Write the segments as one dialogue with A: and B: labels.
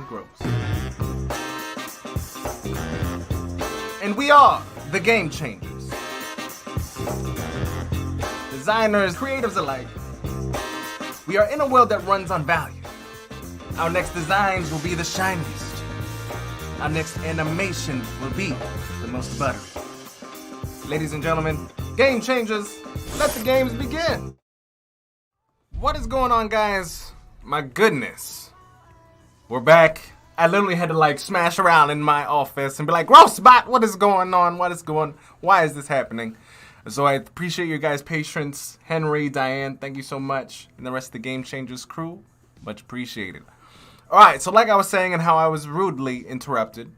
A: Groce. And we are the Game Changers. Designers, creatives alike. We are in a world that runs on value. Our next designs will be the shiniest. Our next animation will be the most buttery. Ladies and gentlemen, Game Changers, let the games begin. What is going on, guys? My goodness. We're back. I literally had to like smash around in my office and be like, Groce bot, what is going on? Why is this happening? So I appreciate your guys' patience. Henry, Diane, thank you so much. And the rest of the Game Changers crew, much appreciated. All right, so like I was saying and how I was rudely interrupted,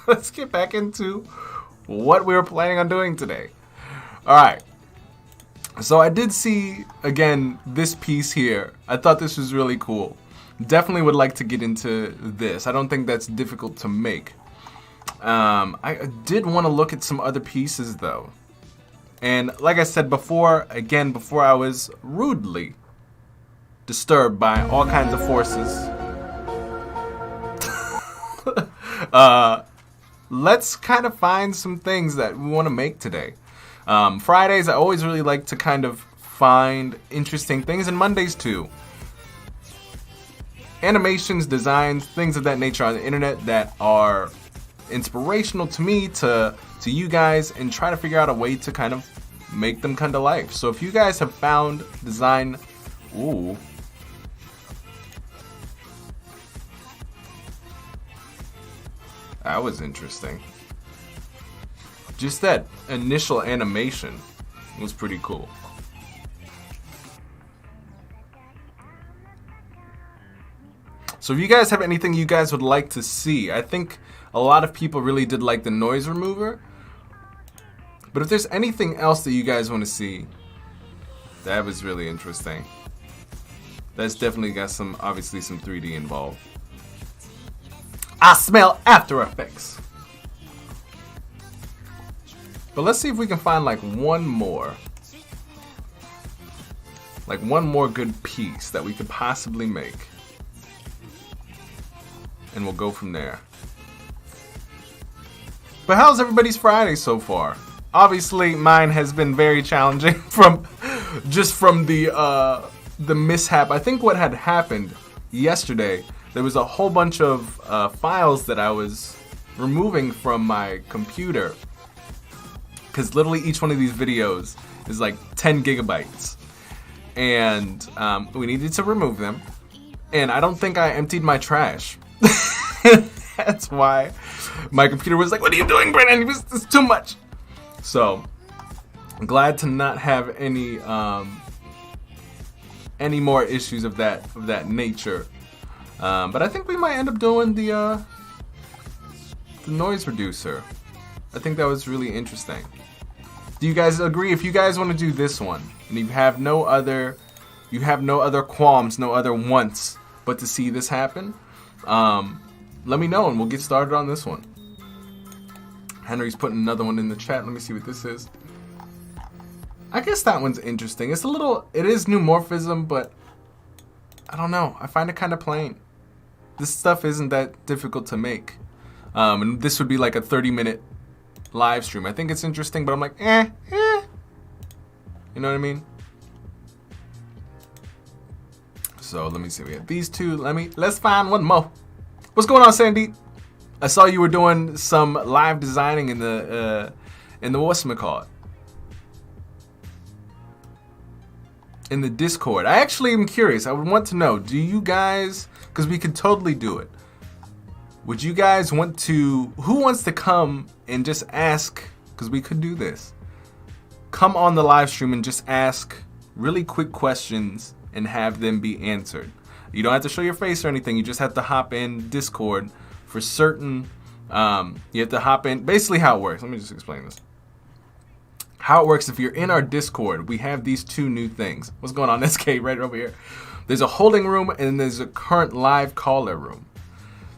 A: let's get back into what we were planning on doing today. All right. So I did see, again, this piece here. I thought this was really cool. Definitely would like to get into this. I don't think that's difficult to make. I did want to look at some other pieces though. And like I said before, before I was rudely disturbed by all kinds of forces. Let's kind of find some things that we want to make today. Fridays, I always really like to kind of find interesting things, and Mondays too. Animations, designs, things of that nature on the internet that are inspirational to me, to you guys, and try to figure out a way to kind of make them come to life. So if you guys have found design, ooh. That was interesting. Just that initial animation was pretty cool. So if you guys have anything you guys would like to see, I think a lot of people really did like the noise remover. But if there's anything else that you guys want to see, that was really interesting. That's definitely got obviously some 3D involved. I smell After Effects. But let's see if we can find like one more good piece that we could possibly make. And we'll go from there. But how's everybody's Friday so far? Obviously, mine has been very challenging from the mishap. I think what had happened yesterday, there was a whole bunch of files that I was removing from my computer. Because literally each one of these videos is like 10 gigabytes. And we needed to remove them. And I don't think I emptied my trash. That's why my computer was like, what are you doing, Brennan? It's too much. So, I'm glad to not have any more issues of that nature. But I think we might end up doing the noise reducer. I think that was really interesting. Do you guys agree? If you guys want to do this one, and you have no other qualms, no other wants, but to see this happen, let me know and we'll get started on this one. Henry's putting another one in the chat. Let me see what this is. I guess that one's interesting. It is neumorphism, but I don't know. I find it kind of plain. This stuff isn't that difficult to make. And this would be like a 30-minute live stream. I think it's interesting, but I'm like, You know what I mean? So let me see. We have these two. Let's find one more. What's going on, Sandeep? I saw you were doing some live designing in the whatchamacallit? In the Discord. I actually am curious. I would want to know, do you guys, because we could totally do it. Would you guys want to, who wants to come and just ask, because we could do this. Come on the live stream and just ask really quick questions and have them be answered. You don't have to show your face or anything. You just have to hop in Discord for certain You have to hop in. Basically how it works. Let me just explain this. How it works, if you're in our Discord, we have these two new things. What's going on, SK, right over here? There's a holding room and there's a current live caller room.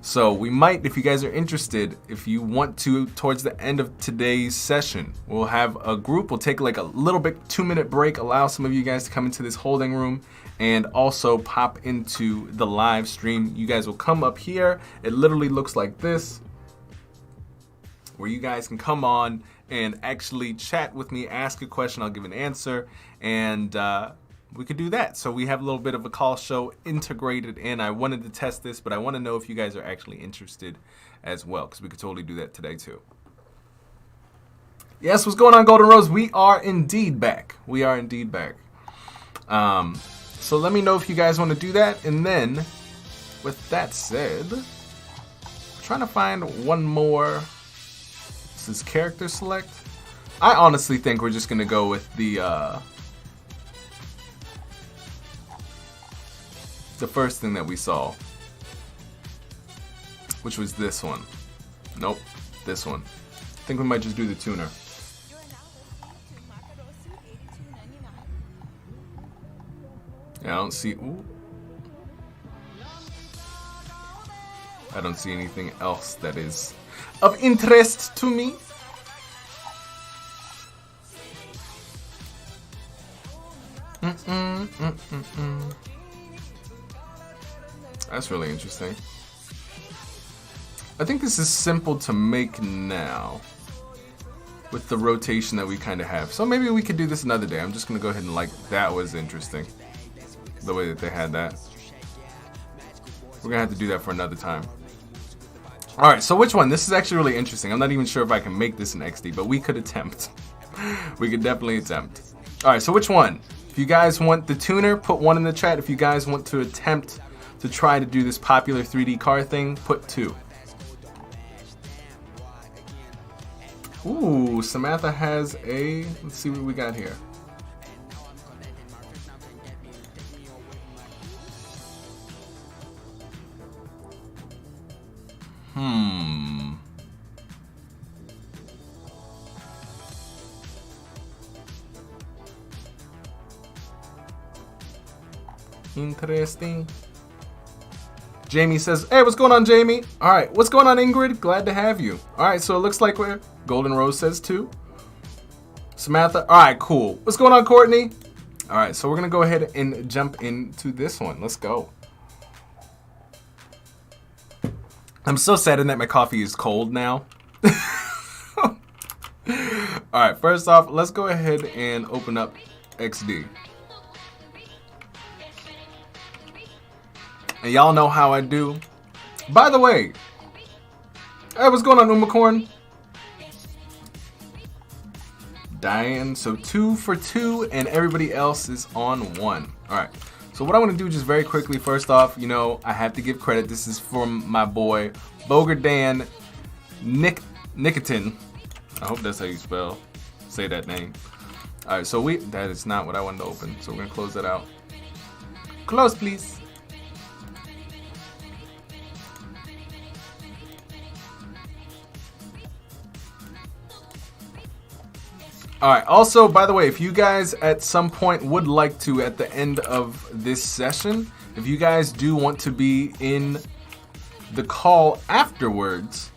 A: So we might, if you guys are interested, if you want to, towards the end of today's session, we'll have a group. We'll take like a little bit 2-minute break, allow some of you guys to come into this holding room and also pop into the live stream. You guys will come up here. It literally looks like this, where you guys can come on and actually chat with me, ask a question, I'll give an answer, and we could do that. So we have a little bit of a call show integrated in. I wanted to test this, but I want to know if you guys are actually interested as well, because we could totally do that today too. Yes, what's going on, Golden Rose? We are indeed back. We are indeed back. So let me know if you guys want to do that. And then, with that said, I'm trying to find one more. This is character select. I honestly think we're just going to go with the first thing that we saw, which was this one. Nope, this one. I think we might just do the tuner. Yeah, I don't see. Ooh. I don't see anything else that is of interest to me. That's really interesting. I think this is simple to make now with the rotation that we kind of have. So maybe we could do this another day. I'm just going to go ahead and like, that was interesting. The way that they had that. We're going to have to do that for another time. Alright, so which one? This is actually really interesting. I'm not even sure if I can make this in XD, but we could attempt. We could definitely attempt. Alright, so which one? If you guys want the tuner, put 1 in the chat. If you guys want to attempt to try to do this popular 3D car thing, put 2. Ooh, Samantha has a, let's see what we got here. Interesting. Jamie says, hey, what's going on, Jamie? All right, what's going on, Ingrid? Glad to have you. All right, so it looks like we're, Golden Rose says 2. Samantha, all right, cool. What's going on, Courtney? All right, so we're going to go ahead and jump into this one. Let's go. I'm so saddened that my coffee is cold now. All right, first off, let's go ahead and open up XD. And y'all know how I do. By the way, hey, what's going on, Umacorn? Diane, so 2 for 2, and everybody else is on 1. All right, so what I want to do just very quickly, first off, you know, I have to give credit. This is from my boy, Bogardan Nikitin. I hope that's how you say that name. All right, so that is not what I wanted to open, so we're going to close that out. Close, please. Alright, also, by the way, if you guys at some point would like to, at the end of this session, if you guys do want to be in the call afterwards,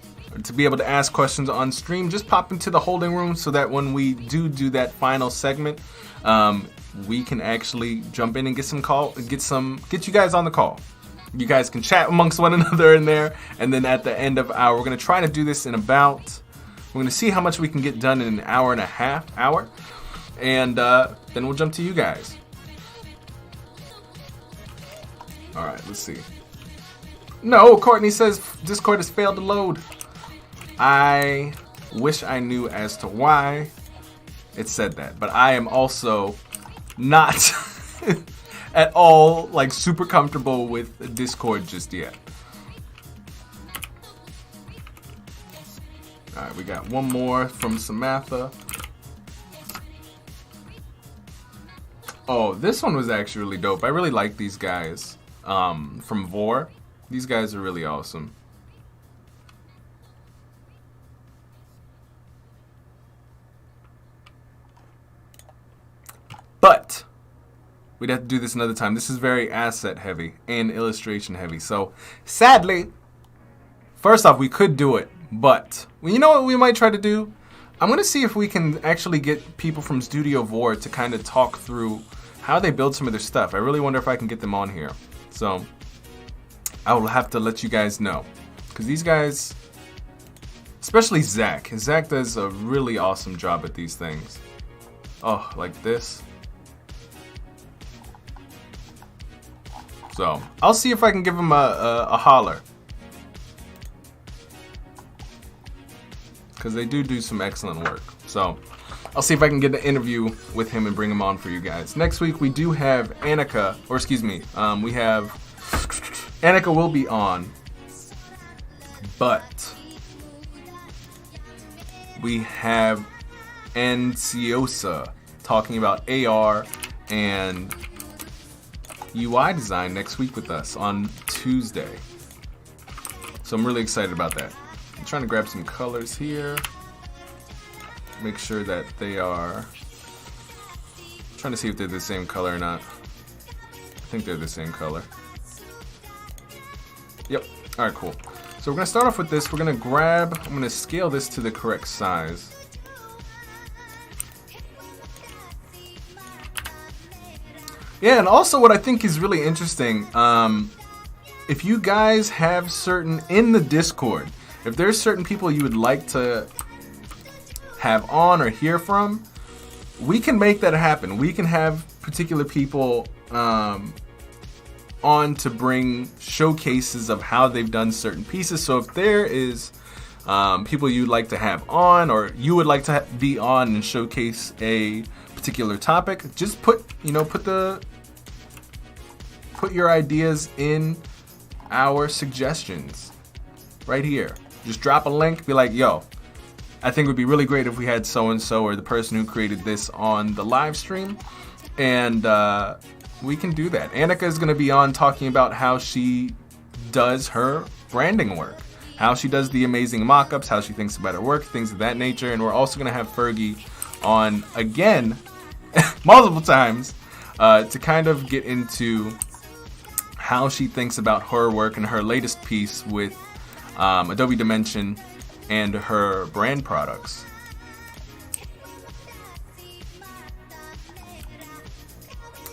A: to be able to ask questions on stream, just pop into the holding room so that when we do that final segment, we can actually jump in and get you guys on the call. You guys can chat amongst one another in there, and then at the end of we're going to try to do this in about... We're going to see how much we can get done in an hour and a half, and then we'll jump to you guys. All right, let's see. No, Courtney says Discord has failed to load. I wish I knew as to why it said that, but I am also not at all like super comfortable with Discord just yet. Alright, we got one more from Samantha. Oh, this one was actually really dope. I really like these guys from Vor. These guys are really awesome. we'd have to do this another time. This is very asset heavy and illustration heavy. So sadly, first off, we could do it, but you know what we might try to do? I'm going to see if we can actually get people from Studio Vor to kind of talk through how they build some of their stuff. I really wonder if I can get them on here. So I will have to let you guys know. Because these guys, especially Zach. Zach does a really awesome job at these things. Oh, like this. So I'll see if I can give him a holler. Because they do some excellent work. So I'll see if I can get an interview with him and bring him on for you guys. Next week we do have Annika, or excuse me, we have Annika will be on, but we have Anciosa talking about AR and UI design next week with us on Tuesday. So I'm really excited about that. I'm trying to grab some colors here. Make sure that they are... trying to see if they're the same color or not. I think they're the same color. Yep. Alright, cool. So we're going to start off with this. We're going to grab... I'm going to scale this to the correct size. Yeah, and also what I think is really interesting, if you guys have certain... in the Discord, if there's certain people you would like to have on or hear from, we can make that happen. We can have particular people on to bring showcases of how they've done certain pieces. So if there is people you'd like to have on, or you would like to be on and showcase a particular topic, just put your ideas in our suggestions right here. Just drop a link, be like, yo, I think it would be really great if we had so-and-so or the person who created this on the live stream. And we can do that. Annika is going to be on talking about how she does her branding work, how she does the amazing mock-ups, how she thinks about her work, things of that nature. And we're also going to have Fergie on again, multiple times, to kind of get into how she thinks about her work and her latest piece with Adobe Dimension and her brand products.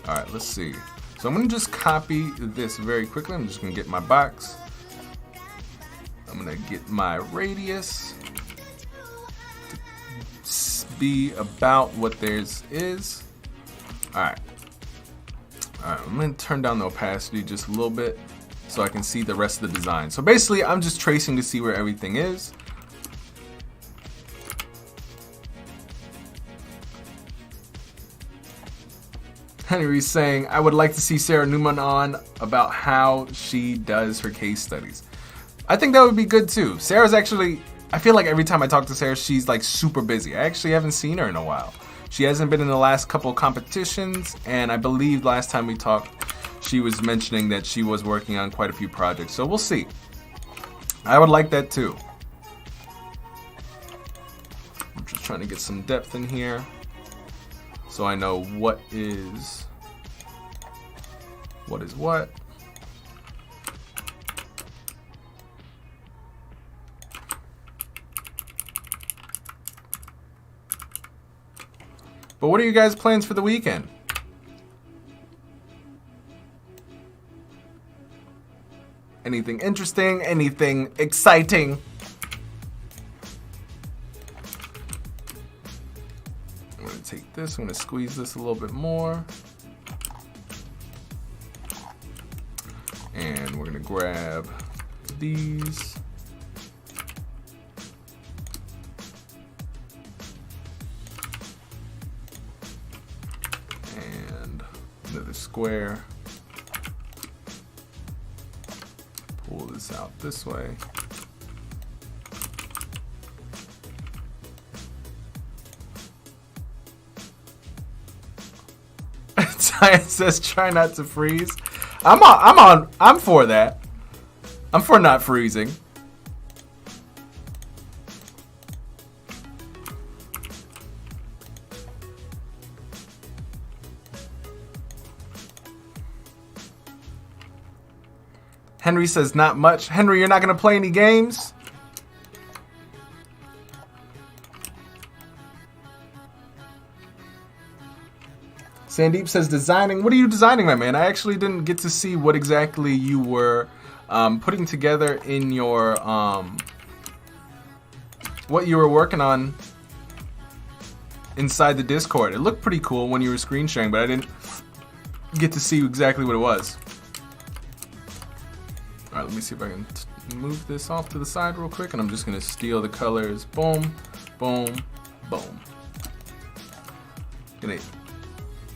A: Alright, let's see. So I'm going to just copy this very quickly. I'm just going to get my box. I'm going to get my radius to be about what theirs is. Alright. Alright, I'm going to turn down the opacity just a little bit so I can see the rest of the design. So basically, I'm just tracing to see where everything is. Henry's saying, I would like to see Sarah Newman on about how she does her case studies. I think that would be good too. Sarah's actually, I feel like every time I talk to Sarah, she's like super busy. I actually haven't seen her in a while. She hasn't been in the last couple competitions, and I believe last time we talked, she was mentioning that she was working on quite a few projects. So we'll see. I would like that too. I'm just trying to get some depth in here so I know what is what. But what are you guys' plans for the weekend? Anything interesting? Anything exciting? I'm going to take this, I'm going to squeeze this a little bit more. And we're going to grab these. And another square. Pull this out this way. Giant says try not to freeze. I'm for that. I'm for not freezing. Henry says not much. Henry, you're not going to play any games? Sandeep says designing. What are you designing, my man? I actually didn't get to see what exactly you were putting together in your what you were working on inside the Discord. It looked pretty cool when you were screen sharing, but I didn't get to see exactly what it was. Alright, let me see if I can move this off to the side real quick, and I'm just gonna steal the colors. Boom, boom, boom. Gonna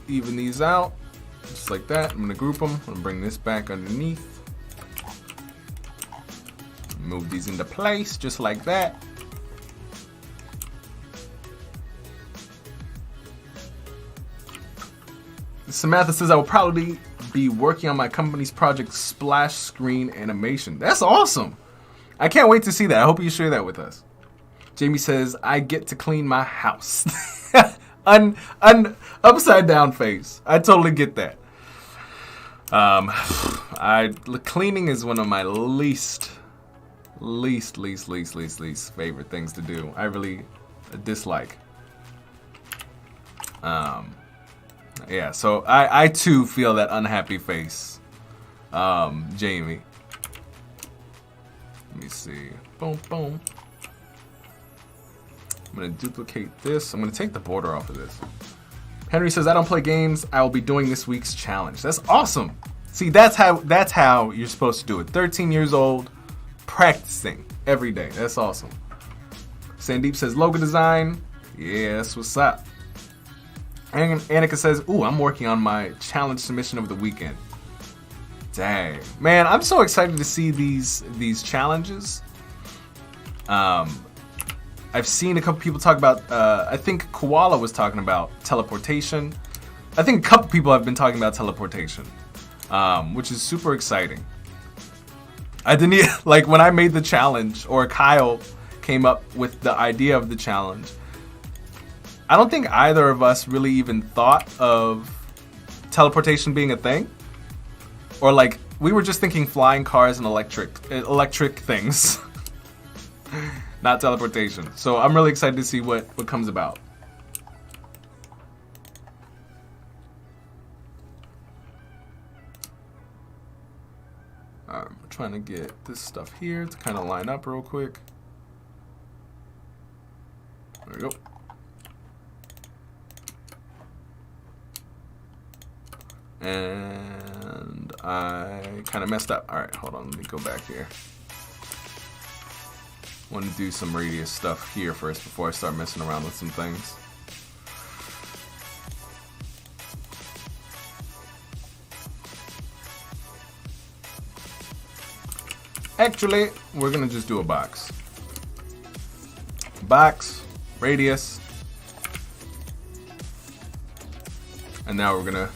A: even these out, just like that. I'm gonna group them. I'm gonna bring this back underneath. Move these into place, just like that. Samantha says, I will probably be working on my company's project splash screen animation. That's awesome. I can't wait to see that. I hope you share that with us. Jamie says, I get to clean my house. Upside down face. I totally get that. Cleaning is one of my least favorite things to do. I really dislike. Yeah, so I too feel that unhappy face, Jamie. Let me see. Boom, boom. I'm gonna duplicate this. I'm gonna take the border off of this. Henry says, I don't play games. I will be doing this week's challenge. That's awesome. See, that's how you're supposed to do it. 13 years old, practicing every day. That's awesome. Sandeep says, logo design. Yeah, that's what's up. Annika says, ooh, I'm working on my challenge submission of the weekend. Dang. Man, I'm so excited to see these challenges. I've seen a couple people talk about, I think Koala was talking about teleportation. I think a couple people have been talking about teleportation, which is super exciting. I didn't like when I made the challenge, or Kyle came up with the idea of the challenge. I don't think either of us really even thought of teleportation being a thing. Or like, we were just thinking flying cars and electric things. Not teleportation. So I'm really excited to see what comes about. I'm trying to get this stuff here to kind of line up real quick. There we go. And I kind of messed up. All right, hold on. Let me go back here. Want to do some radius stuff here first before I start messing around with some things. Actually, we're gonna just do a box. Box, radius, and now we're gonna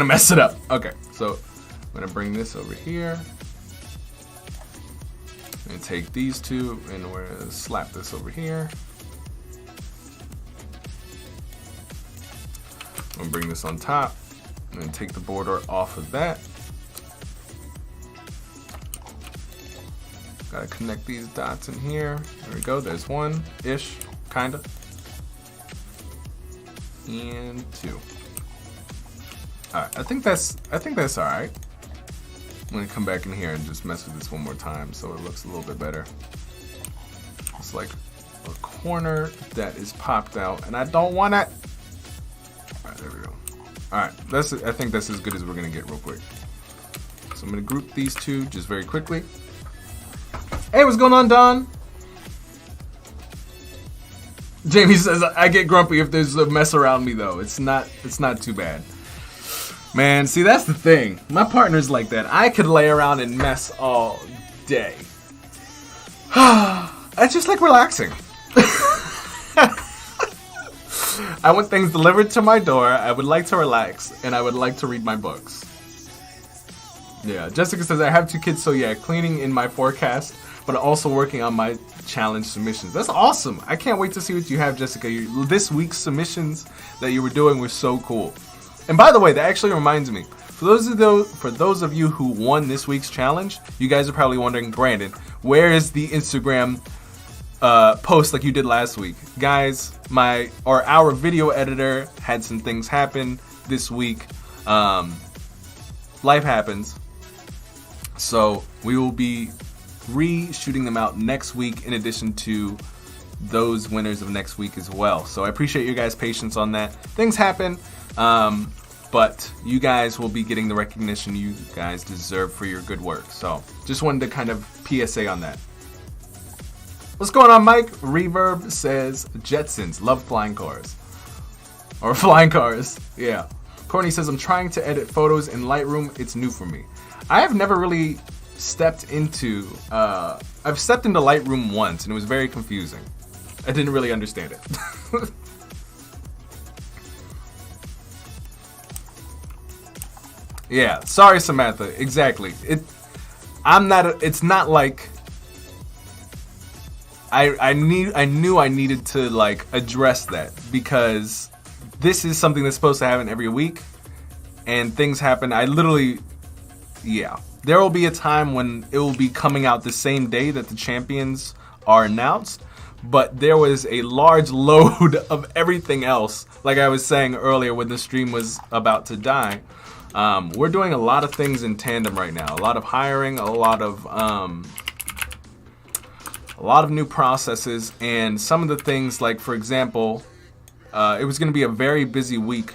A: mess it up. Okay, so I'm gonna bring this over here. And take these two, and we're gonna slap this over here. I'm gonna bring this on top, and then take the border off of that. Gotta connect these dots in here. There we go. There's one ish, kinda, and two. All right, I think that's all right. I'm gonna come back in here and just mess with this one more time so it looks a little bit better. It's like a corner that is popped out, and I don't want it. All right, there we go. All right, I think that's as good as we're gonna get real quick. So I'm gonna group these two just very quickly. Hey, what's going on, Don? Jamie says, I get grumpy if there's a mess around me, though. It's not too bad. Man, see, that's the thing. My partner's like that. I could lay around and mess all day. I just like relaxing. I want things delivered to my door. I would like to relax, and I would like to read my books. Yeah, Jessica says, I have 2 kids, so yeah, cleaning in my forecast, but also working on my challenge submissions. That's awesome. I can't wait to see what you have, Jessica. This week's submissions that you were doing were so cool. And by the way, that actually reminds me, For those of you who won this week's challenge, you guys are probably wondering, Brandon, where is the Instagram post like you did last week? Guys, our video editor had some things happen this week. Life happens. So we will be re-shooting them out next week in addition to those winners of next week as well. So I appreciate your guys' patience on that. Things happen, but you guys will be getting the recognition you guys deserve for your good work. So just wanted to kind of PSA on that. What's going on, Mike? Reverb says Jetsons, love flying cars. Or flying cars, yeah. Courtney says, I'm trying to edit photos in Lightroom. It's new for me. I have never really stepped into, I've stepped into Lightroom once and it was very confusing. I didn't really understand it. Yeah, sorry, Samantha. Exactly. It's not like I knew I needed to like address that, because this is something that's supposed to happen every week and things happen. There will be a time when it will be coming out the same day that the champions are announced. But there was a large load of everything else, like I was saying earlier when the stream was about to die. We're doing a lot of things in tandem right now. A lot of hiring, a lot of new processes, and some of the things, like for example, it was going to be a very busy week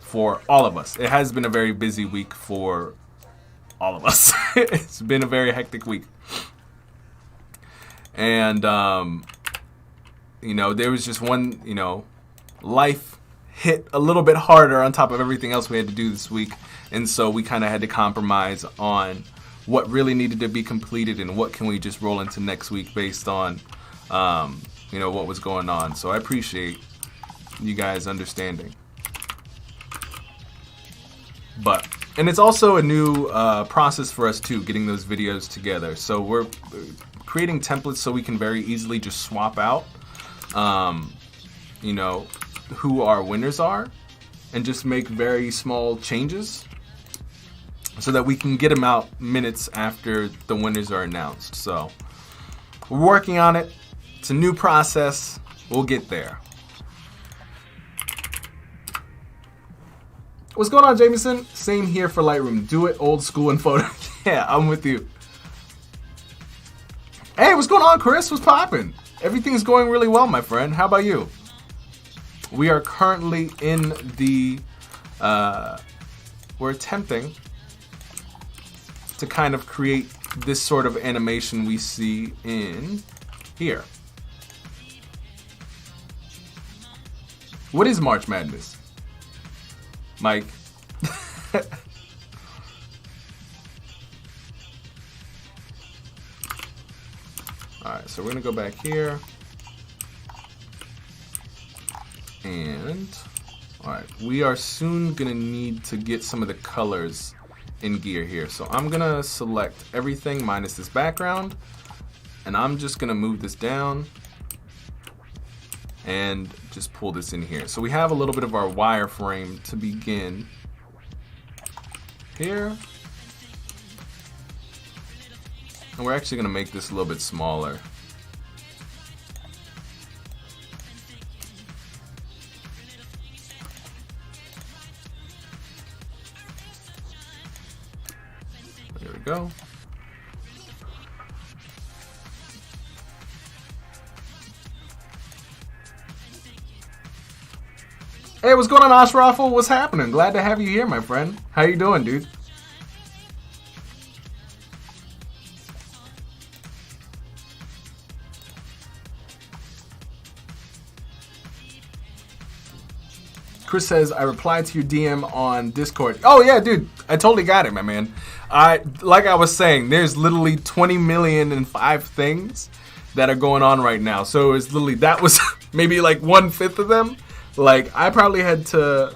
A: for all of us. It has been a very busy week for all of us. It's been a very hectic week. And there was just one, life hit a little bit harder on top of everything else we had to do this week. And so we kind of had to compromise on what really needed to be completed and what can we just roll into next week based on, what was going on. So I appreciate you guys understanding. And it's also a new process for us too, getting those videos together. So we're creating templates so we can very easily just swap out who our winners are and just make very small changes so that we can get them out minutes after the winners are announced. So we're working on it. It's a new process. We'll get there. What's going on, Jameson? Same here for Lightroom. Do it old school and photo. Yeah, I'm with you. Hey, what's going on, Chris? What's poppin'? Everything's going really well, my friend. How about you? We are currently in the, we're attempting to kind of create this sort of animation we see in here. What is March Madness, Mike? Alright, so we're gonna go back here. And alright, we are soon gonna need to get some of the colors in gear here. So I'm gonna select everything minus this background, and I'm just gonna move this down and just pull this in here. So we have a little bit of our wireframe to begin here. And we're actually gonna make this a little bit smaller. There we go. Hey, what's going on, Ashraffle? What's happening? Glad to have you here, my friend. How you doing, dude? Chris says, I replied to your DM on Discord. Oh yeah, dude, I totally got it, my man. Like I was saying, there's literally 20,000,005 things that are going on right now. So it's literally, that was maybe like 1/5 of them. Like I probably had to,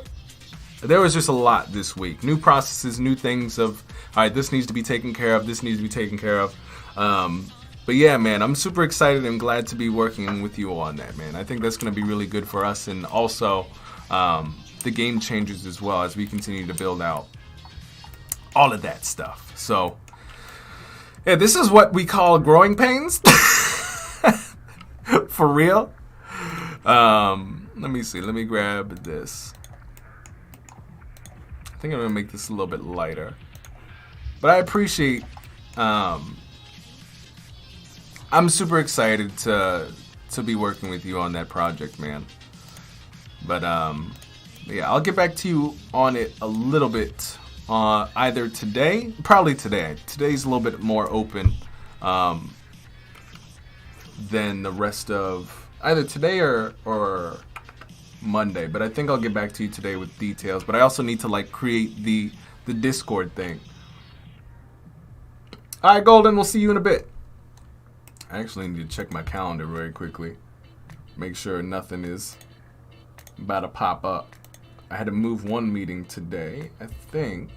A: there was just a lot this week. New processes, new things of, all right, this needs to be taken care of, this needs to be taken care of. But yeah, man, I'm super excited and glad to be working with you on that, man. I think that's going to be really good for us, and also the game changers as well as we continue to build out. all of that stuff. So yeah, this is what we call growing pains. For real. Let me see. Let me grab this. I think I'm gonna make this a little bit lighter. But I appreciate. I'm super excited to be working with you on that project, man. But yeah, I'll get back to you on it a little bit. Either today, probably today. Today's a little bit more open than the rest of either today or Monday. But I think I'll get back to you today with details. But I also need to like create the Discord thing. All right, Golden, we'll see you in a bit. I actually need to check my calendar very quickly. Make sure nothing is about to pop up. I had to move one meeting today. I think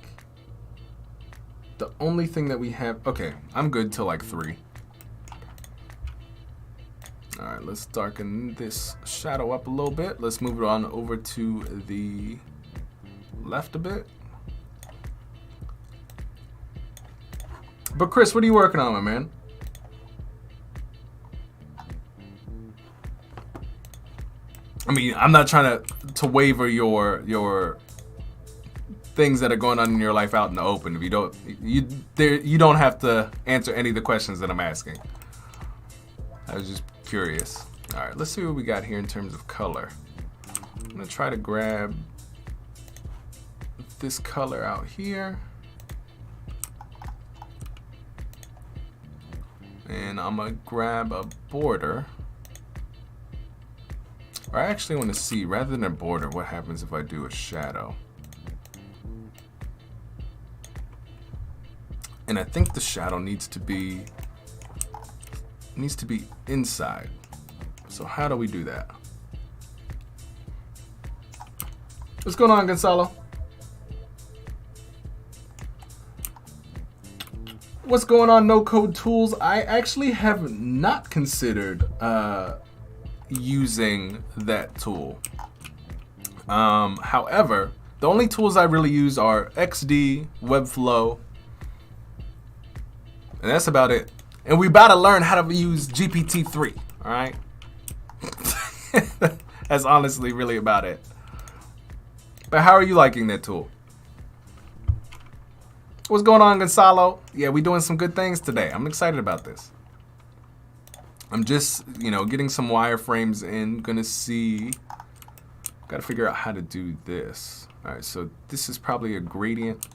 A: the only thing that we have... Okay, I'm good till like 3. All right, let's darken this shadow up a little bit. Let's move it on over to the left a bit. But Chris, what are you working on, my man? I mean, I'm not trying to waver your things that are going on in your life out in the open. If you don't have to answer any of the questions that I'm asking. I was just curious. All right, let's see what we got here in terms of color. I'm gonna try to grab this color out here. And I'm gonna grab a border. Or I actually want to see, rather than a border, what happens if I do a shadow. And I think the shadow needs to be inside. So how do we do that? What's going on, Gonzalo? What's going on, No Code Tools? I actually have not considered using that tool. However, the only tools I really use are XD, Webflow, and that's about it. And we about to learn how to use GPT-3, all right? That's honestly really about it. But how are you liking that tool? What's going on, Gonzalo? Yeah, we doing some good things today. I'm excited about this. I'm just, getting some wireframes in. Gonna see. Gotta figure out how to do this. All right, so this is probably a gradient.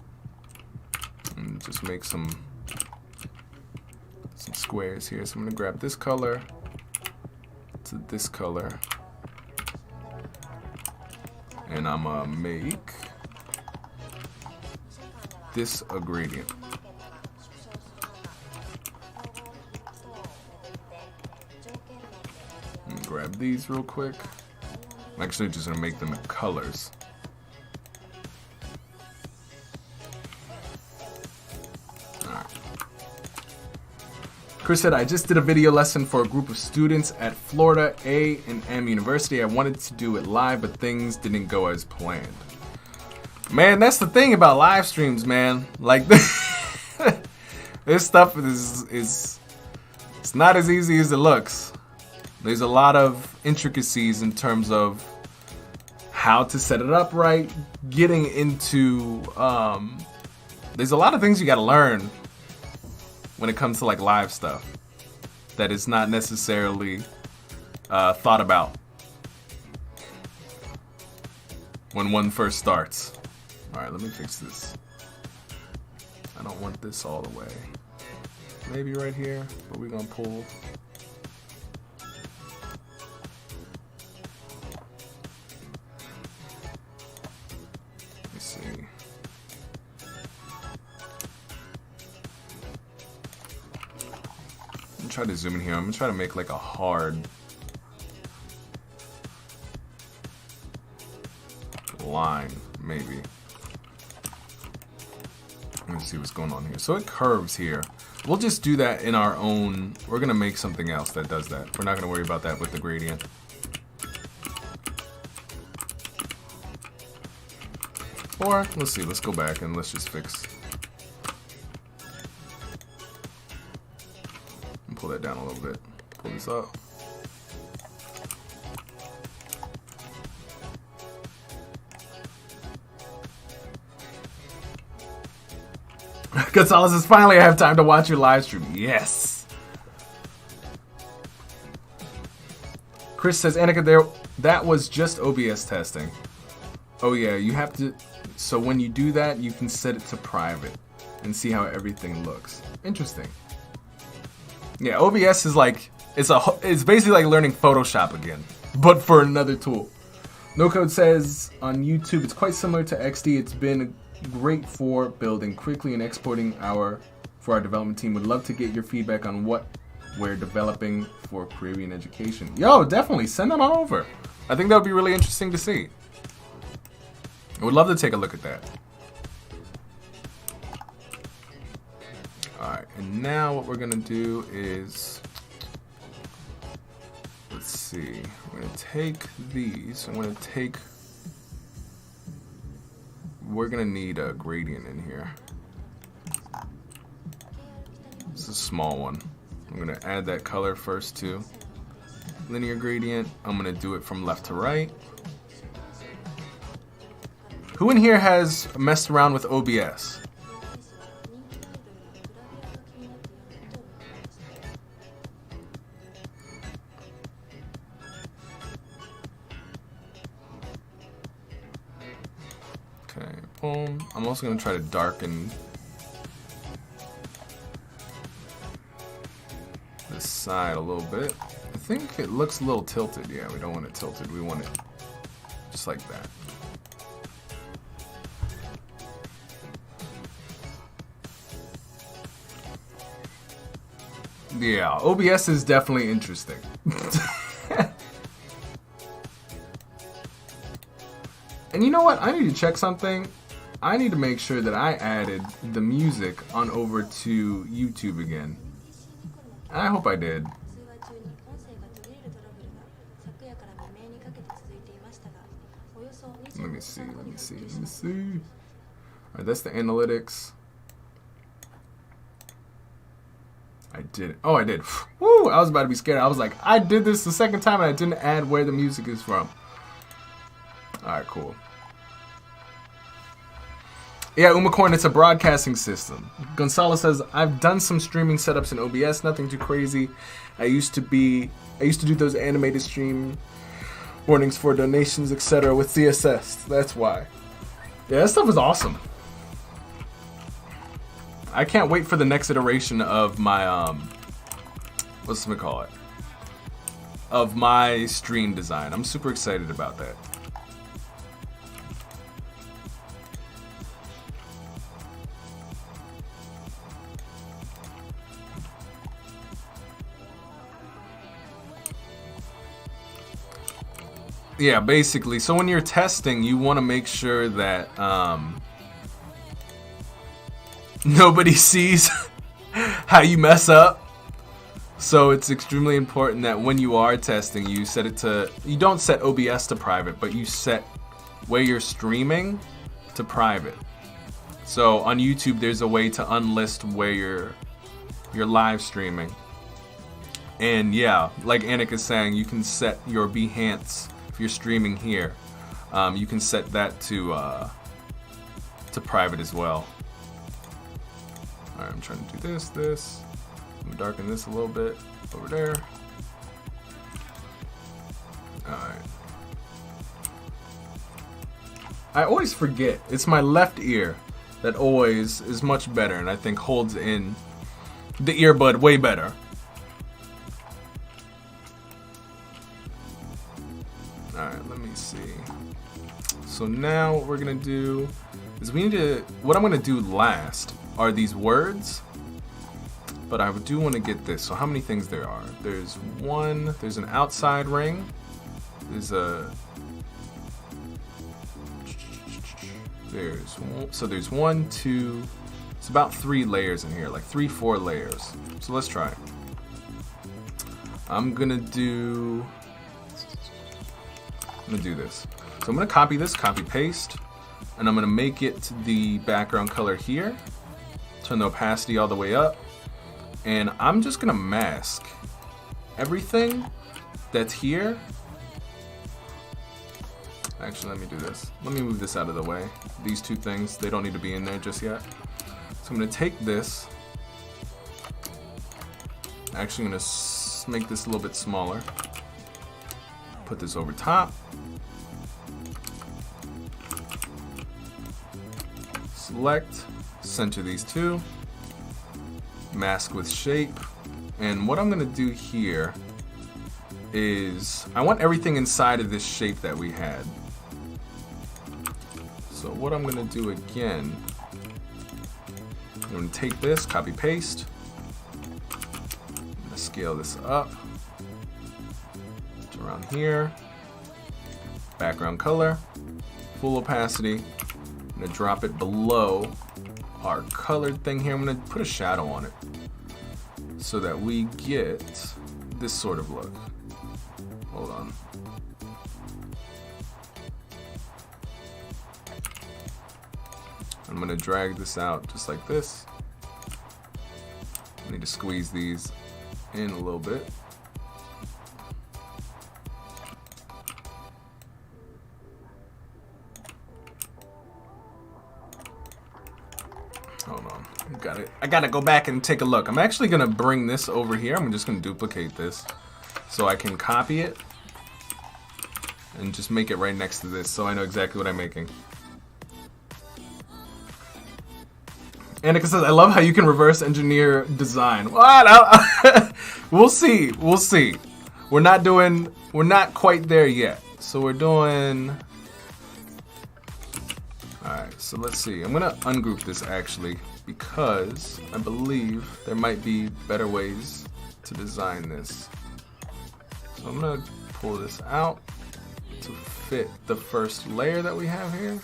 A: And just make some squares here. So I'm gonna grab this color to this color, and I'm gonna make this a gradient. Grab these real quick. I'm actually just gonna make them in colors. Alright. Chris said, I just did a video lesson for a group of students at Florida A&M University. I wanted to do it live, but things didn't go as planned. Man, that's the thing about live streams, man. Like, this stuff is it's not as easy as it looks. There's a lot of intricacies in terms of how to set it up right, getting into, there's a lot of things you gotta learn when it comes to like live stuff that is not necessarily thought about when one first starts. All right, let me fix this. I don't want this all the way. Maybe right here, but we're gonna pull. Let's see. I'm gonna try to zoom in here. I'm gonna try to make like a hard line, maybe. Let me see what's going on here. So it curves here. We'll just do that in our own. We're gonna make something else that does that. We're not gonna worry about that with the gradient. Or let's see, let's go back and let's just fix that down a little bit. Pull this up. Gonzalez says, finally I have time to watch your live stream. Yes. Chris says, Annika, that was just OBS testing. Oh yeah, you have to, so when you do that, you can set it to private and see how everything looks. Interesting. Yeah, OBS is like, it's basically like learning Photoshop again, but for another tool. No Code says, on YouTube, it's quite similar to XD. It's been great for building quickly and exporting for our development team. Would love to get your feedback on what we're developing for Caribbean education. Yo, definitely send them on over. I think that would be really interesting to see. I would love to take a look at that. Alright, and now what we're gonna do is, let's see, we're gonna take these, we're gonna need a gradient in here. This is a small one. I'm gonna add that color first to linear gradient. I'm gonna do it from left to right. Who in here has messed around with OBS? Okay, boom. I'm also gonna try to darken this side a little bit. I think it looks a little tilted. Yeah, we don't want it tilted. We want it just like that. Yeah, OBS is definitely interesting. And you know what? I need to check something. I need to make sure that I added the music on over to YouTube again. I hope I did. Let me see. Alright, that's the analytics. I did it. Oh, I did. Woo! I was about to be scared. I was like, I did this the second time and I didn't add where the music is from. Alright, cool. Yeah, Umacorn, it's a broadcasting system. Gonzalo says, I've done some streaming setups in OBS, nothing too crazy. I used to do those animated stream warnings for donations, etc. with CSS. That's why. Yeah, that stuff is awesome. I can't wait for the next iteration of my what's it call it? Of my stream design. I'm super excited about that. Yeah, basically. So when you're testing, you want to make sure that nobody sees how you mess up. So it's extremely important that when you are testing, you set it to, you don't set OBS to private, but you set where you're streaming to private. So on YouTube, there's a way to unlist where you're live streaming. And yeah, like Annika is saying, you can set your Behance. If you're streaming here, you can set that to private as well. Alright, I'm trying to do this. I'm gonna darken this a little bit over there. Alright. I always forget. It's my left ear that always is much better and I think holds in the earbud way better. Alright, let me see. So now what we're gonna do is what I'm gonna do last are these words, but I do want to get this. So how many things there are? There's an outside ring, there's 1, 2, it's about 3 layers in here, like 3-4 layers. So let's try. I'm gonna do this. So I'm gonna copy this, copy paste, and I'm gonna make it the background color here. Turn the opacity all the way up. And I'm just gonna mask everything that's here. Actually, let me do this. Let me move this out of the way. These two things, they don't need to be in there just yet. So I'm gonna take this. Actually, I'm gonna make this a little bit smaller. Put this over top. Select, center these two. Mask with shape. And what I'm gonna do here is I want everything inside of this shape that we had. So what I'm gonna do again, I'm gonna take this, copy paste. I'm gonna scale this up to around here. Background color, full opacity. I'm gonna drop it below our colored thing here. I'm gonna put a shadow on it so that we get this sort of look. Hold on. I'm gonna drag this out just like this. I need to squeeze these in a little bit. Hold on, I gotta go back and take a look. I'm actually gonna bring this over here. I'm just gonna duplicate this so I can copy it and just make it right next to this so I know exactly what I'm making. Annika says, I love how you can reverse engineer design. What? We'll see. We'll see. We're not quite there yet. So we're doing... Alright, so let's see. I'm gonna ungroup this actually because I believe there might be better ways to design this. So I'm gonna pull this out to fit the first layer that we have here.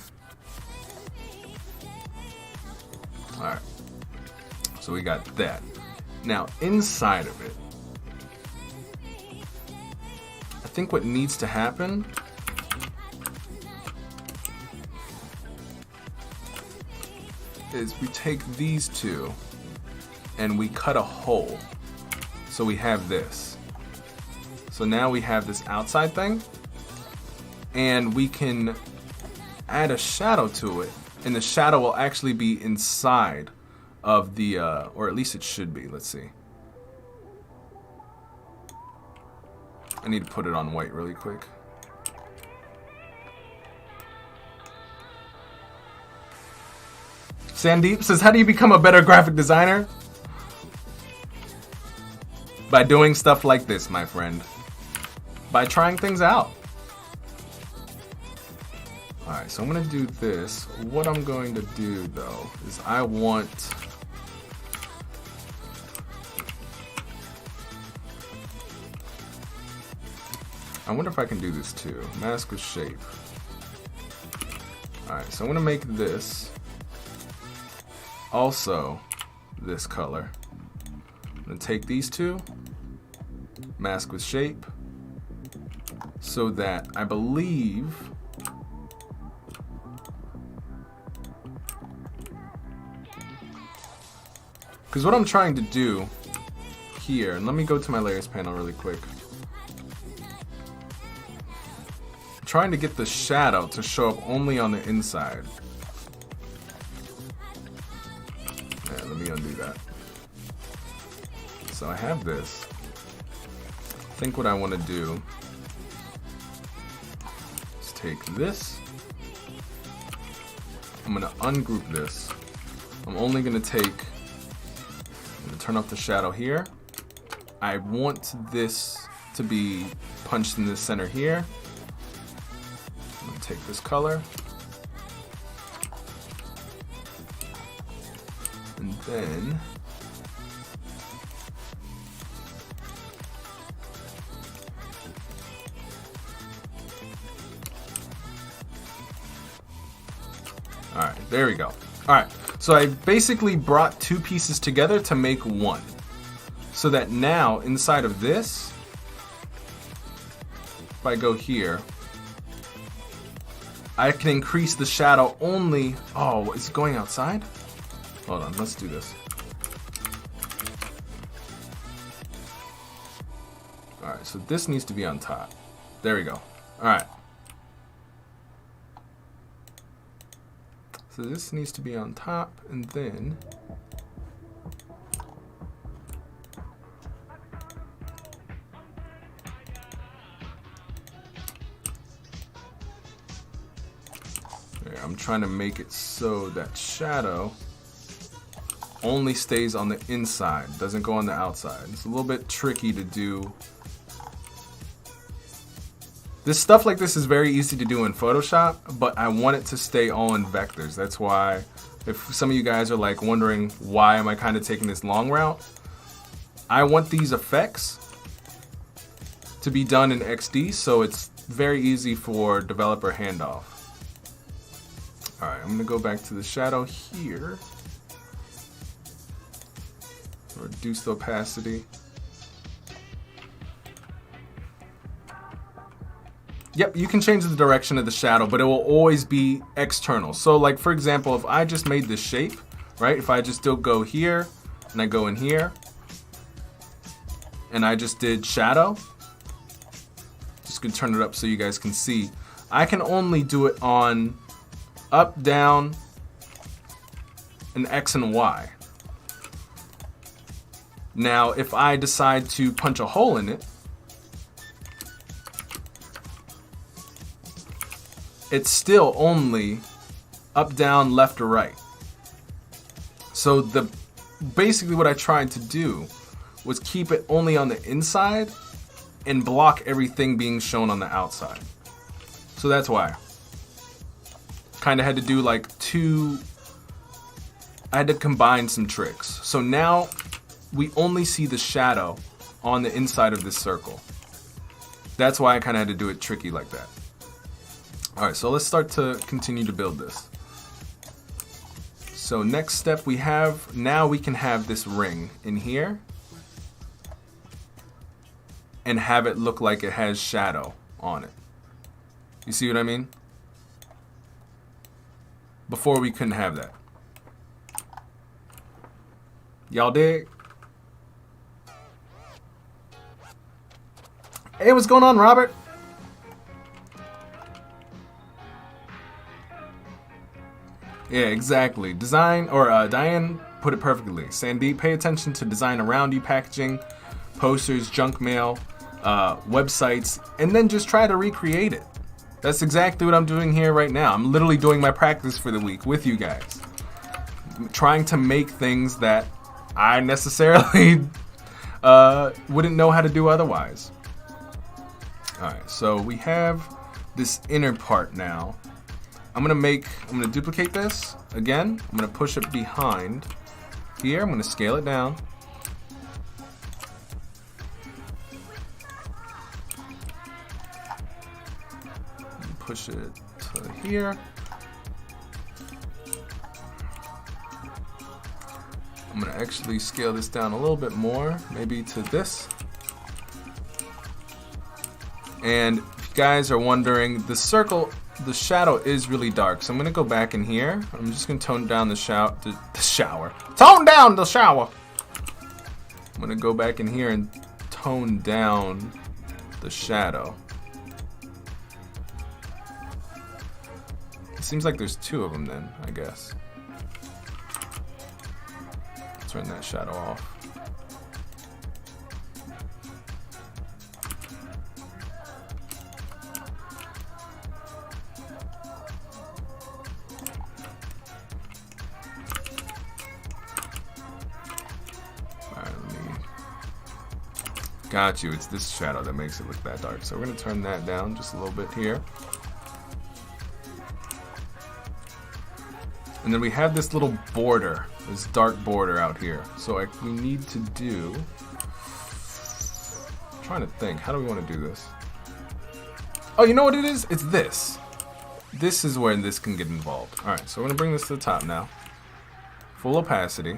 A: Alright, so we got that. Now, inside of it, I think what needs to happen is we take these two and we cut a hole. So we have this. So now we have this outside thing, and we can add a shadow to it. And the shadow will actually be inside of the, or at least it should be. Let's see. I need to put it on white really quick. Sandeep says, how do you become a better graphic designer? By doing stuff like this, my friend. By trying things out. Alright, so I'm going to do this. What I'm going to do, though, is I wonder if I can do this too. Mask with shape. Alright, so I'm going to make this also this color. I'm going to take these two, mask with shape, so that I believe because what I'm trying to do here, and let me go to my layers panel really quick. I'm trying to get the shadow to show up only on the inside. Yeah, let me undo that. So I have this. I think what I want to do is take this. I'm going to ungroup this. I'm only going to take... turn off the shadow here. I want this to be punched in the center here. I'm going to take this color. And then alright, there we go. Alright, so I basically brought two pieces together to make one. So that now, inside of this, if I go here, I can increase the shadow only... Oh, is it going outside? Hold on, let's do this. so this needs to be on top. There we go. Alright. So this needs to be on top, and then there, I'm trying to make it so that shadow only stays on the inside, doesn't go on the outside. It's a little bit tricky to do. This stuff like this is very easy to do in Photoshop, but I want it to stay all in vectors. That's why, if some of you guys are like wondering why am I kind of taking this long route, I want these effects to be done in XD, so it's very easy for developer handoff. All right, I'm gonna go back to the shadow here. Reduce the opacity. Yep, you can change the direction of the shadow, but it will always be external. So like, for example, if I just made this shape, right? If I just still go here, and I go in here, and I just did shadow, just gonna turn it up so you guys can see. I can only do it on up, down, and X and Y. Now, if I decide to punch a hole in it, it's still only up, down, left, or right. So basically what I tried to do was keep it only on the inside and block everything being shown on the outside. So that's why. Kind of had to do like I had to combine some tricks. So now we only see the shadow on the inside of this circle. That's why I kind of had to do it tricky like that. Alright, so let's start to continue to build this. So next step we have, now we can have this ring in here and have it look like it has shadow on it. You see what I mean? Before we couldn't have that. Y'all dig? Hey, what's going on, Robert? Yeah, exactly. Design, or Diane put it perfectly. Sandeep, pay attention to design around you, packaging, posters, junk mail, websites, and then just try to recreate it. That's exactly what I'm doing here right now. I'm literally doing my practice for the week with you guys. I'm trying to make things that I necessarily wouldn't know how to do otherwise. Alright, so we have this inner part now. I'm gonna duplicate this again. I'm gonna push it behind here. I'm gonna scale it down. Push it to here. I'm gonna actually scale this down a little bit more, maybe to this. And if you guys are wondering, the shadow is really dark, so I'm gonna go back in here. I'm just gonna tone down the shower. Tone down the shower! I'm gonna go back in here and tone down the shadow. It seems like there's two of them then, I guess. Turn that shadow off. Got you. It's this shadow that makes it look that dark. So we're going to turn that down just a little bit here. And then we have this little border, this dark border out here. So we need to do... I'm trying to think. How do we want to do this? Oh, you know what it is? It's this. This is where this can get involved. Alright, so we're going to bring this to the top now. Full opacity.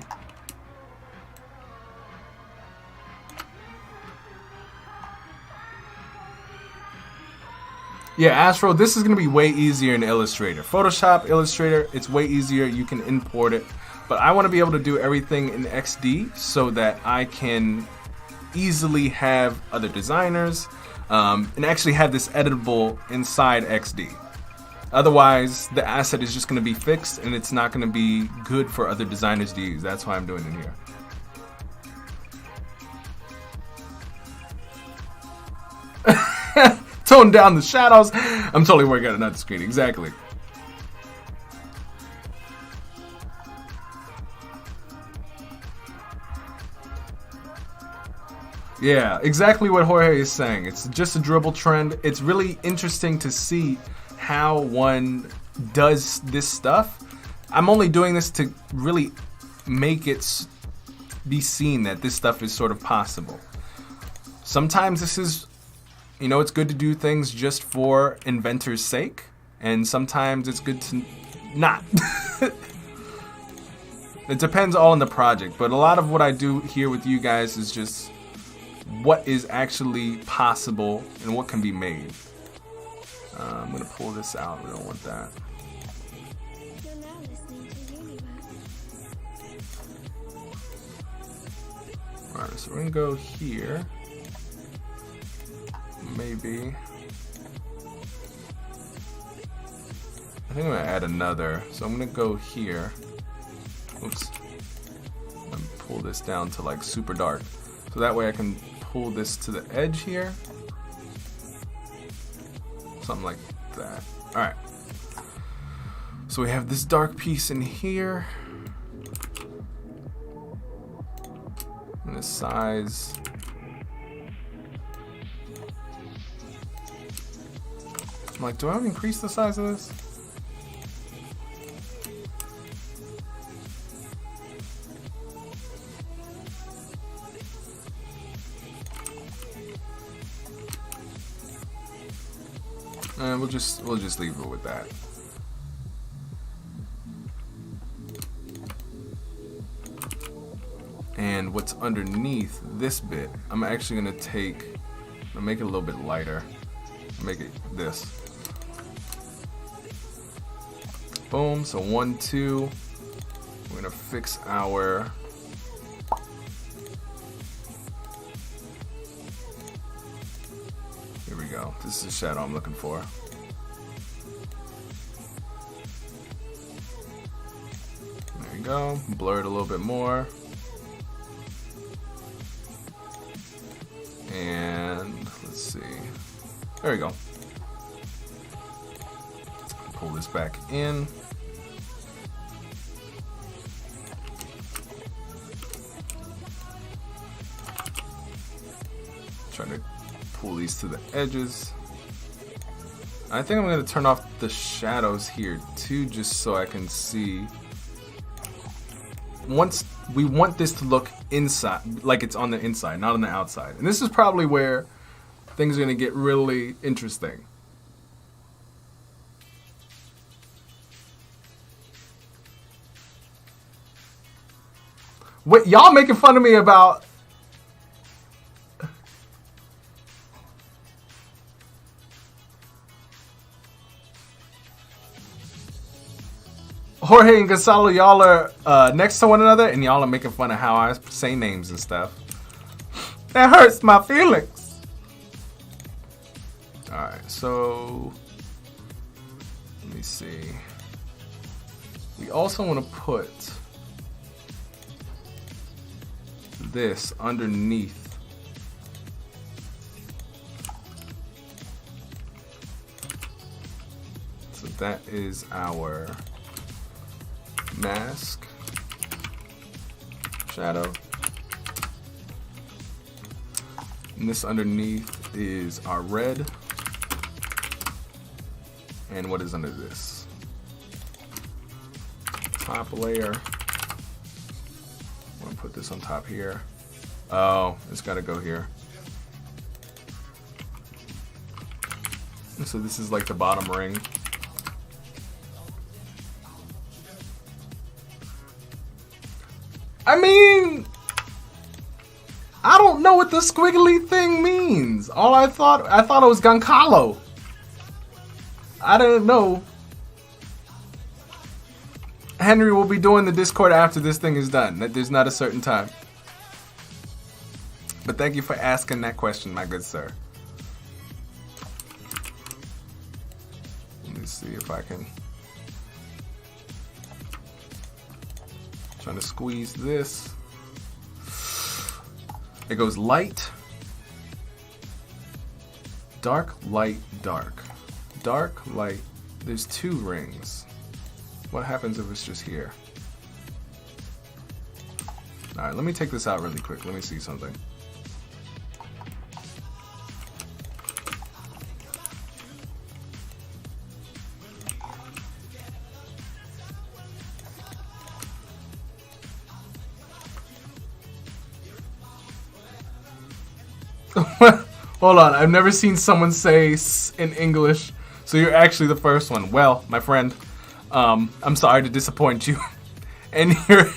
A: Yeah, Astro, this is going to be way easier in Illustrator. Photoshop, Illustrator, it's way easier. You can import it. But I want to be able to do everything in XD so that I can easily have other designers and actually have this editable inside XD. Otherwise, the asset is just going to be fixed and it's not going to be good for other designers to use. That's why I'm doing it here. Tone down the shadows. I'm totally working on another screen. Exactly. Yeah, exactly what Jorge is saying. It's just a dribble trend. It's really interesting to see how one does this stuff. I'm only doing this to really make it be seen that this stuff is sort of possible. Sometimes this is, you know, it's good to do things just for inventor's sake, and sometimes it's good to not. It depends all on the project, but a lot of what I do here with you guys is just what is actually possible and what can be made. I'm gonna pull this out. We don't want that. Alright, so we're gonna go here. Maybe. I think I'm gonna add another. So I'm gonna go here. Oops. I'm gonna pull this down to like super dark. So that way I can pull this to the edge here. Something like that. Alright. So we have this dark piece in here. And the size. I'm like, do I want to increase the size of this? We'll just leave it with that. And what's underneath this bit, I'm actually gonna make it a little bit lighter. Make it this. Boom. So 1, 2. We're gonna fix our. Here we go. This is the shadow I'm looking for. There you go. Blur it a little bit more. And let's see. There we go. Pull this back in. Try to pull these to the edges. I think I'm going to turn off the shadows here too, just so I can see. Once we want this to look inside, like it's on the inside, not on the outside. And this is probably where things are going to get really interesting. What y'all making fun of me about? Jorge and Gonzalo, y'all are next to one another, and y'all are making fun of how I say names and stuff. That hurts my feelings. All right, so let me see. We also want to put this underneath. So that is our mask shadow. And this underneath is our red. And what is under this? Top layer. I'm gonna put this on top here. Oh, it's gotta go here. And so this is like the bottom ring. I mean, I don't know what the squiggly thing means. I thought it was Goncalo. I didn't know. Henry will be doing the Discord after this thing is done. There's not a certain time. But thank you for asking that question, my good sir. Let me see if I can. Trying to squeeze this. It goes light, dark, light, dark. Dark, light. There's 2 rings. What happens if it's just here? Alright, let me take this out really quick. Let me see something. Hold on, I've never seen someone say "s" in English, so you're actually the first one. Well, my friend, I'm sorry to disappoint you in your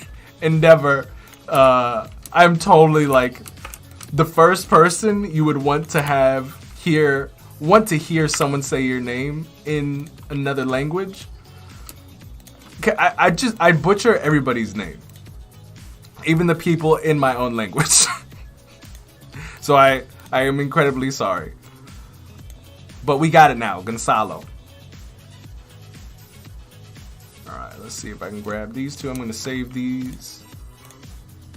A: endeavor. I'm totally like the first person you would want to hear someone say your name in another language. I butcher everybody's name, even the people in my own language. So I am incredibly sorry. But we got it now, Gonzalo. Alright, let's see if I can grab these 2. I'm going to save these.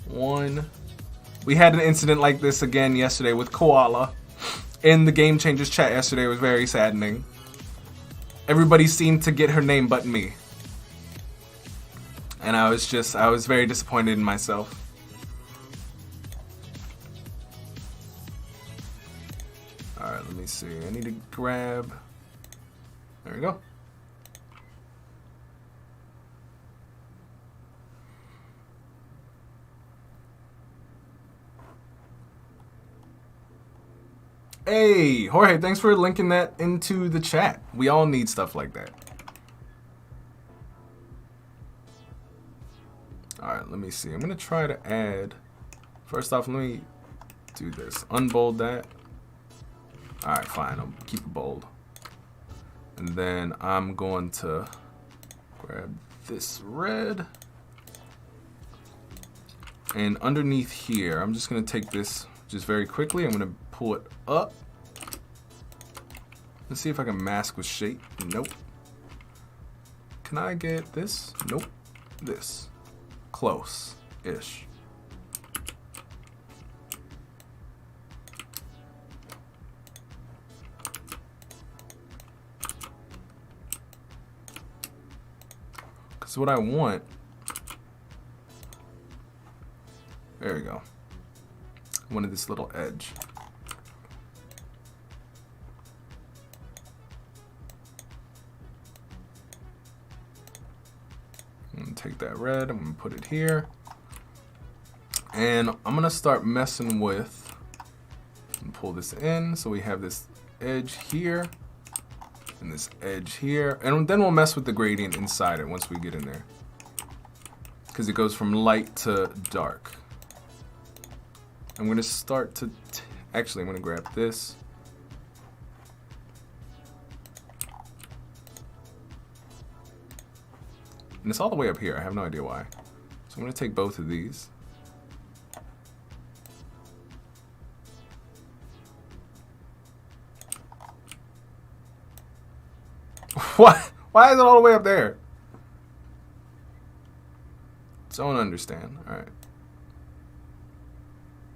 A: 1. We had an incident like this again yesterday with Koala. In the Game Changers chat yesterday, it was very saddening. Everybody seemed to get her name but me. And I was very disappointed in myself. Alright, let me see. I need to grab... There we go. Hey, Jorge, thanks for linking that into the chat. We all need stuff like that. Alright, let me see. I'm going to try to add... First off, let me do this. Unbold that. Alright, fine. I'll keep it bold. And then I'm going to grab this red. And underneath here, I'm just going to take this just very quickly. I'm going to pull it up. Let's see if I can mask with shape. Nope. Can I get this? Nope. This. Close-ish. Because what I want... There we go. I wanted this little edge. I'm going to take that red, I'm going to put it here. And I'm going to start messing with, and pull this in, so we have this edge here, and this edge here. And then we'll mess with the gradient inside it once we get in there. Because it goes from light to dark. I'm going to start to, actually I'm going to grab this. And it's all the way up here. I have no idea why. So I'm going to take both of these. What? Why is it all the way up there? Don't understand. All right.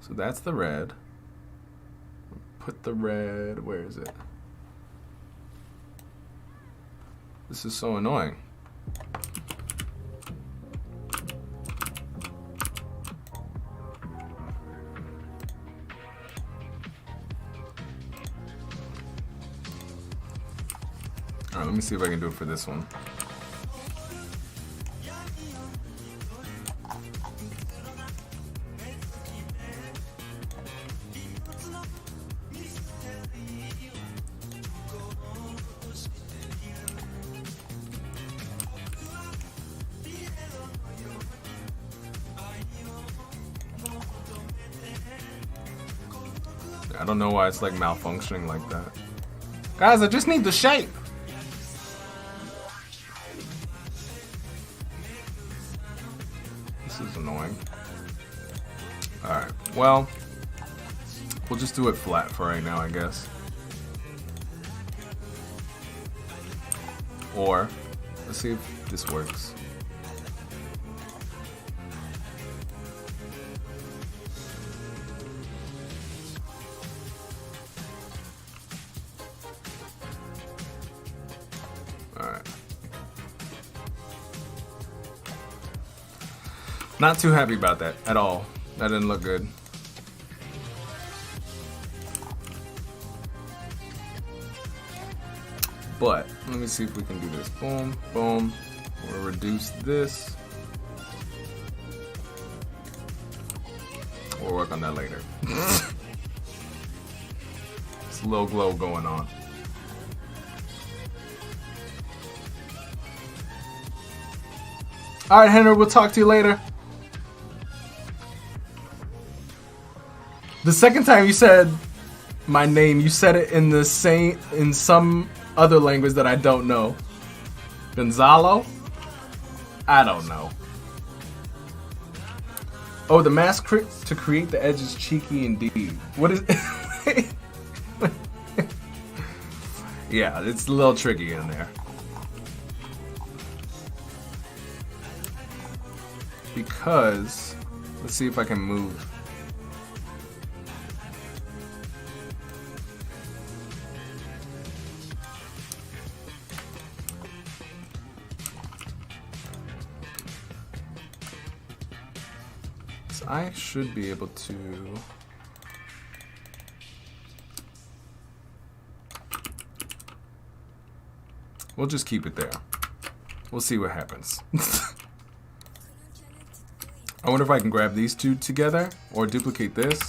A: So that's the red. Put the red. Where is it? This is so annoying. All right, let me see if I can do it for this one. I don't know why it's like malfunctioning like that. Guys, I just need the shape. This is annoying. Alright, well, We'll just do it flat for right now, I guess. Or, let's see if this works. Alright. Not too happy about that at all. That didn't look good. But let me see if we can do this. Boom, boom. We'll reduce this. We'll work on that later. It's a little glow going on. All right, Henry, we'll talk to you later. The second time you said my name, you said it in some other language that I don't know. Gonzalo? I don't know. Oh, the mask to create the edge is cheeky indeed. What is Yeah, it's a little tricky in there. Because, let's see if I can move. So I should be able to. We'll just keep it there. We'll see what happens. I wonder if I can grab these two together or duplicate this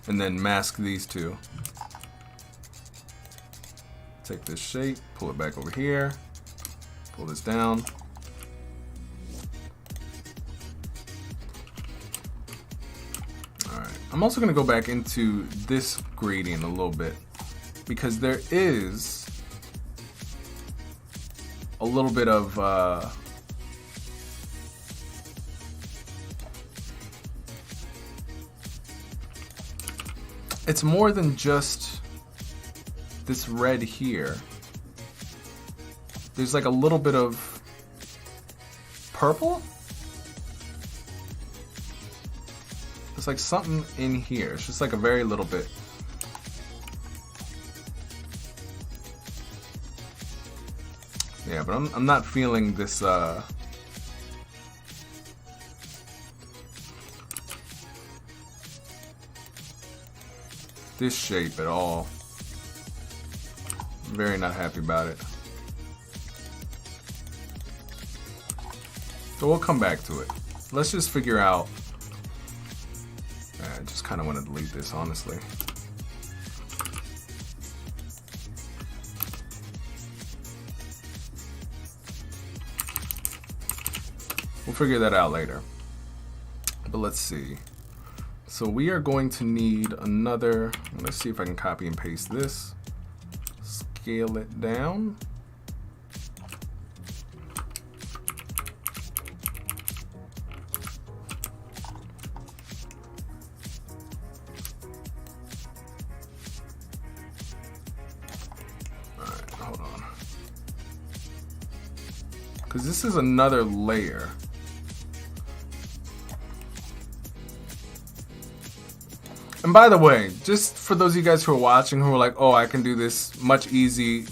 A: and then mask these two. Take this shape, pull it back over here, pull this down. Alright, I'm also going to go back into this gradient a little bit because there is a little bit of it's more than just this red here. There's like a little bit of purple. There's like something in here. It's just like a very little bit. Yeah, but I'm not feeling this this shape at all. I'm very not happy about it. So we'll come back to it. Let's just figure out. I just kind of want to delete this, honestly. We'll figure that out later. But let's see. So we are going to need another, let's see if I can copy and paste this. Scale it down. All right, hold on. Because this is another layer. And by the way, just for those of you guys who are watching who are like, oh, I can do this much easier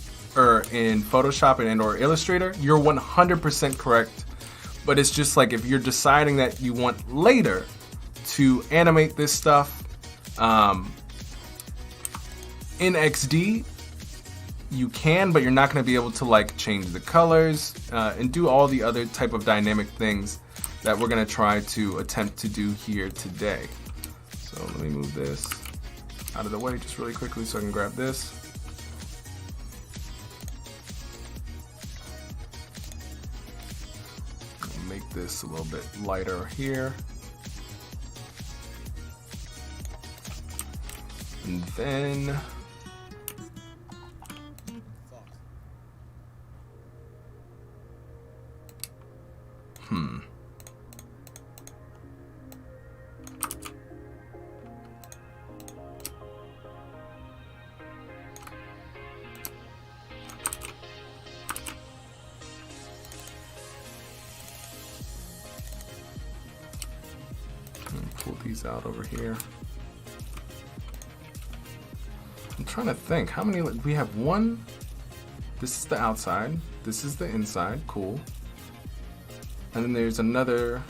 A: in Photoshop and or Illustrator, you're 100% correct. But it's just like if you're deciding that you want later to animate this stuff in XD, you can, but you're not going to be able to like change the colors and do all the other type of dynamic things that we're going to try to attempt to do here today. So let me move this out of the way just really quickly so I can grab this. Make this a little bit lighter here. And then these out over here. I'm trying to think, how many, we have one, this is the outside, this is the inside, cool. And then there's another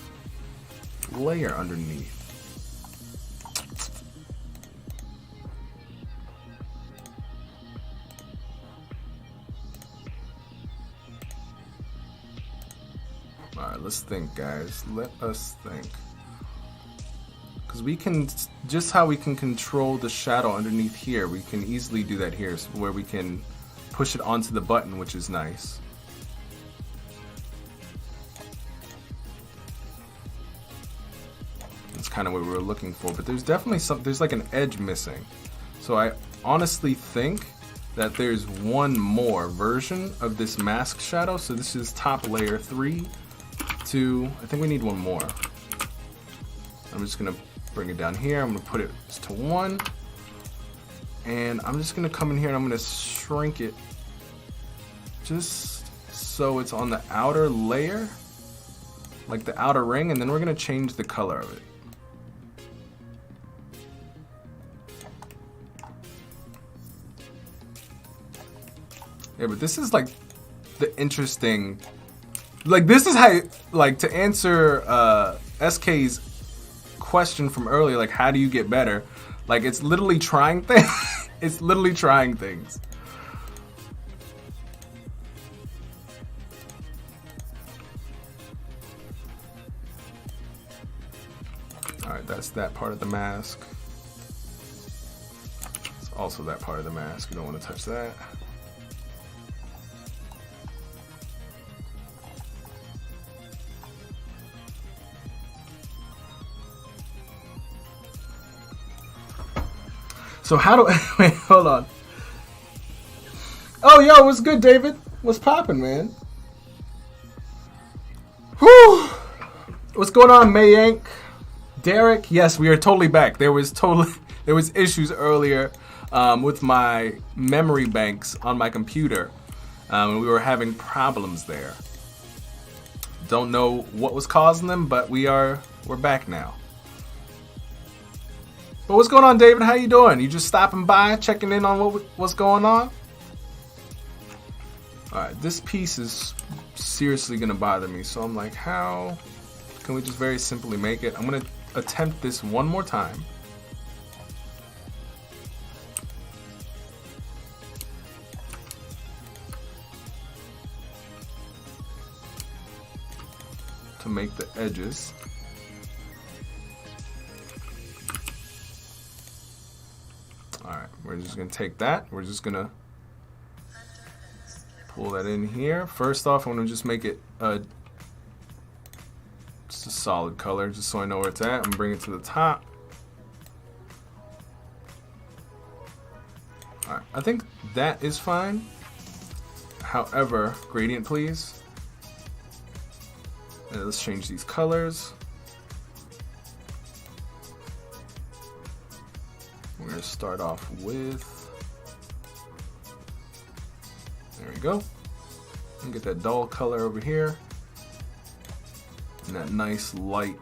A: layer underneath. Alright, let's think, guys. Let us think. Because we can, just how we can control the shadow underneath here, we can easily do that here, so where we can push it onto the button, which is nice. That's kind of what we were looking for, but there's definitely there's like an edge missing. So I honestly think that there's one more version of this mask shadow. So this is top layer 3, 2, I think we need one more. I'm just gonna bring it down here, I'm gonna put it to 1, and I'm just gonna come in here and I'm gonna shrink it just so it's on the outer layer, like the outer ring, and then we're gonna change the color of it. Yeah, but this is like the interesting, like this is how, like to answer SK's question from earlier, like how do you get better? Like it's literally trying things. It's literally trying things. Alright, that's that part of the mask. It's also that part of the mask. You don't want to touch that. So how do wait, hold on. Oh yo, what's good, David? What's poppin', man? Whew! What's going on, Mayank? Derek? Yes, we are totally back. There was issues earlier with my memory banks on my computer. We were having problems there. Don't know what was causing them, but we're back now. But what's going on, David? How you doing? You just stopping by, checking in on what's going on? Alright, this piece is seriously gonna bother me, so I'm like, how can we just very simply make it? I'm gonna attempt this one more time. To make the edges. Alright, we're just going to take that. We're just going to pull that in here. First off, I'm going to just make it just a solid color, just so I know where it's at. I'm going to bring it to the top. Alright, I think that is fine. However, gradient please. And let's change these colors. We're going to start off with, there we go. And get that dull color over here. And that nice light.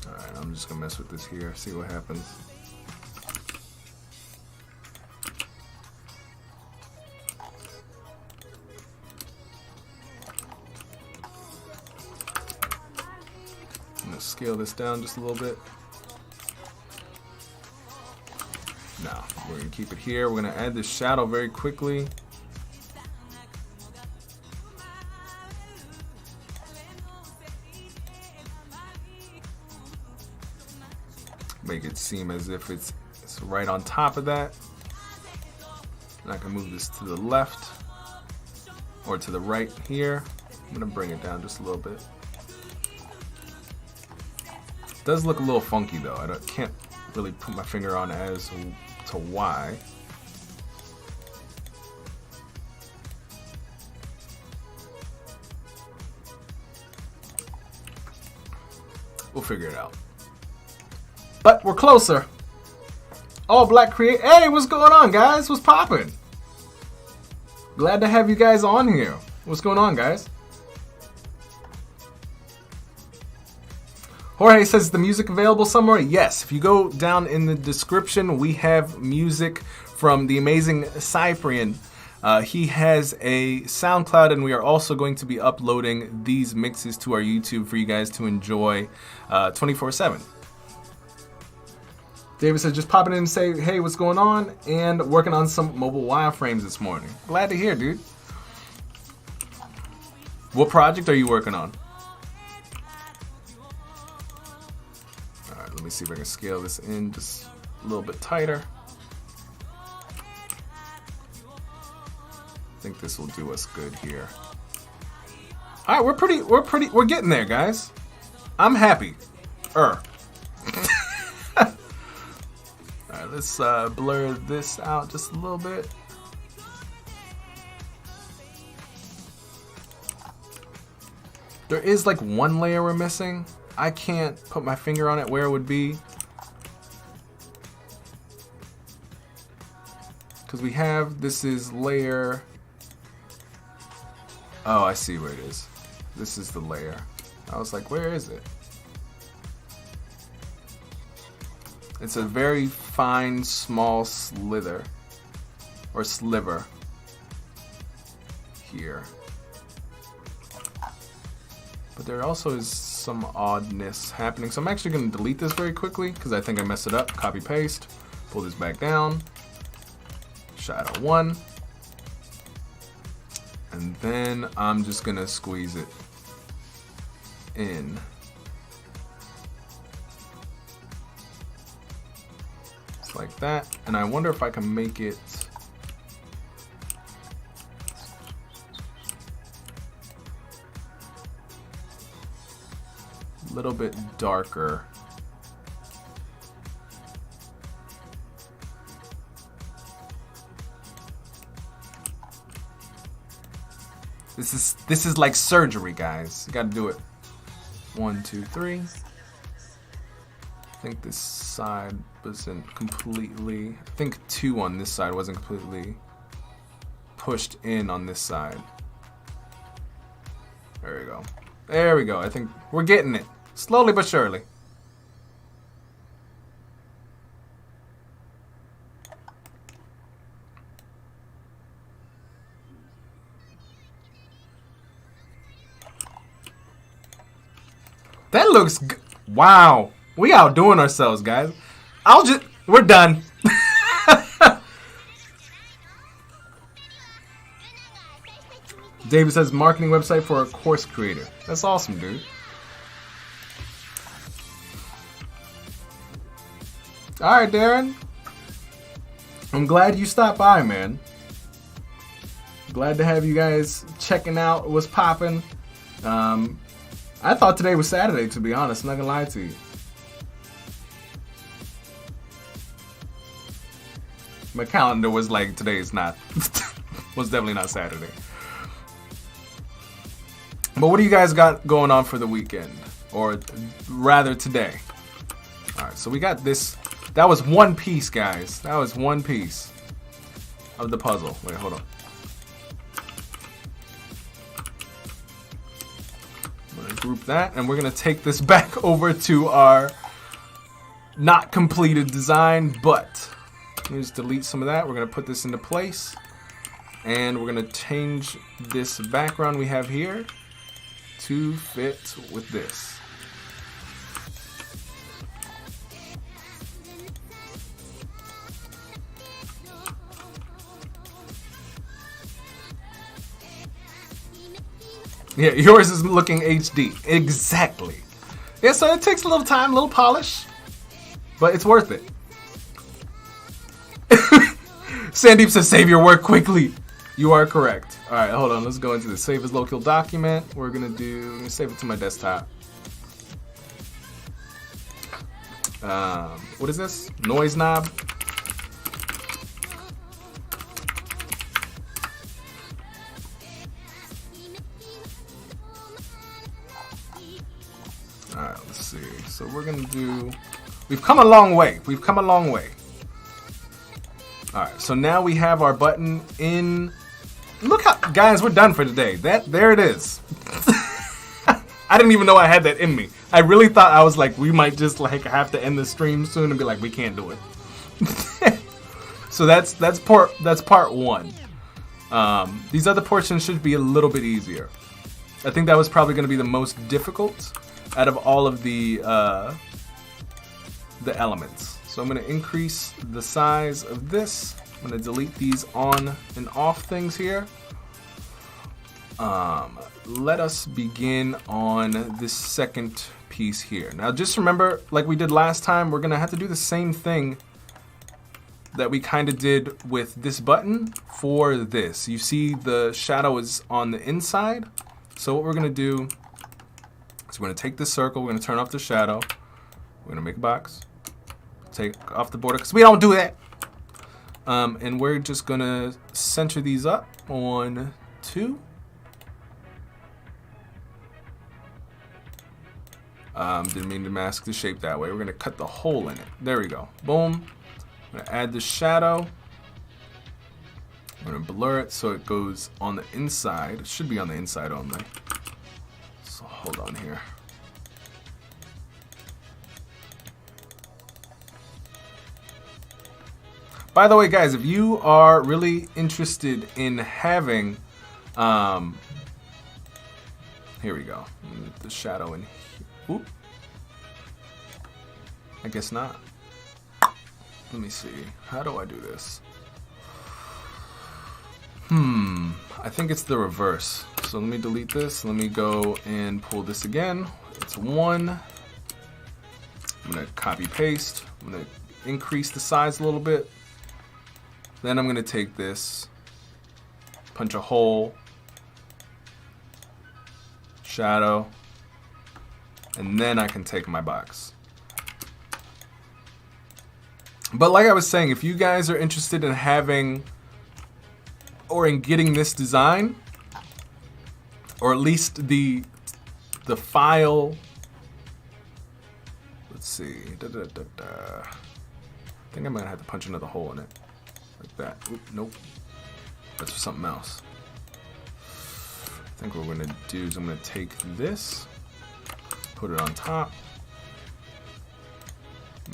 A: Alright, I'm just going to mess with this here, see what happens. Scale this down just a little bit. Now, we're going to keep it here. We're going to add this shadow very quickly. Make it seem as if it's right on top of that. And I can move this to the left or to the right here. I'm going to bring it down just a little bit. It does look a little funky though. I can't really put my finger on as to why. We'll figure it out. But we're closer. All Black Create. Hey, what's going on, guys? What's poppin'? Glad to have you guys on here. What's going on, guys? Jorge says, the music available somewhere? Yes. If you go down in the description, we have music from the amazing Cyprian. He has a SoundCloud, and we are also going to be uploading these mixes to our YouTube for you guys to enjoy 24/7. David says, just popping in and say, hey, what's going on? And working on some mobile wireframes this morning. Glad to hear, dude. What project are you working on? All right, let me see if I can scale this in just a little bit tighter. I think this will do us good here. All right, we're getting there, guys. I'm happy. All right, let's blur this out just a little bit. There is like one layer we're missing. I can't put my finger on it where it would be. Because we have, this is layer. Oh, I see where it is. This is the layer. I was like, where is it? It's a very fine, small slither. Or sliver. Here. But there also is some oddness happening. So I'm actually going to delete this very quickly because I think I messed it up. Copy paste. Pull this back down. Shadow 1. And then I'm just going to squeeze it in. Just like that. And I wonder if I can make it a little bit darker. This is like surgery, guys. You gotta do it. 1, 2, 3. I think this side wasn't completely. I think 2 on this side wasn't completely pushed in on this side. There we go. There we go. I think we're getting it. Slowly but surely. That looks good. Wow. We outdoing ourselves, guys. We're done. David says marketing website for a course creator. That's awesome, dude. All right, Darren. I'm glad you stopped by, man. Glad to have you guys checking out what's popping. I thought today was Saturday, to be honest. I'm not gonna lie to you. My calendar was like, today is not. Was definitely not Saturday. But what do you guys got going on for the weekend? Or rather today. Alright, so we got this. That was one piece, guys. That was one piece of the puzzle. Wait, hold on. I'm gonna group that, and we're gonna take this back over to our not completed design, but let me just delete some of that. We're gonna put this into place, and we're gonna change this background we have here to fit with this. Yeah, yours is looking HD. Exactly. Yeah, so it takes a little time, a little polish, but it's worth it. Sandeep says, save your work quickly. You are correct. All right, hold on. Let's go into the save as local document. We're gonna save it to my desktop. What is this? Noise knob. All right, let's see. So we're gonna do. We've come a long way. We've come a long way. All right, so now we have our button in look how, guys, we're done for today. There it is. I didn't even know I had that in me. I really thought I was like, we might just like have to end the stream soon and be like, we can't do it. So that's part one. These other portions should be a little bit easier. I think that was probably going to be the most difficult out of all of the elements. So I'm going to increase the size of this. I'm going to delete these on and off things here. Let us begin on this second piece here. Now just remember, like we did last time, we're going to have to do the same thing that we kind of did with this button for this. You see the shadow is on the inside. So what we're going to do is we're going to take this circle, we're going to turn off the shadow, we're going to make a box, take off the border, because we don't do that. And we're just going to center these up on 2. Didn't mean to mask the shape that way. We're going to cut the hole in it. There we go. Boom. I'm going to add the shadow. I'm going to blur it so it goes on the inside. It should be on the inside only. So hold on here. By the way, guys, if you are really interested in having, here we go. The shadow in here. Oop. I guess not. Let me see. How do I do this? I think it's the reverse. So let me delete this. Let me go and pull this again. It's 1. I'm going to copy paste. I'm going to increase the size a little bit. Then I'm going to take this, punch a hole, shadow, and then I can take my box. But like I was saying, if you guys are interested in having or in getting this design, or at least the file, let's see, I think I might have to punch another hole in it, like that. Oop, nope, that's for something else. I think what we're gonna do is I'm gonna take this, put it on top.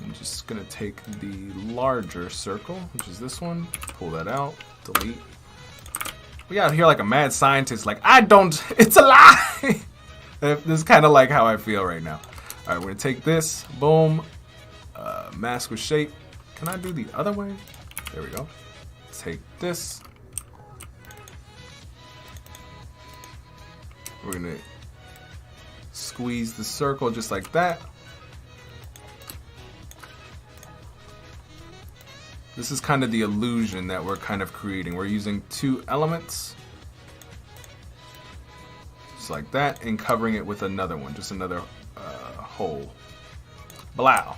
A: I'm just gonna take the larger circle, which is this one, pull that out, delete. We out here like a mad scientist, like, I don't, it's a lie! This is kind of like how I feel right now. All right, we're gonna take this, boom, mask with shape. Can I do the other way? There we go. Take this. We're gonna squeeze the circle just like that. This is kind of the illusion that we're kind of creating. We're using 2 elements, just like that, and covering it with another one, just another hole. Blow.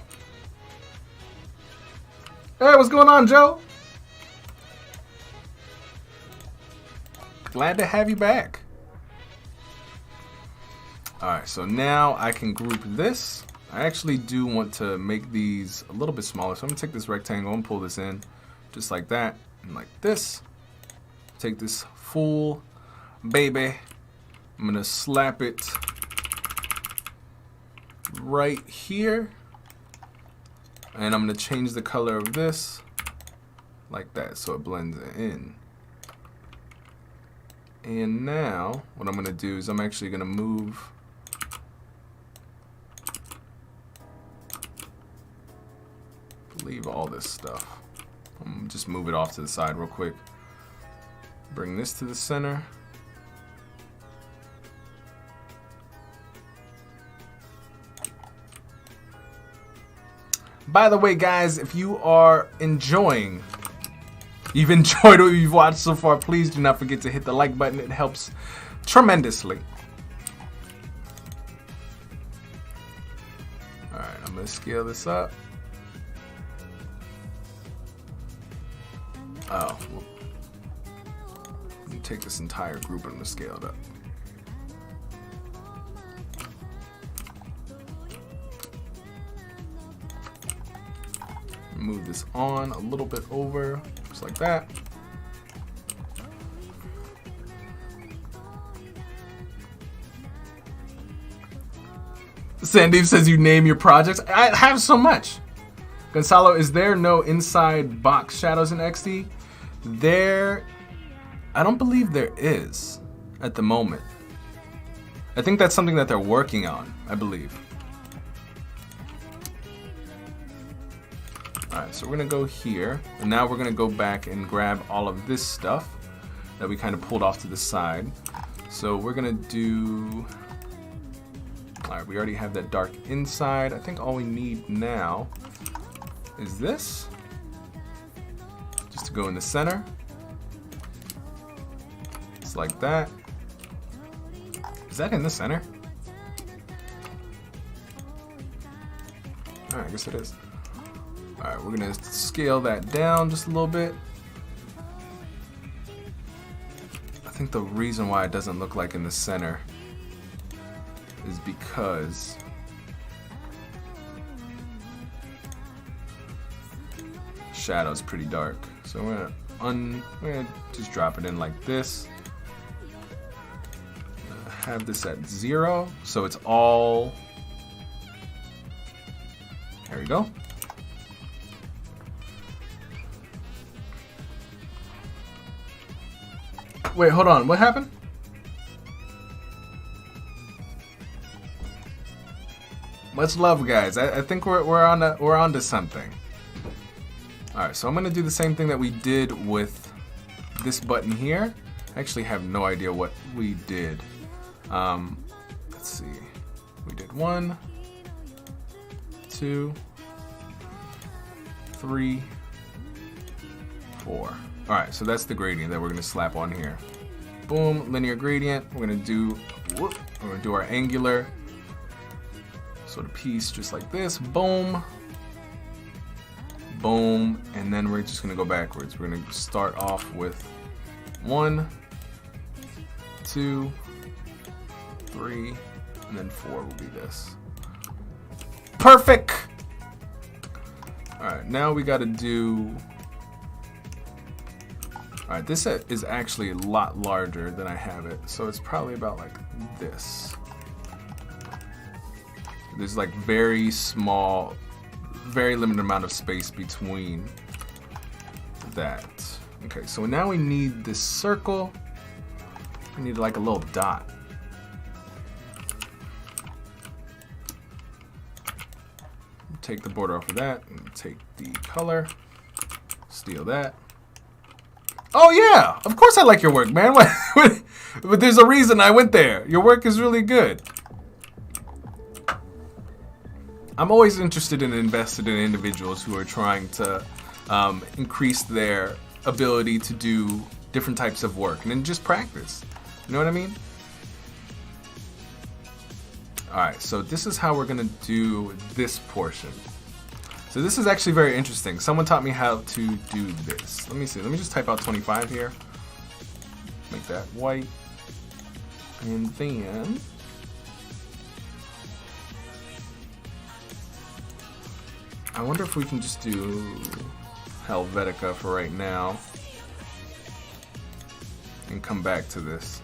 A: Hey, what's going on, Joe? Glad to have you back. Alright, so now I can group this. I actually do want to make these a little bit smaller, so I'm going to take this rectangle and pull this in just like that, and like this. Take this full baby, I'm going to slap it right here, and I'm going to change the color of this like that so it blends in. And now what I'm going to do is I'm actually going to move leave all this stuff. Just move it off to the side real quick. Bring this to the center. By the way, guys, if you are enjoying, you've enjoyed what you've watched so far, please do not forget to hit the like button. It helps tremendously. Alright, I'm going to scale this up. Oh, well, let me take this entire group and scale it up. Move this on a little bit over, just like that. Sandeep says you name your projects. I have so much. Gonzalo, is there no inside box shadows in XD? I don't believe there is at the moment. I think that's something that they're working on, I believe. Alright, so we're going to go here, and now we're going to go back and grab all of this stuff that we kind of pulled off to the side. So we're going to do... Alright, we already have that dark inside. I think all we need now is this. Just to go in the center. Just like that. Is that in the center? Alright, I guess it is. Alright, we're gonna scale that down just a little bit. I think the reason why it doesn't look like in the center is because shadow's pretty dark. So we're gonna just drop it in like this. Have this at 0, so it's all... There we go. Wait, hold on. What happened? Much love, guys. I think we're on to something. All right, so I'm gonna do the same thing that we did with this button here. I actually have no idea what we did. Let's see. We did 1, 2, 3, 4. All right, so that's the gradient that we're gonna slap on here. Boom, linear gradient. We're gonna do our angular sort of piece just like this. Boom, boom, and then we're just gonna go backwards. We're gonna start off with 1, 2, 3, and then 4 will be this. Perfect. All right, now we got to do. All right, this is actually a lot larger than I have it, so it's probably about like this. There's like very small, very limited amount of space between that. Okay, so now we need this circle. We need like a little dot. Take the border off of that, and take the color, steal that. Oh yeah, of course I like your work, man. But there's a reason I went there. Your work is really good. I'm always interested and invested in individuals who are trying to increase their ability to do different types of work and then just practice. You know what I mean? Alright, so this is how we're going to do this portion. So this is actually very interesting. Someone taught me how to do this. Let me see. Let me just type out 25 here. Make that white. And then... I wonder if we can just do Helvetica for right now. And come back to this.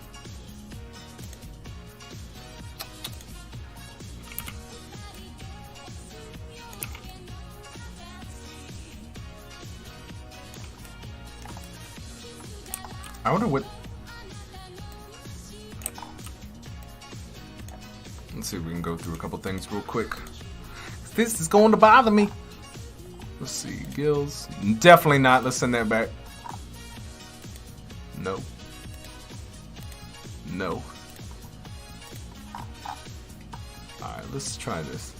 A: I wonder what... Let's see if we can go through a couple things real quick. This is going to bother me. Let's see, gills. Definitely not. Let's send that back. No. No. Alright, let's try this.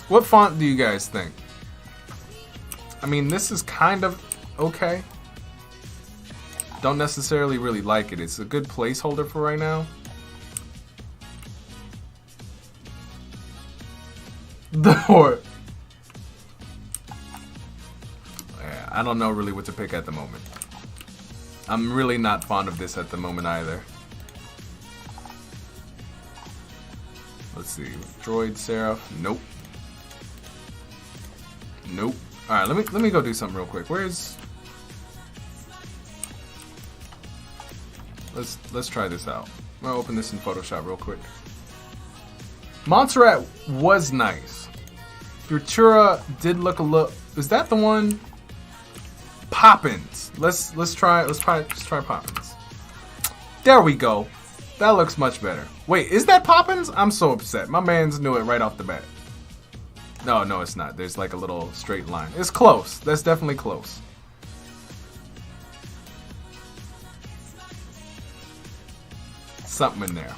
A: What font do you guys think? I mean, this is kind of okay. Don't necessarily really like it. It's a good placeholder for right now. Yeah, I don't know really what to pick at the moment. I'm really not fond of this at the moment either. Let's see. Droid Seraph. Nope. Nope. All right, let me go do something real quick. Where's? Let's try this out. I'm gonna open this in Photoshop real quick. Montserrat was nice. Futura did look a little. Is that the one? Poppins. Let's try Poppins. There we go. That looks much better. Wait, is that Poppins? I'm so upset. My man's knew it right off the bat. No, it's not. There's like a little straight line. It's close. That's definitely close. Something in there.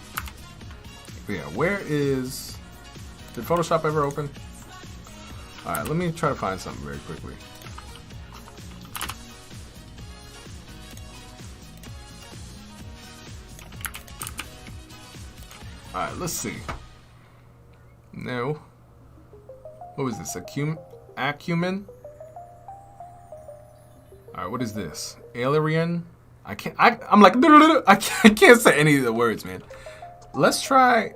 A: But yeah, where is... Did Photoshop ever open? Alright, let me try to find something very quickly. Alright, let's see. No. What was this? Acumen? Alright, what is this? Alien? I'm like, I can't say any of the words, man. Let's try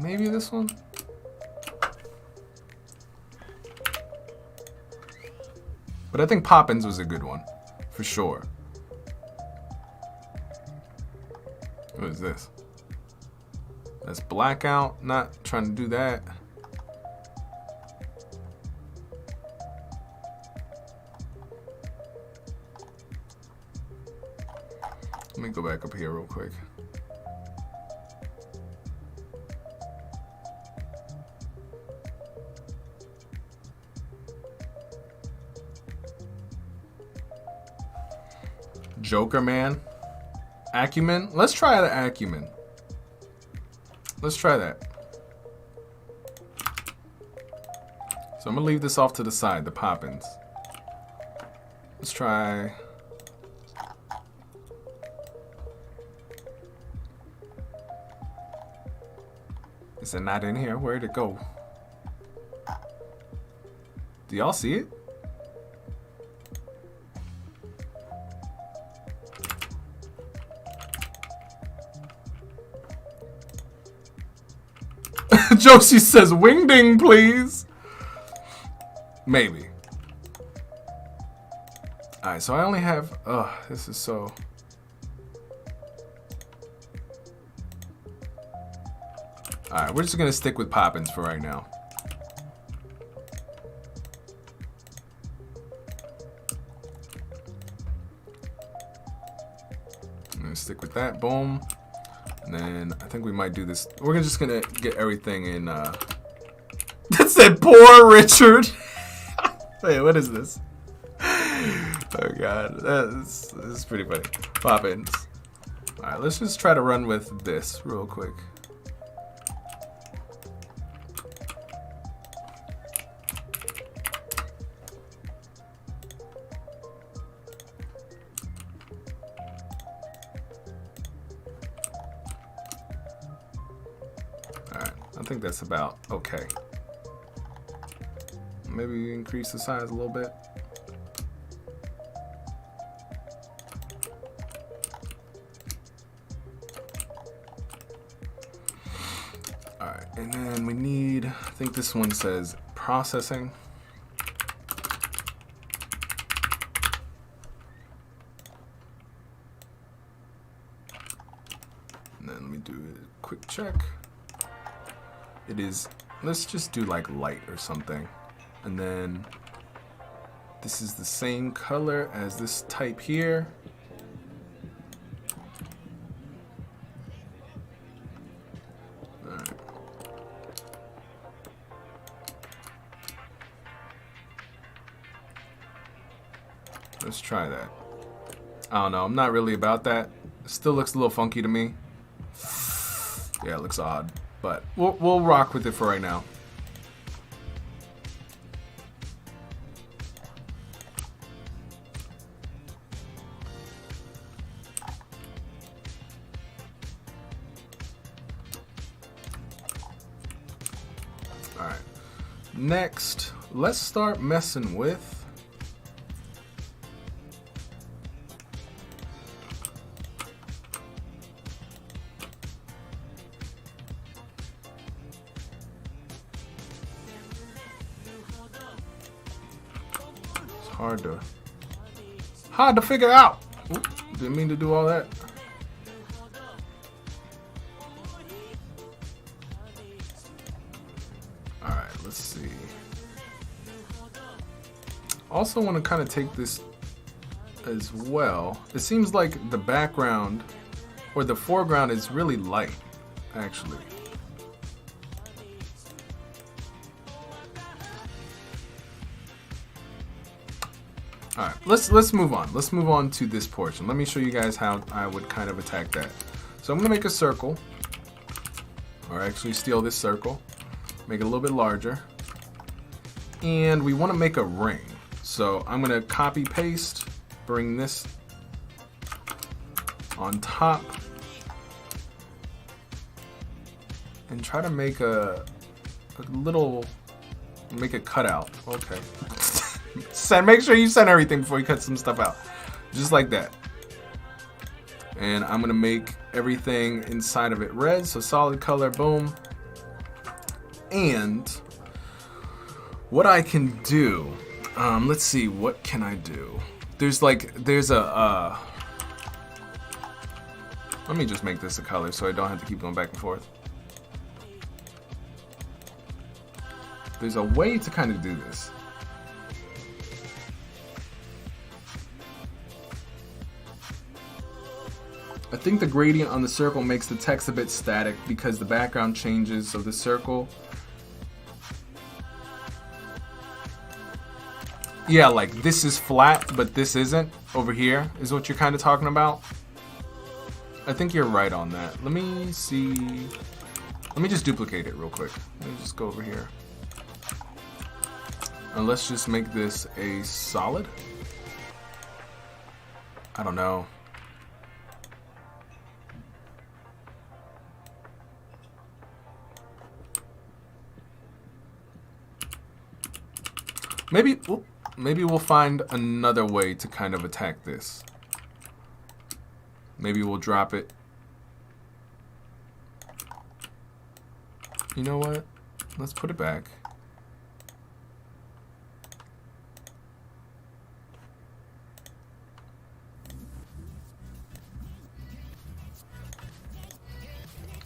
A: maybe this one. But I think Poppins was a good one, for sure. What is this? That's blackout. Not trying to do that. Let me go back up here real quick. Joker man. Acumen. Let's try the Acumen. Let's try that. So I'm gonna leave this off to the side, the Poppins. Let's try. Is it not in here? Where'd it go? Do y'all see it? Josie says, wingding, please. Maybe. Alright, so I only have... this is so... Alright, we're just going to stick with Poppins for right now. I'm going to stick with that. Boom. And then I think we might do this. We're just going to get everything in... That said, poor Richard. Wait, what is this? Oh, God. This is pretty funny. Poppins. Alright, let's just try to run with this real quick. I think that's about okay. Maybe increase the size a little bit. Alright, and then we need, I think this one says processing. And then let me do a quick check. It is, let's just do like light or something. And then this is the same color as this type here. All right. Let's try that. I don't know, I'm not really about that. It still looks a little funky to me. Yeah, it looks odd. But we'll rock with it for right now. Alright. Next, let's start messing with hard to figure out. Oops, didn't mean to do all that. All right, let's see. Also want to kind of take this as well. It seems like the background or the foreground is really light, actually. All right, let's move on. Let's move on to this portion. Let me show you guys how I would kind of attack that. So I'm gonna make a circle, or actually steal this circle, make it a little bit larger, and we want to make a ring. So I'm gonna copy paste, bring this on top, and try to make a little, make a cutout. Okay. Make sure you send everything before you cut some stuff out. Just like that. And I'm gonna make everything inside of it red, so solid color, boom. And what I can do, let's see, what can I do? There's a, let me just make this a color so I don't have to keep going back and forth. There's a way to kind of do this. I think the gradient on the circle makes the text a bit static because the background changes, so the circle, yeah, like this is flat, but this isn't over here, is what you're kind of talking about. I think you're right on that. Let me see. Let me just duplicate it real quick. Let me just go over here. And let's just make this a solid. I don't know. Maybe we'll find another way to kind of attack this. Maybe we'll drop it. You know what? Let's put it back.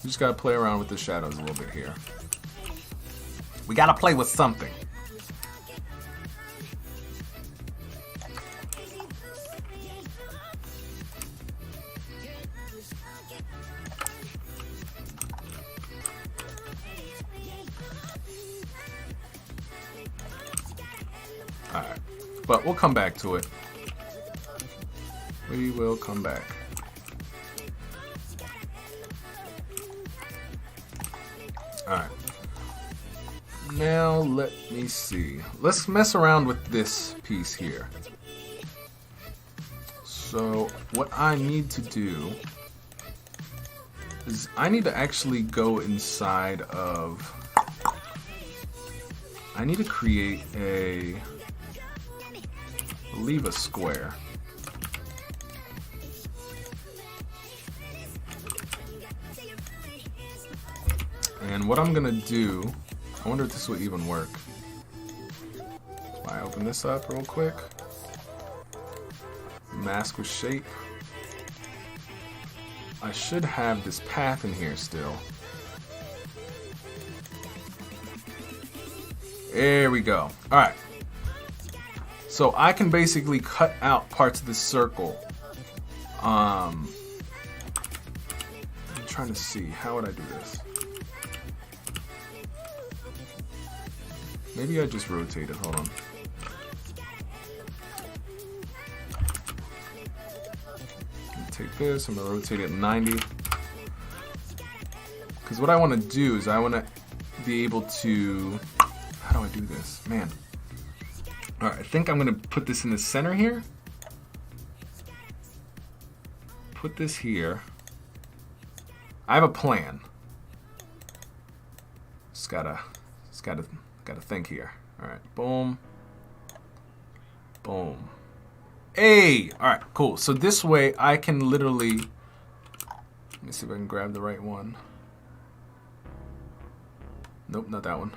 A: We just gotta play around with the shadows a little bit here. We gotta play with something. Alright, but we'll come back to it. We will come back. Alright. Now let me see. Let's mess around with this piece here. So what I need to do is I need to actually go inside of, I need to create a, leave a square. And what I'm gonna do, I wonder if this will even work. If I open this up real quick, mask with shape. I should have this path in here still. There we go. All right. So I can basically cut out parts of this circle. I'm trying to see, how would I do this? Maybe I just rotate it, hold on. Take this, I'm gonna rotate it 90. Because what I wanna do is I wanna be able to, how do I do this? Man. Alright, I think I'm gonna put this in the center here. Put this here. I have a plan. Just gotta think here. Alright, boom. Boom. Hey! Alright, cool. So this way I can literally, let me see if I can grab the right one. Nope, not that one.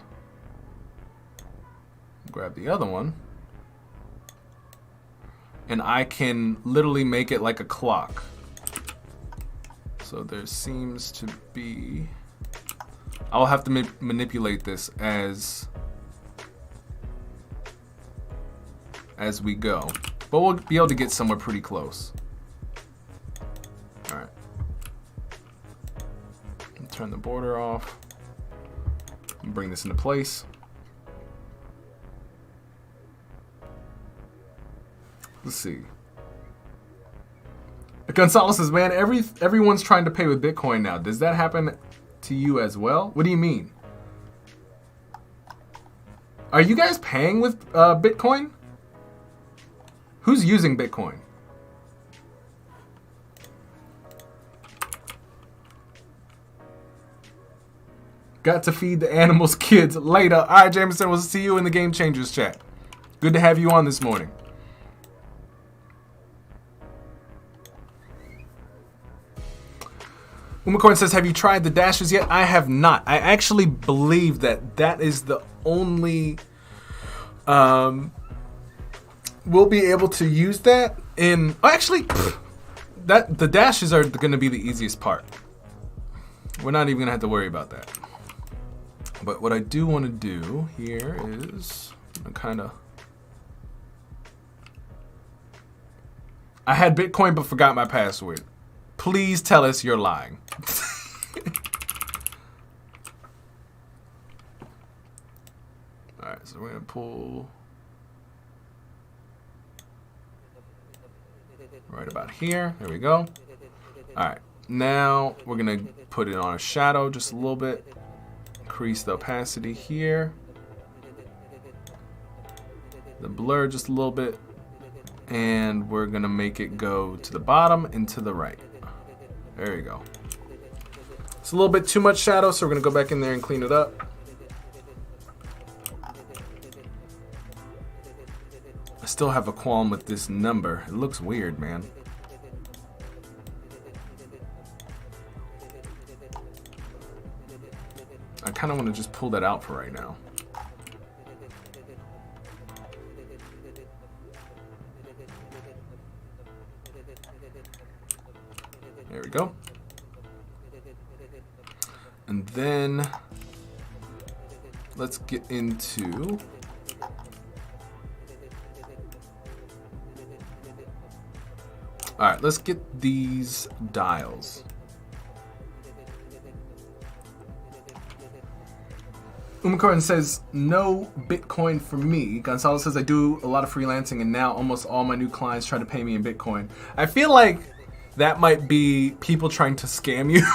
A: Grab the other one. and I can literally make it like a clock. So there seems to be, I'll have to manipulate this as we go, but we'll be able to get somewhere pretty close. All right, turn the border off and bring this into place. Let's see. Gonzalo says, man, everyone's trying to pay with Bitcoin now. Does that happen to you as well? What do you mean? Are you guys paying with Bitcoin? Who's using Bitcoin? Got to feed the animals, kids. Later. All right, Jameson, we'll see you in the Game Changers chat. Good to have you on this morning. Umacorn says, have you tried the dashes yet? I have not. I actually believe that is the only... we'll be able to use that in... Oh, actually, the dashes are going to be the easiest part. We're not even going to have to worry about that. But what I do want to do here is kind of... I had Bitcoin but forgot my password. Please tell us you're lying. Alright, so we're going to pull right about here. There we go. Alright, now we're going to put it on a shadow just a little bit. Increase the opacity here. The blur just a little bit. And we're going to make it go to the bottom and to the right. There you go. It's a little bit too much shadow, so we're going to go back in there and clean it up. I still have a qualm with this number. It looks weird, man. I kind of want to just pull that out for right now. There we go. And then let's get into all right, let's get these dials. Umakoran says, no Bitcoin for me. Gonzalo says, I do a lot of freelancing and now almost all my new clients try to pay me in Bitcoin. I feel like that might be people trying to scam you.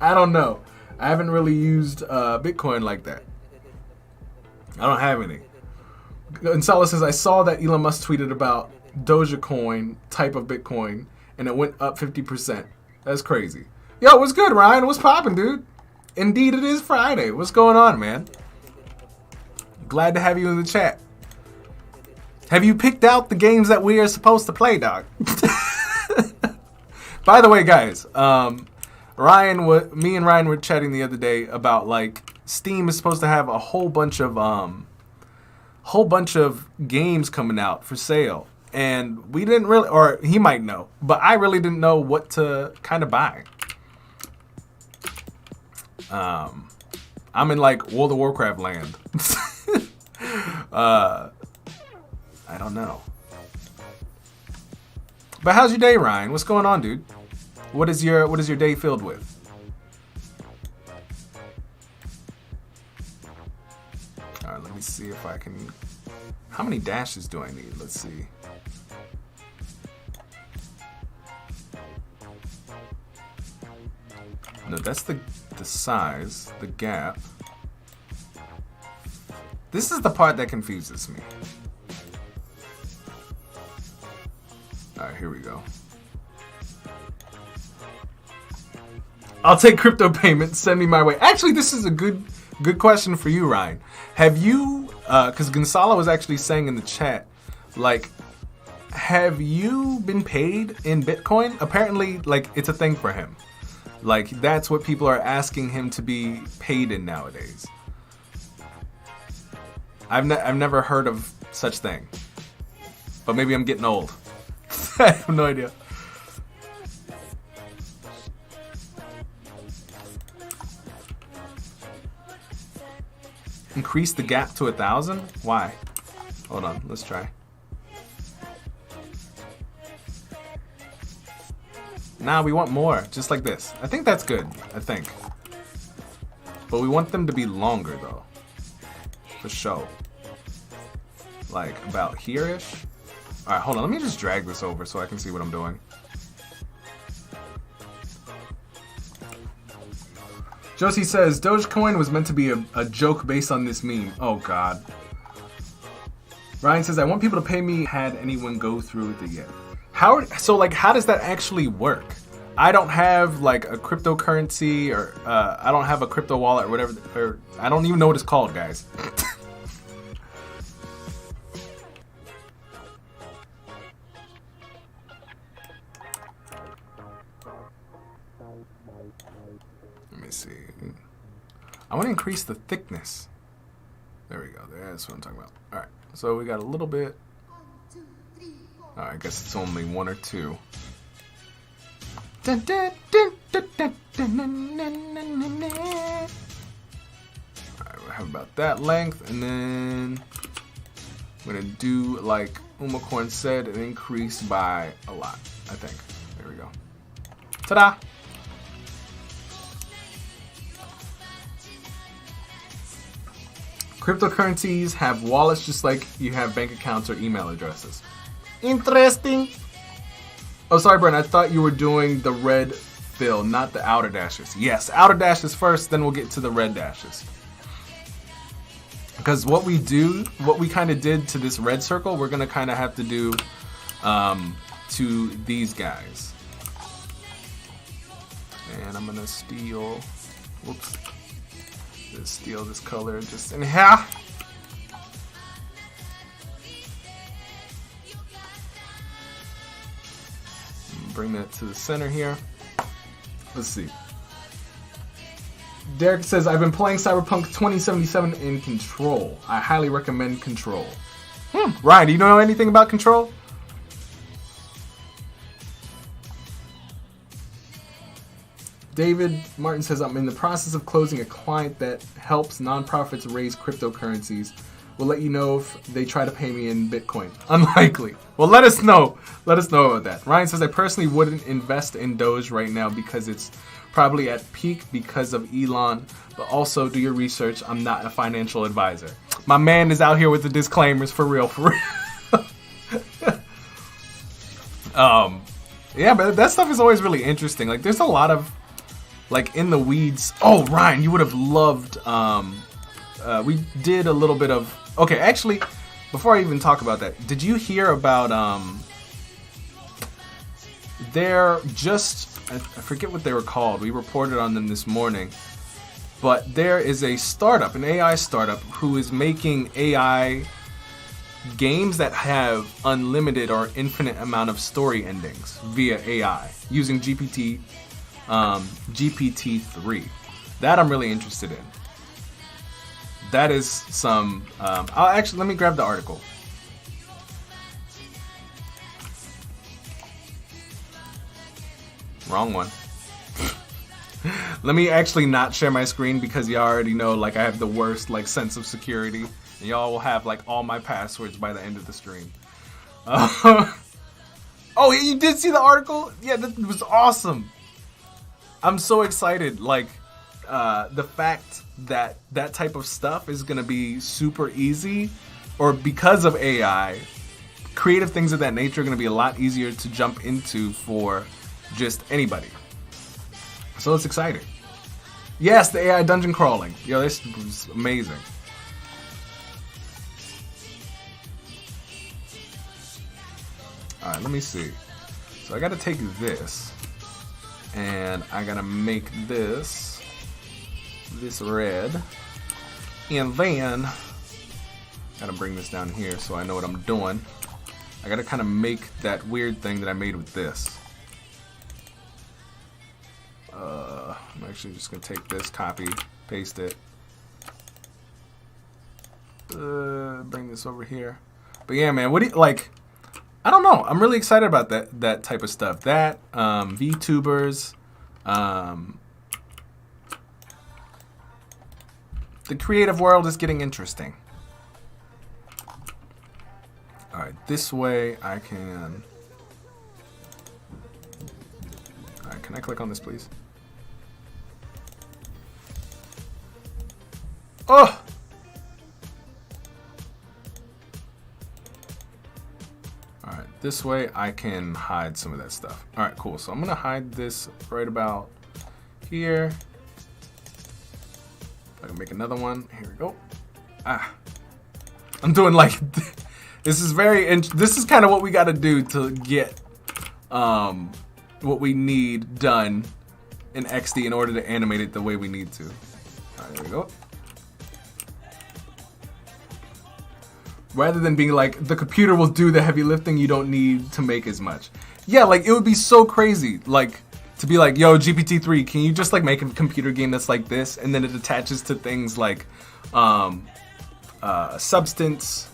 A: I don't know. I haven't really used Bitcoin like that. I don't have any. Gonzalo says, I saw that Elon Musk tweeted about Dogecoin type of Bitcoin and it went up 50%. That's crazy. Yo, what's good, Ryan? What's poppin', dude? Indeed, it is Friday. What's going on, man? Glad to have you in the chat. Have you picked out the games that we are supposed to play, dog? By the way, guys, me and Ryan were chatting the other day about like Steam is supposed to have a whole bunch of games coming out for sale, and we didn't really, or he might know, but I really didn't know what to kind of buy. I'm in like World of Warcraft land. I don't know. But how's your day, Ryan? What's going on, dude? What is your day filled with? All right, let me see if I can. How many dashes do I need? Let's see. No, that's the size, the gap. This is the part that confuses me. All right, here we go. I'll take crypto payments. Send me my way. Actually, this is a good question for you, Ryan. Have you, because Gonzalo was actually saying in the chat, like, have you been paid in Bitcoin? Apparently, like, it's a thing for him. Like, that's what people are asking him to be paid in nowadays. I've never heard of such thing. But maybe I'm getting old. I have no idea. Increase the gap to 1,000? Why? Hold on, let's try. Nah, we want more, just like this. I think that's good, I think. But we want them to be longer though. For show. Like about here-ish. Alright, hold on, let me just drag this over so I can see what I'm doing. Josie says, Dogecoin was meant to be a joke based on this meme. Oh god. Ryan says, I want people to pay me. Had anyone go through with it yet? How does that actually work? I don't have like a cryptocurrency or I don't have a crypto wallet or whatever, or I don't even know what it's called, guys. Let me see. I want to increase the thickness. There we go. That's what I'm talking about. All right. So we got a little bit. Oh, I guess it's only 1 or 2. All right, we'll have about that length, and then I'm gonna do like Umacorn said, an increase by a lot. I think. There we go. Ta-da! Cryptocurrencies have wallets just like you have bank accounts or email addresses. Interesting. Oh, sorry, Brent. I thought you were doing the red fill, not the outer dashes. Yes, outer dashes first, then we'll get to the red dashes. Because what we kind of did to this red circle, we're going to kind of have to do to these guys. And I'm going to steal, whoops, just steal this color just in half. Bring that to the center here. Let's see. Derek says, I've been playing Cyberpunk 2077 in Control. I highly recommend Control. Ryan, do you know anything about Control? David Martin says, I'm in the process of closing a client that helps nonprofits raise cryptocurrencies. We'll let you know if they try to pay me in Bitcoin. Unlikely. Well, let us know. Let us know about that. Ryan says, I personally wouldn't invest in Doge right now because it's probably at peak because of Elon. But also, do your research. I'm not a financial advisor. My man is out here with the disclaimers for real, for real. Yeah, but that stuff is always really interesting. Like, there's a lot of, like, in the weeds. Oh, Ryan, you would have loved, we did a little bit of, okay, actually, before I even talk about that, did you hear about, they're just, I forget what they were called. We reported on them this morning. But there is a startup, an AI startup, who is making AI games that have unlimited or infinite amount of story endings via AI using GPT-3. That I'm really interested in. That is some, let me grab the article. Wrong one. Let me actually not share my screen because you already know, like, I have the worst, like, sense of security. And y'all will have, like, all my passwords by the end of the stream. Oh, you did see the article? Yeah, that was awesome. I'm so excited. Like, the fact that that type of stuff is going to be super easy, or because of AI, creative things of that nature are going to be a lot easier to jump into for just anybody. So it's exciting. Yes, the AI dungeon crawling. Yo, this was amazing. Alright, let me see. So I gotta take this, and I gotta make this red, and then gotta bring this down here so I know what I'm doing. I gotta kind of make that weird thing that I made with this. I'm actually just gonna take this, copy, paste it, bring this over here. But yeah, man, what do you like? I don't know. I'm really excited about that type of stuff. That VTubers, the creative world is getting interesting. All right, this way I can. All right, can I click on this, please? Oh. Alright, this way I can hide some of that stuff. Alright, cool. So I'm going to hide this right about here. I can make another one. Here we go. Ah. I'm doing like... This is this is kind of what we got to do to get what we need done in XD in order to animate it the way we need to. Alright, there we go. Rather than being like, the computer will do the heavy lifting, you don't need to make as much. Yeah, like, it would be so crazy, like, to be like, yo, GPT-3, can you just, like, make a computer game that's like this? And then it attaches to things like, substance.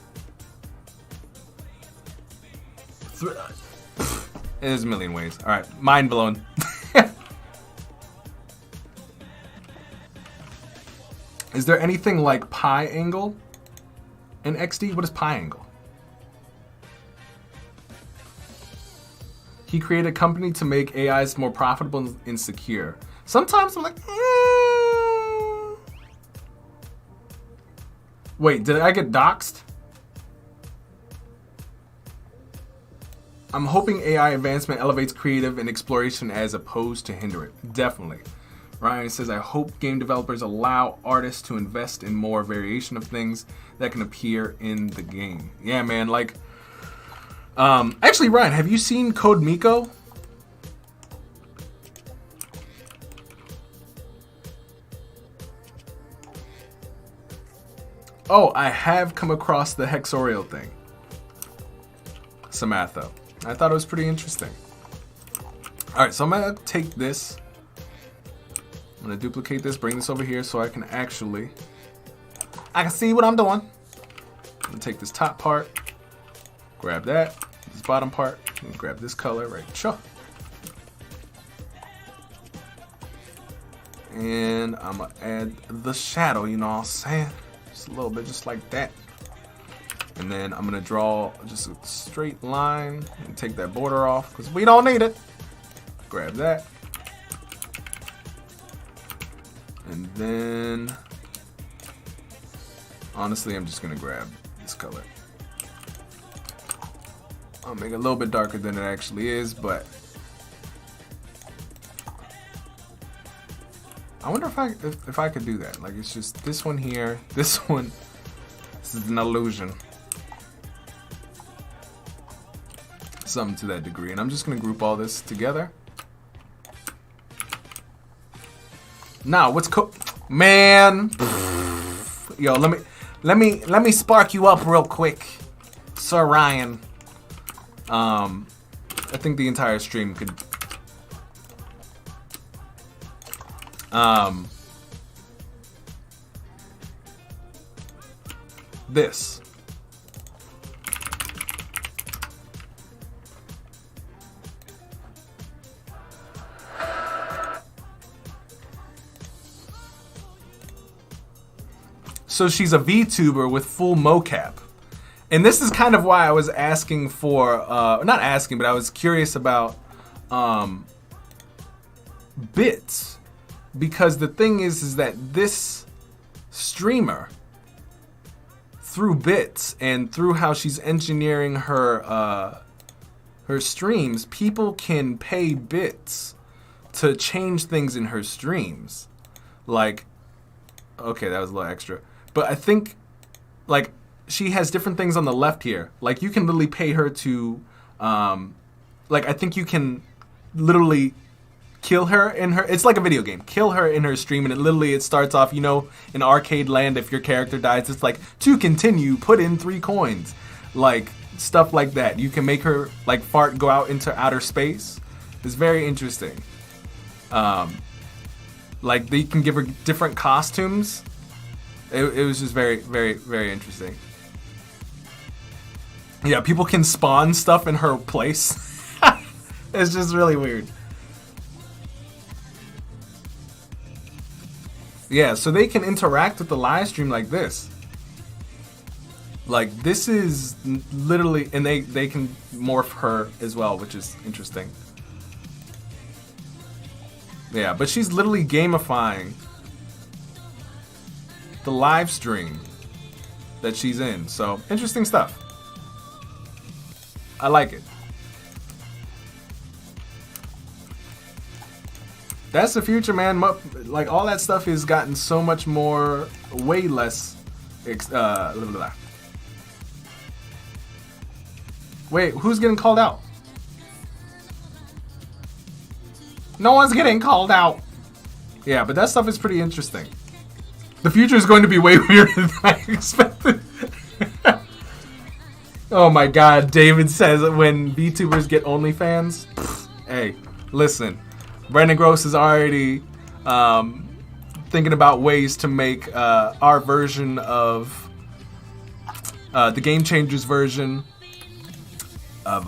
A: There's a million ways. All right, mind blown. Is there anything like pi angle? In XD, what is pi angle? He created a company to make AIs more profitable and secure. Sometimes I'm like, Wait, did I get doxxed? I'm hoping AI advancement elevates creative and exploration as opposed to hinder it. Definitely. Ryan says, I hope game developers allow artists to invest in more variation of things that can appear in the game. Yeah, man, like... actually, Ryan, have you seen Code Miko? Oh, I have come across the Hexorial thing. Samantha. I thought it was pretty interesting. Alright, so I'm going to take this... I'm going to duplicate this, bring this over here so I can actually... I can see what I'm doing. I'm going to take this top part, grab that, this bottom part, and grab this color right here. And I'm going to add the shadow, you know what I'm saying? Just a little bit, just like that. And then I'm going to draw just a straight line and take that border off because we don't need it. Grab that. And then, honestly, I'm just going to grab this color. I'll make it a little bit darker than it actually is, but I wonder if I could do that. Like, it's just this one here, this one. This is an illusion. Something to that degree. And I'm just going to group all this together. Now, what's man? Yo, let me spark you up real quick, Sir Ryan. I think the entire stream could. This. So she's a VTuber with full mocap. And this is kind of why I was asking for, not asking, but I was curious about bits. Because the thing is that this streamer, through bits and through how she's engineering her streams, people can pay bits to change things in her streams. Like, okay, that was a little extra. But I think, like, she has different things on the left here. Like, you can literally pay her to, like, I think you can literally kill her in her, it's like a video game, kill her in her stream, and it starts off, you know, in arcade land, if your character dies, it's like, to continue, put in 3 coins. Like, stuff like that. You can make her, like, fart go out into outer space. It's very interesting. Like, they can give her different costumes. It was just very, very, very interesting. Yeah, people can spawn stuff in her place. It's just really weird. Yeah, so they can interact with the live stream like this. Like, this is literally, and they can morph her as well, which is interesting. Yeah, but she's literally gamifying the live stream that she's in. So, interesting stuff. I like it. That's the future, man. Like, all that stuff has gotten so much more, way less, blah, blah, blah. Wait, who's getting called out? No one's getting called out. Yeah, but that stuff is pretty interesting. The future is going to be way weirder than I expected. Oh my god, David says when VTubers get OnlyFans. Hey, listen. Brandon Groce is already thinking about ways to make our version of the Game Changers version of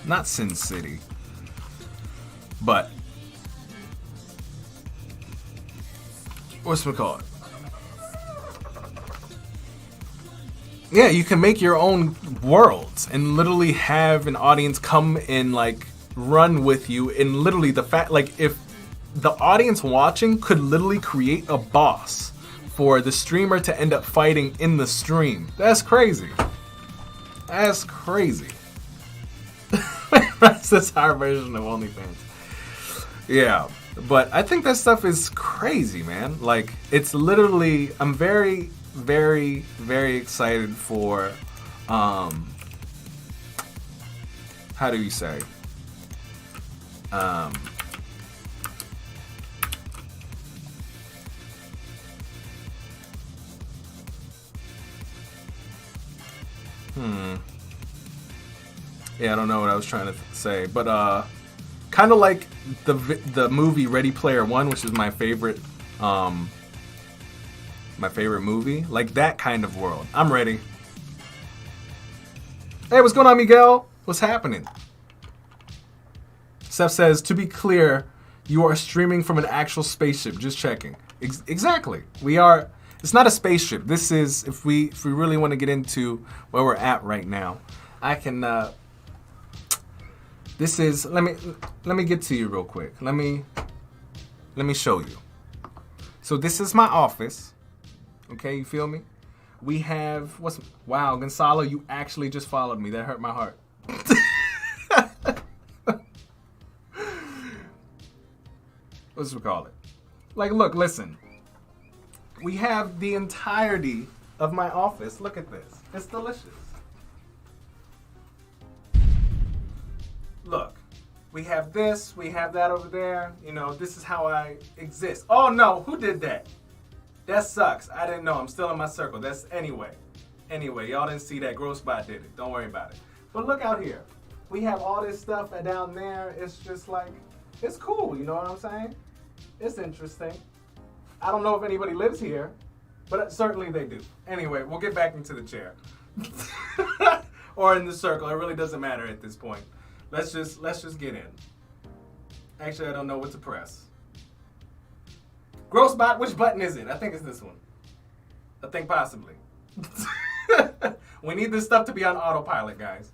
A: not Sin City, but what's it called? Yeah, you can make your own worlds and literally have an audience come and like run with you. And literally the fact, like, if the audience watching could literally create a boss for the streamer to end up fighting in the stream. That's crazy. That's crazy. That's our version of OnlyFans. Yeah, but I think that stuff is crazy, man. Like, it's literally, I'm very, very, very excited for, how do you say? Yeah, I don't know what I was trying to say, but kind of like the movie Ready Player One, which is my favorite movie, like that kind of world. I'm ready. Hey, what's going on, Miguel? What's happening? Seth says, to be clear, you are streaming from an actual spaceship. Just checking. Exactly. We are. It's not a spaceship. This is, if we really want to get into where we're at right now, I can. This is. Let me get to you real quick. Let me show you. So this is my office. Okay, you feel me? We have wow, Gonzalo, you actually just followed me. That hurt my heart. What's we call it? Like, look, listen. We have the entirety of my office. Look at this. It's delicious. Look, we have this, we have that over there. You know, this is how I exist. Oh no, who did that? That sucks. I didn't know. I'm still in my circle. That's anyway, y'all didn't see that. Grossbot did it. Don't worry about it. But look out here. We have all this stuff down there. It's just like, it's cool. You know what I'm saying? It's interesting. I don't know if anybody lives here, but certainly they do. Anyway, we'll get back into the chair. Or in the circle. It really doesn't matter at this point. Let's just get in. Actually, I don't know what to press. Grossbot, which button is it? I think it's this one. I think possibly. We need this stuff to be on autopilot, guys.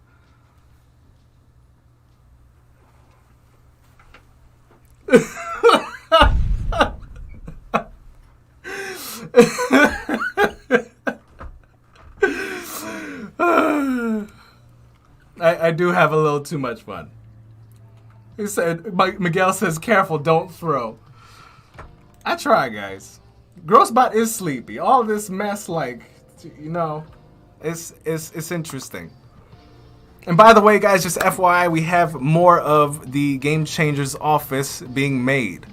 A: I do have a little too much fun. He said, Miguel says, careful, don't throw. I try, guys. Grossbot is sleepy. All this mess, like, you know, it's interesting. And by the way, guys, just FYI, we have more of the Game Changers office being made.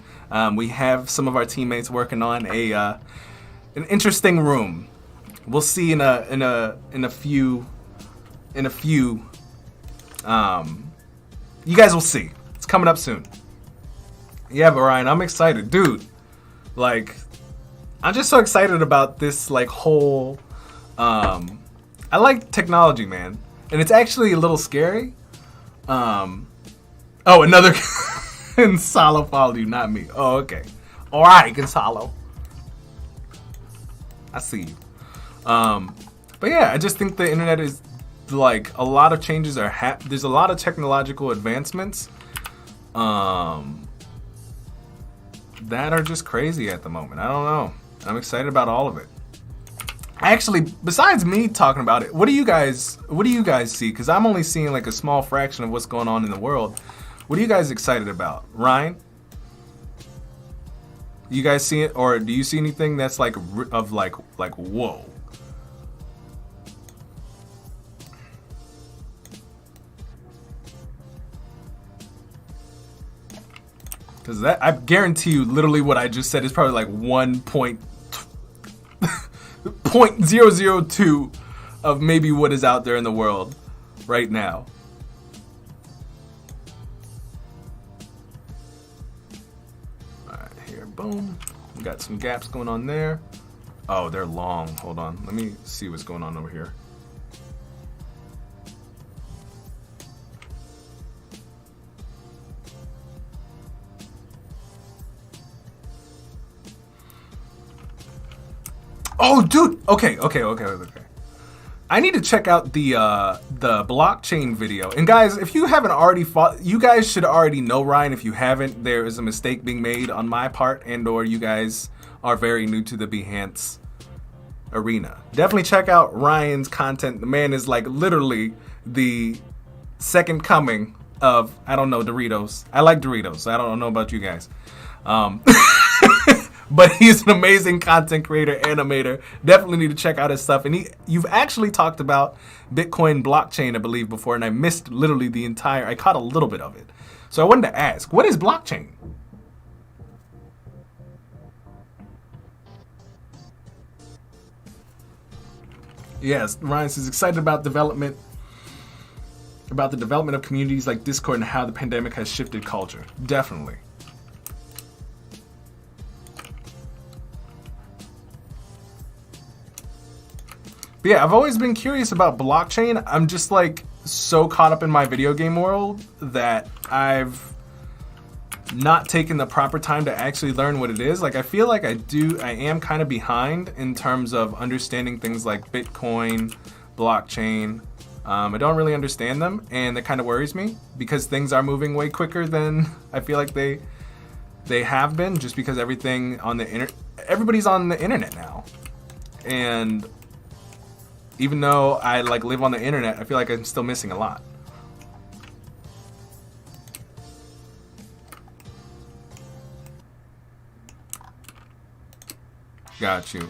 A: We have some of our teammates working on an interesting room. We'll see in a few. You guys will see. It's coming up soon. Yeah, but Ryan, I'm excited, dude. Like, I'm just so excited about this like whole I like technology, man, and it's actually a little scary. Oh, another Gonzalo followed you, not me. Oh, okay. All right, Gonzalo. I see you. But yeah, I just think the internet is like a lot of changes are there's a lot of technological advancements that are just crazy at the moment. I don't know. I'm excited about all of it. Actually, besides me talking about it, what do you guys see? Because I'm only seeing like a small fraction of what's going on in the world. What are you guys excited about? Ryan? You guys see it, or do you see anything that's like whoa? Because that, I guarantee you, literally what I just said is probably like 0.002 of maybe what is out there in the world right now. All right, here, boom. We got some gaps going on there. Oh, they're long. Hold on. Let me see what's going on over here. Oh, dude. Okay. I need to check out the blockchain video. And guys, if you haven't already you guys should already know Ryan. If you haven't, there is a mistake being made on my part, and/or you guys are very new to the Behance arena. Definitely check out Ryan's content. The man is like literally the second coming of, I don't know, Doritos. I like Doritos. I don't know about you guys. But he's an amazing content creator, animator. Definitely need to check out his stuff. And you've actually talked about Bitcoin blockchain, I believe, before, and I missed literally I caught a little bit of it. So I wanted to ask, what is blockchain? Yes, Ryan says excited about the development of communities like Discord and how the pandemic has shifted culture. Definitely. But yeah, I've always been curious about blockchain. I'm just like so caught up in my video game world that I've not taken the proper time to actually learn what it is. Like I feel like I am kind of behind in terms of understanding things like Bitcoin, blockchain. I don't really understand them, and that kind of worries me because things are moving way quicker than I feel like they have been, just because everything on the everybody's on the internet now. And even though I like live on the internet, I feel like I'm still missing a lot. Got you.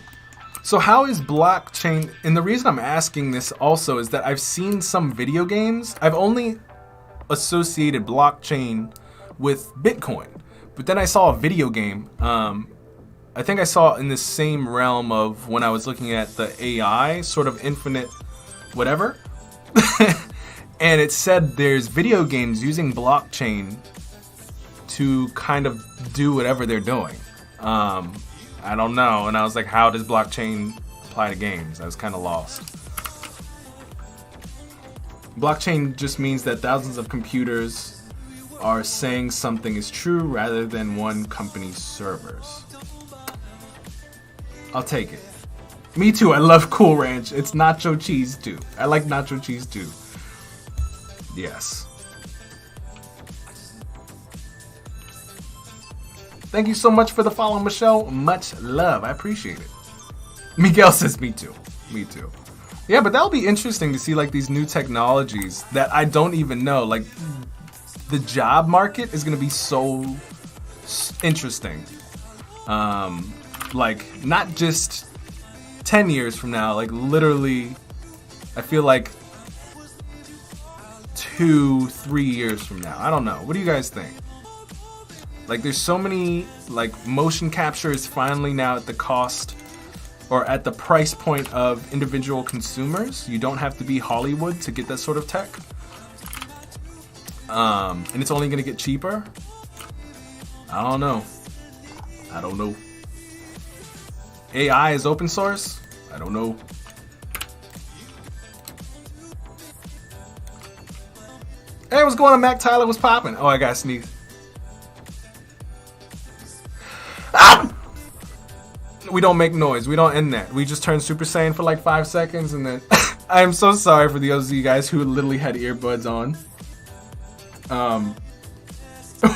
A: So how is blockchain, and the reason I'm asking this also is that I've seen some video games. I've only associated blockchain with Bitcoin, but then I saw a video game. I think I saw in the same realm of when I was looking at the AI, sort of infinite whatever. And it said there's video games using blockchain to kind of do whatever they're doing. I don't know. And I was like, how does blockchain apply to games? I was kind of lost. Blockchain just means that thousands of computers are saying something is true rather than one company's servers. I'll take it. Me too. I love Cool Ranch. It's nacho cheese too. I like nacho cheese too. Yes. Thank you so much for the follow, Michelle. Much love. I appreciate it. Miguel says me too. Me too. Yeah, but that'll be interesting to see like these new technologies that I don't even know. Like the job market is going to be so interesting. Like not just 10 years from now, like literally I feel like 2-3 years from now. I don't know. What do you guys think? Like there's so many, like motion capture is finally now at the cost or at the price point of individual consumers. You don't have to be Hollywood to get that sort of tech. And it's only gonna get cheaper. I don't know. AI is open source? I don't know. Hey, what's going on, Mac Tyler? What's popping? Oh, I gotta sneeze. Ah! We don't make noise. We don't end that. We just turn Super Saiyan for like 5 seconds and then... I am so sorry for those of you guys who literally had earbuds on.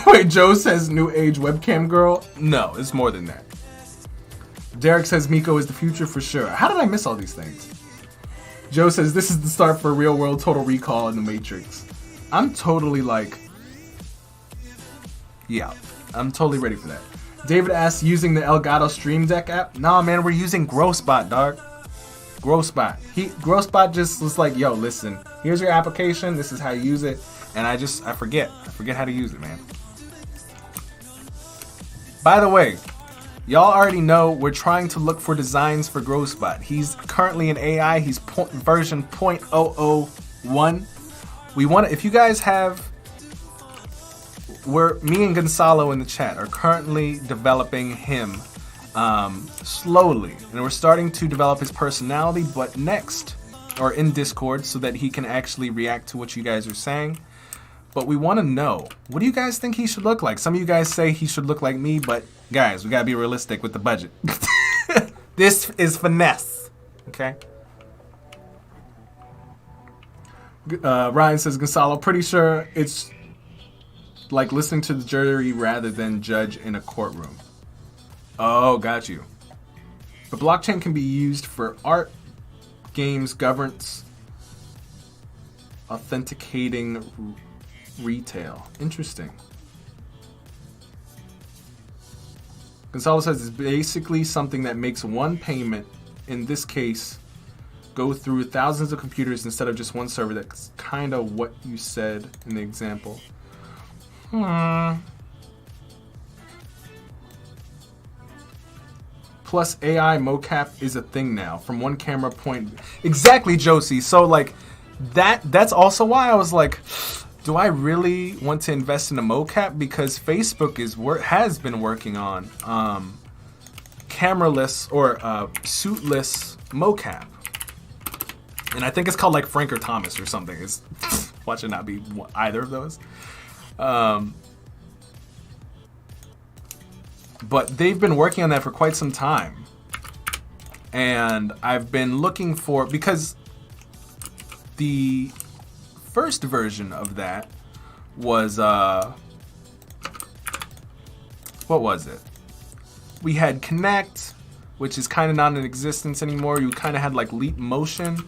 A: Wait, Joe says new age webcam girl? No, it's more than that. Derek says Miko is the future for sure. How did I miss all these things? Joe says this is the start for real world Total Recall in the Matrix. I'm totally like... Yeah, I'm totally ready for that. David asks, using the Elgato Stream Deck app? Nah, man, we're using Grocebot, dog. Grocebot. Grocebot just was like, yo, listen, here's your application, this is how you use it, and I forget how to use it, man. By the way, y'all already know we're trying to look for designs for Grocebot. He's currently in AI, he's version 0.001. We want to, if you guys have, me and Gonzalo in the chat are currently developing him slowly, and we're starting to develop his personality, but next, or in Discord, so that he can actually react to what you guys are saying. But we want to know, what do you guys think he should look like? Some of you guys say he should look like me, but guys, we gotta be realistic with the budget. This is finesse, okay? Ryan says, Gonzalo, pretty sure it's like listening to the jury rather than judge in a courtroom. Oh, got you. The blockchain can be used for art, games, governance, authenticating retail. Interesting. Gonzalo says it's basically something that makes one payment, in this case, go through thousands of computers instead of just one server. That's kind of what you said in the example. Plus AI mocap is a thing now from one camera point. Exactly, Josie. So like that's also why I was like, do I really want to invest in a mocap? Because Facebook has been working on cameraless or suitless mocap. And I think it's called like Frank or Thomas or something. It's watch it not be either of those. But they've been working on that for quite some time. And I've been looking for, because the first version of that was, what was it? We had Connect, which is kind of not in existence anymore. You kind of had like Leap Motion,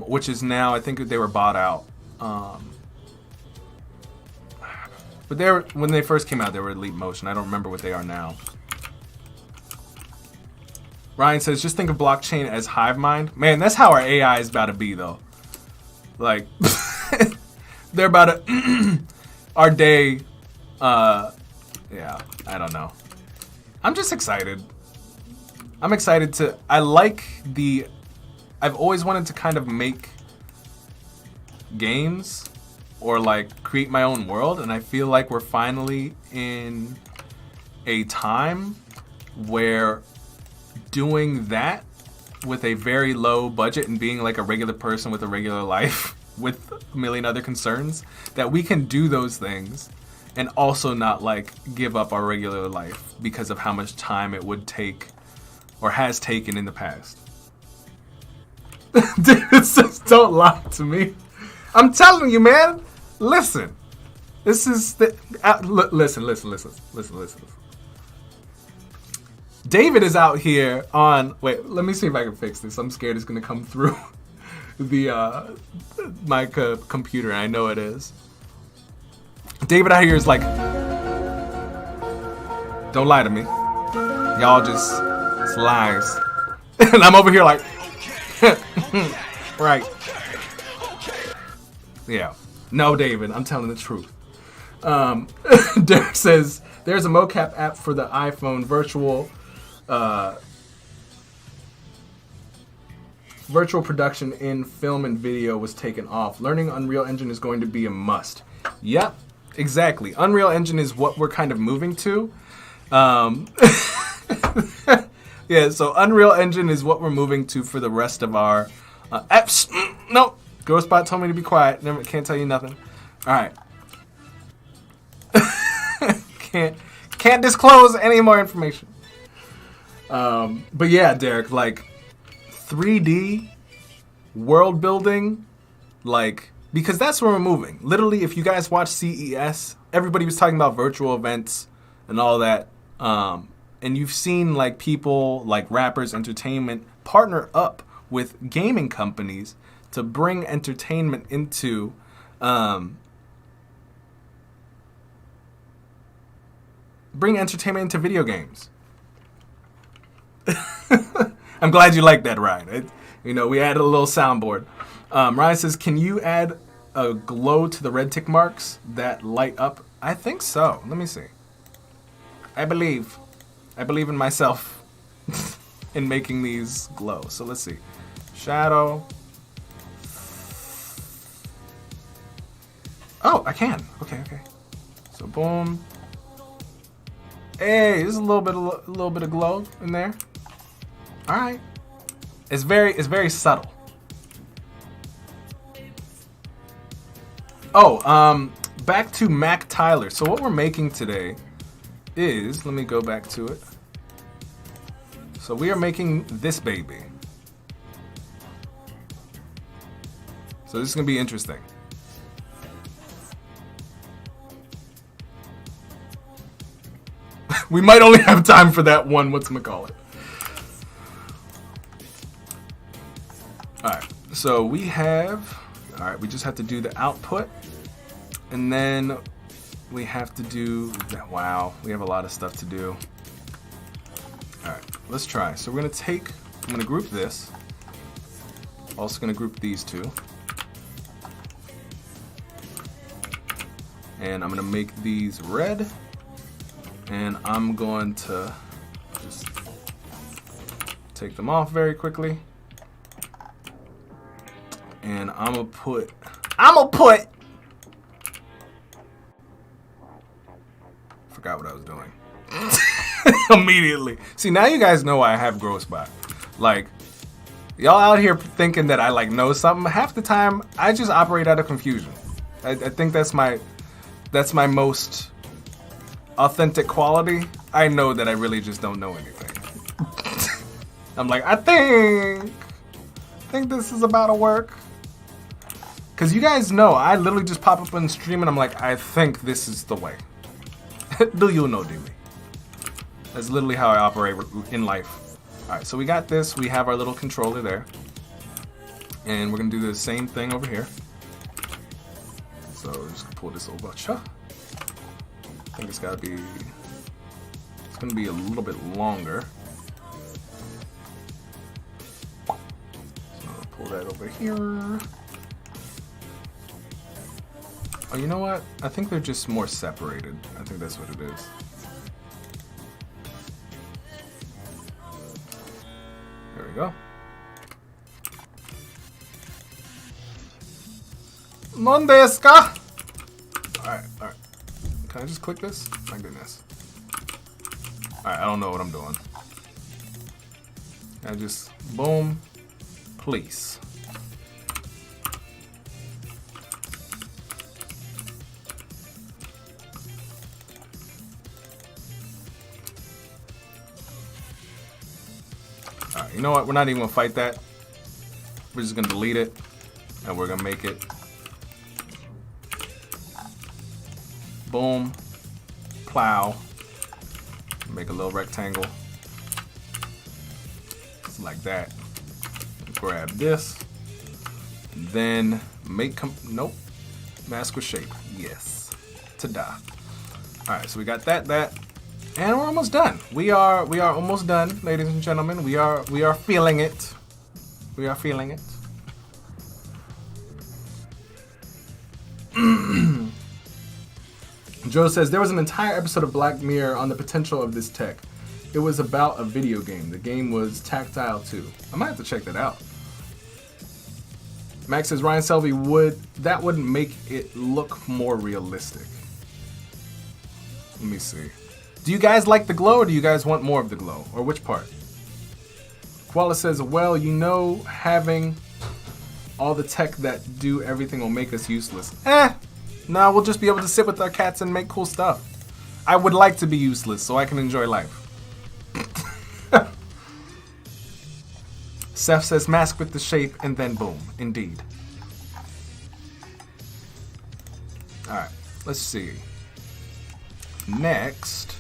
A: which is now, I think they were bought out. But when they first came out, they were Leap Motion. I don't remember what they are now. Ryan says, just think of blockchain as hive mind. Man, that's how our AI is about to be, though. Like, they're about to... our day... yeah, I don't know. I'm just excited. I'm excited to... I've always wanted to kind of make games or like create my own world, and I feel like we're finally in a time where doing that with a very low budget and being like a regular person with a regular life with a million other concerns, that we can do those things and also not like give up our regular life because of how much time it would take or has taken in the past. David says, don't lie to me. I'm telling you, man. Listen. This is the... Listen. David is out here on... Wait, let me see if I can fix this. I'm scared it's going to come through the my computer. And I know it is. David out here is like... Don't lie to me. Y'all just... It's lies. And I'm over here like... Right. Yeah. No, David, I'm telling the truth. Derek says, there's a mocap app for the iPhone. Virtual production in film and video was taken off. Learning Unreal Engine is going to be a must. Yep, exactly. Unreal Engine is what we're kind of moving to. Yeah, so Unreal Engine is what we're moving to for the rest of our apps. No, Ghostbot told me to be quiet. Never, can't tell you nothing. All right. Can't disclose any more information. But yeah, Derek, like 3D world building, like, because that's where we're moving. Literally, if you guys watch CES, everybody was talking about virtual events and all that. And you've seen like people like rappers, entertainment partner up with gaming companies to bring entertainment into video games. I'm glad you like that, Ryan. We added a little soundboard. Ryan says, can you add a glow to the red tick marks that light up? I think so. Let me see. I believe in myself in making these glow. So let's see. Shadow. Oh, I can. Okay. So boom. Hey, there's a little bit of glow in there. All right. It's very subtle. Oh, back to Mac Tyler. So what we're making today is, let me go back to it. So we are making this baby. So this is gonna be interesting. We might only have time for that one, whatchamacallit. Alright, so we have, alright, we just have to do the output. And then we have to do that. Wow, we have a lot of stuff to do. Alright, let's try. So I'm gonna group this. Also gonna group these two. And I'm gonna make these red. And I'm going to just take them off very quickly. And I'm gonna put forgot what I was doing. Immediately. See, now you guys know why I have Groce bot. Like, y'all out here thinking that I like know something. Half the time, I just operate out of confusion. I think that's my most authentic quality. I know that I really just don't know anything. I'm like, I think this is about to work. Cause you guys know, I literally just pop up on stream and I'm like, I think this is the way. Do you know, do me? That's literally how I operate in life. Alright, so we got this. We have our little controller there. And we're gonna do the same thing over here. So we're just gonna pull this over. I think it's gonna be a little bit longer. So I'll pull that over here. Oh, you know what? I think they're just more separated. I think that's what it is. There we go. Non desu ka? Alright. Can I just click this? My goodness. Alright, I don't know what I'm doing. I just, boom, please. Alright, you know what? We're not even gonna fight that. We're just gonna delete it, and we're gonna make it. Boom, plow, make a little rectangle, just like that. Grab this, and then make, nope, mask with shape, yes, ta-da. All right, so we got that, and we're almost done. We are almost done, ladies and gentlemen. We are feeling it. We are feeling it. Joe says, there was an entire episode of Black Mirror on the potential of this tech. It was about a video game. The game was tactile too. I might have to check that out. Max says, Ryan Selvey wouldn't make it look more realistic. Let me see. Do you guys like the glow or do you guys want more of the glow? Or which part? Koala says, well, you know, having all the tech that do everything will make us useless. No, we'll just be able to sit with our cats and make cool stuff. I would like to be useless so I can enjoy life. Seth says mask with the shape and then boom. Indeed. Alright, let's see. Next,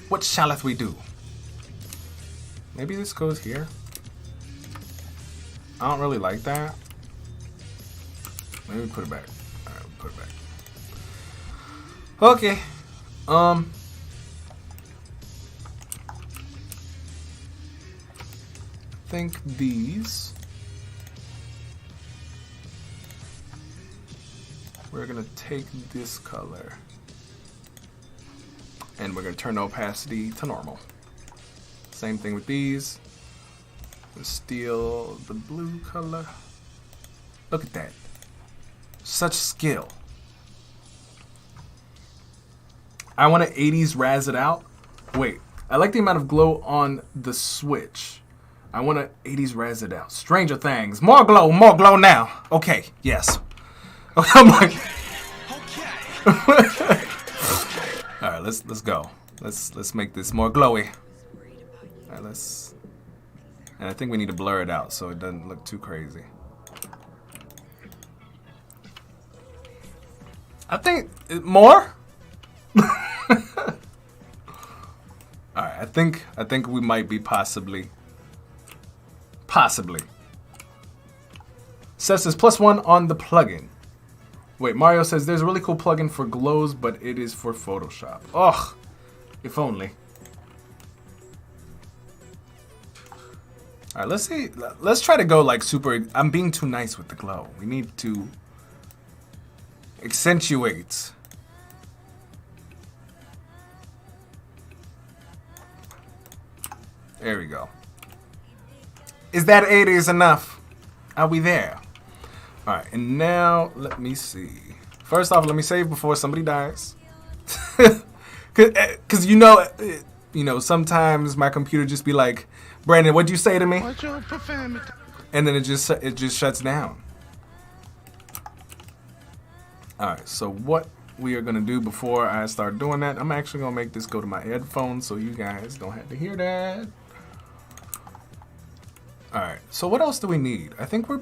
A: what shalleth we do? Maybe this goes here. I don't really like that. Let me put it back. Alright, put it back. Okay. I think these we're gonna take this color and we're gonna turn the opacity to normal. Same thing with these. Let's steal the blue color. Look at that. Such skill. I want to 80s razz it out. Wait, I like the amount of glow on the switch. I want to 80s razz it out. Stranger Things. More glow now. Okay, yes. I'm like, all right, let's go. Let's make this more glowy. All right, and I think we need to blur it out so it doesn't look too crazy. I think more. All right, I think we might be possibly. Seth says +1 on the plugin. Wait, Mario says there's a really cool plugin for glows, but it is for Photoshop. Ugh, if only. All right, let's see. Let's try to go like super. I'm being too nice with the glow. We need to accentuate. There we go. Is that 80s enough? Are we there? All right, and now let me see. First off, let me save before somebody dies. Cause you know, sometimes my computer just be like, Brandon, what'd you say to me? And then it just shuts down. All right, so what we are gonna do before I start doing that, I'm actually gonna make this go to my headphones so you guys don't have to hear that. All right, so what else do we need? I think we're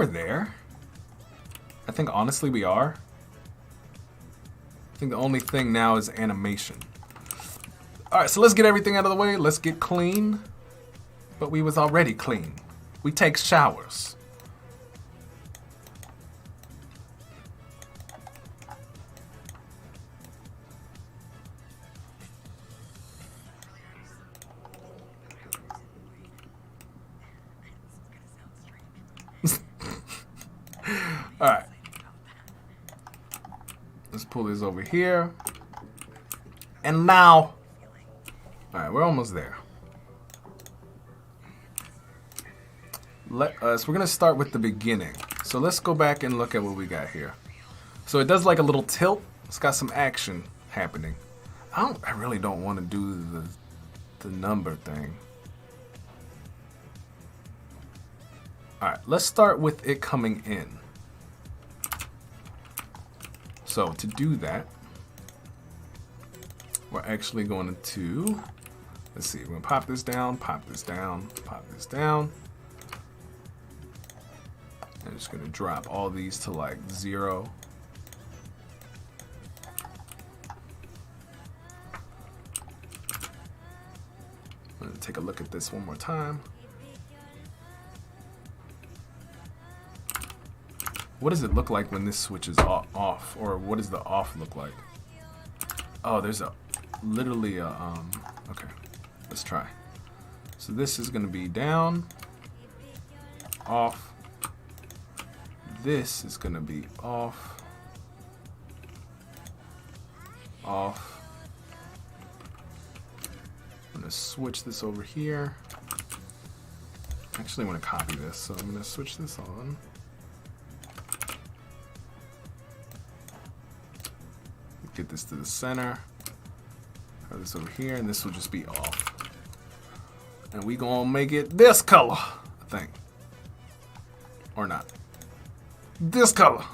A: there. I think honestly we are. I think the only thing now is animation. All right, so let's get everything out of the way. Let's get clean. But we was already clean. We take showers. All right. Let's pull this over here. And now, all right, we're almost there. We're gonna start with the beginning. So let's go back and look at what we got here. So it does like a little tilt. It's got some action happening. I really don't want to do the number thing. All right, let's start with it coming in. So to do that, we're actually going to, let's see, we're gonna pop this down, pop this down, pop this down. I'm just gonna drop all these to like 0. I'm gonna take a look at this one more time. What does it look like when this switch is off? Or what does the off look like? Oh, there's literally a, okay, let's try. So this is gonna be down, off. This is gonna be off, off. I'm gonna switch this over here. Actually, I wanna copy this, so I'm gonna switch this on. Get this to the center. Have this over here, and this will just be off. And we gonna make it this color, I think. Or not. This color.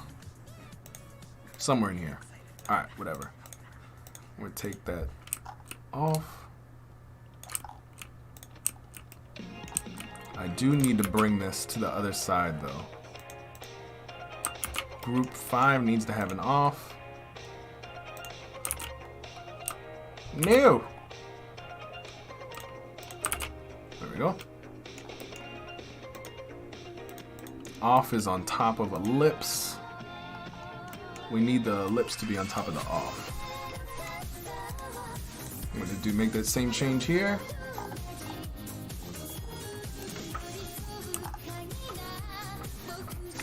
A: Somewhere in here. Alright, whatever. We'll take that off. I do need to bring this to the other side though. Group 5 needs to have an off. No! There we go. Off is on top of ellipse. We need the ellipse to be on top of the off. I'm going to make that same change here.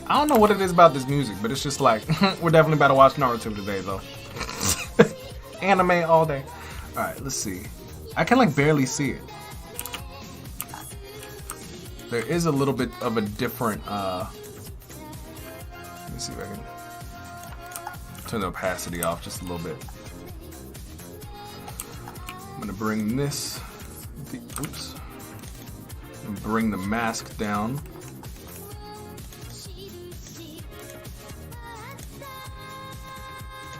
A: I don't know what it is about this music, but it's just like, we're definitely about to watch Naruto today, though. Anime all day. Alright, let's see. I can like barely see it. There is a little bit of a different, let me see if I can turn the opacity off just a little bit. I'm gonna bring this, oops, and bring the mask down.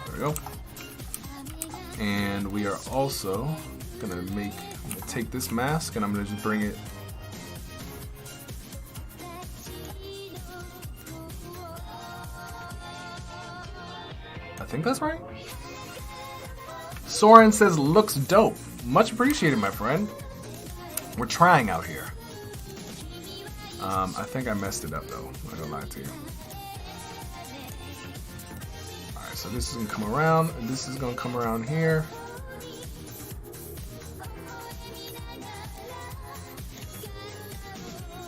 A: There we go. And we are also gonna take this mask and I'm gonna just bring it I think that's right. Soren says looks dope. Much appreciated, my friend. We're trying out here. I think I messed it up though. I'm not gonna lie to you. Alright, so this is gonna come around, and this is gonna come around here.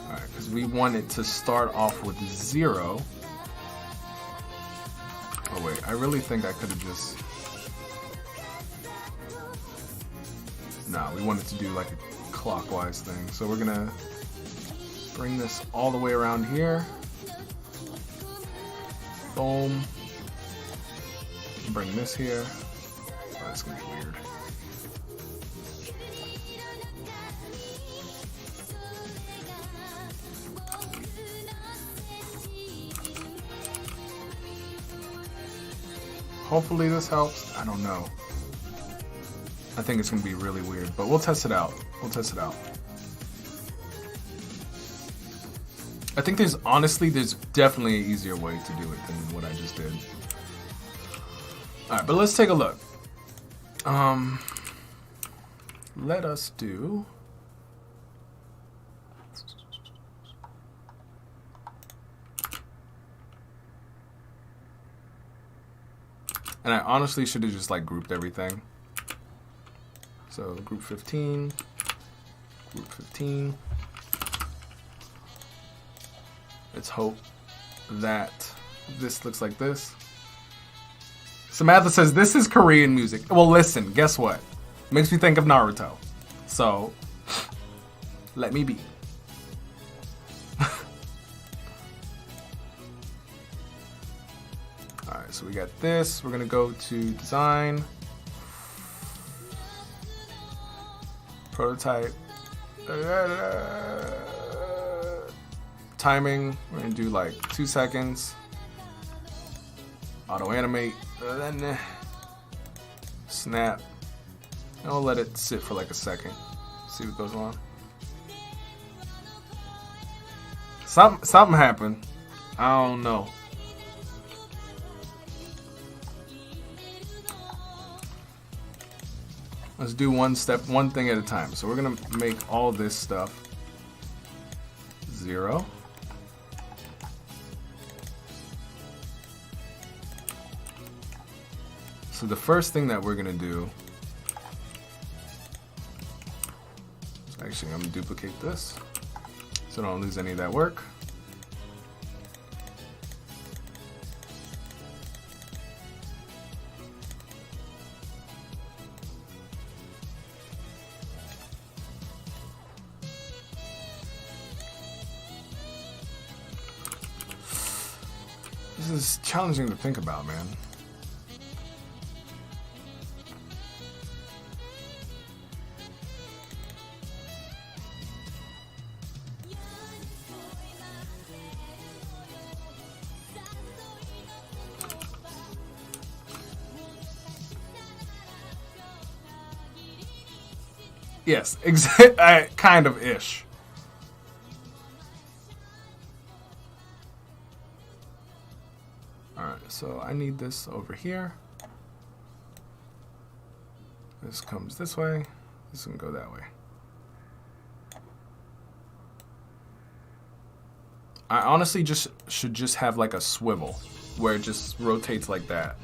A: Alright, because we want it to start off with 0. Oh wait, I really think I could have just... Nah, we wanted to do like a clockwise thing. So we're gonna bring this all the way around here. Boom. Bring this here. Oh, that's gonna be weird. Hopefully this helps. I don't know. I think it's gonna be really weird, but we'll test it out. We'll test it out. I think there's definitely an easier way to do it than what I just did. Alright, but let's take a look. Let us do... And I honestly should have just like grouped everything. So group 15, group 15. Let's hope that this looks like this. Samantha says this is Korean music. Well, listen, guess what? Makes me think of Naruto. So let me be. Alright, so we got this. We're gonna go to design. Prototype. Timing. We're gonna do like 2 seconds. Auto animate. Then snap. And we'll let it sit for like a second. See what goes on. Something happened. I don't know. Let's do one thing at a time. So we're gonna make all this stuff 0. So the first thing that we're gonna do, actually I'm gonna duplicate this so I don't lose any of that work. This is challenging to think about, man. Yes, kind of ish. Alright, so I need this over here. This comes this way. This can go that way. I honestly should just have like a swivel where it just rotates like that.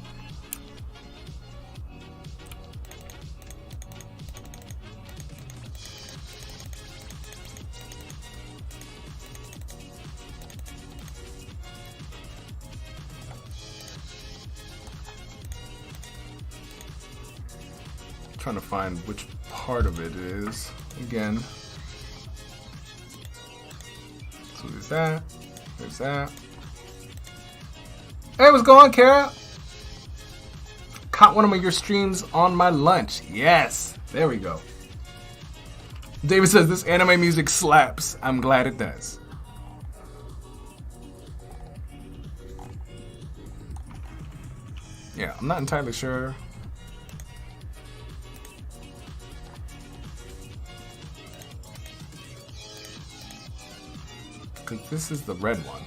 A: Trying to find which part of it is again. So there's that. There's that. Hey, what's going on, Kara? Caught one of your streams on my lunch. Yes, there we go. David says this anime music slaps. I'm glad it does. Yeah, I'm not entirely sure. Because this is the red one.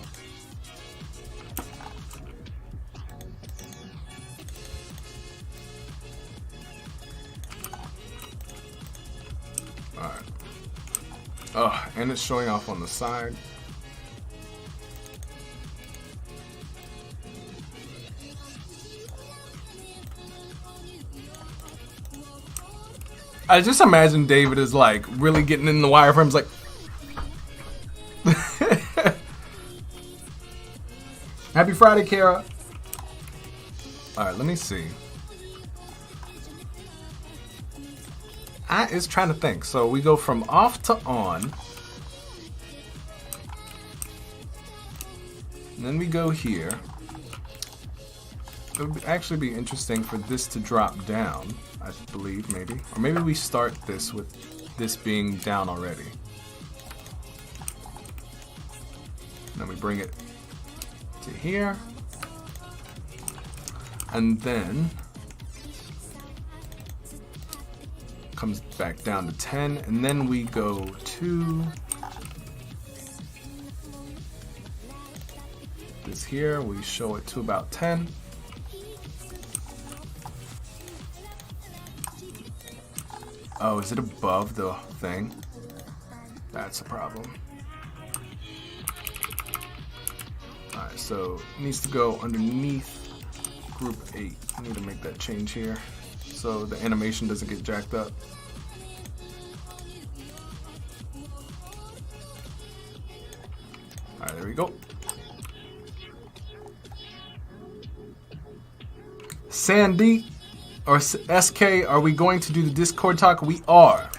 A: Alright. Oh, and it's showing off on the side. I just imagine David is like really getting in the wireframes like Happy Friday, Kara. Alright, let me see. I is trying to think. So we go from off to on. And then we go here. It would actually be interesting for this to drop down, I believe, maybe. Or maybe we start this with this being down already. And then we bring it to here. And then comes back down to 10. And then we go to this here. We show it to about 10. Oh, is it above the thing? That's a problem. Alright, so it needs to go underneath group 8. I need to make that change here so the animation doesn't get jacked up. Alright, there we go. Sandy or SK, are we going to do the Discord talk? We are.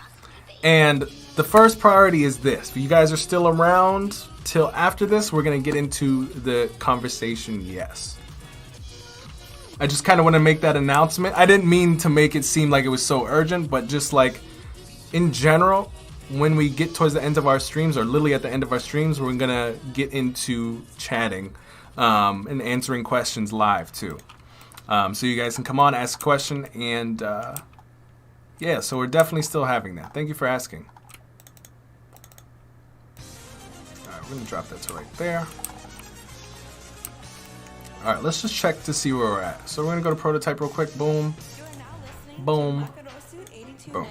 A: And the first priority is this. If you guys are still around till after this, we're going to get into the conversation, yes. I just kind of want to make that announcement. I didn't mean to make it seem like it was so urgent, but just like in general, when we get towards the end of our streams, or literally at the end of our streams, we're going to get into chatting and answering questions live too. So you guys can come on, ask a question, and yeah, so we're definitely still having that. Thank you for asking. Alright, we're going to drop that to right there. Alright, let's just check to see where we're at. So we're going to go to prototype real quick. Boom. Boom. Boom.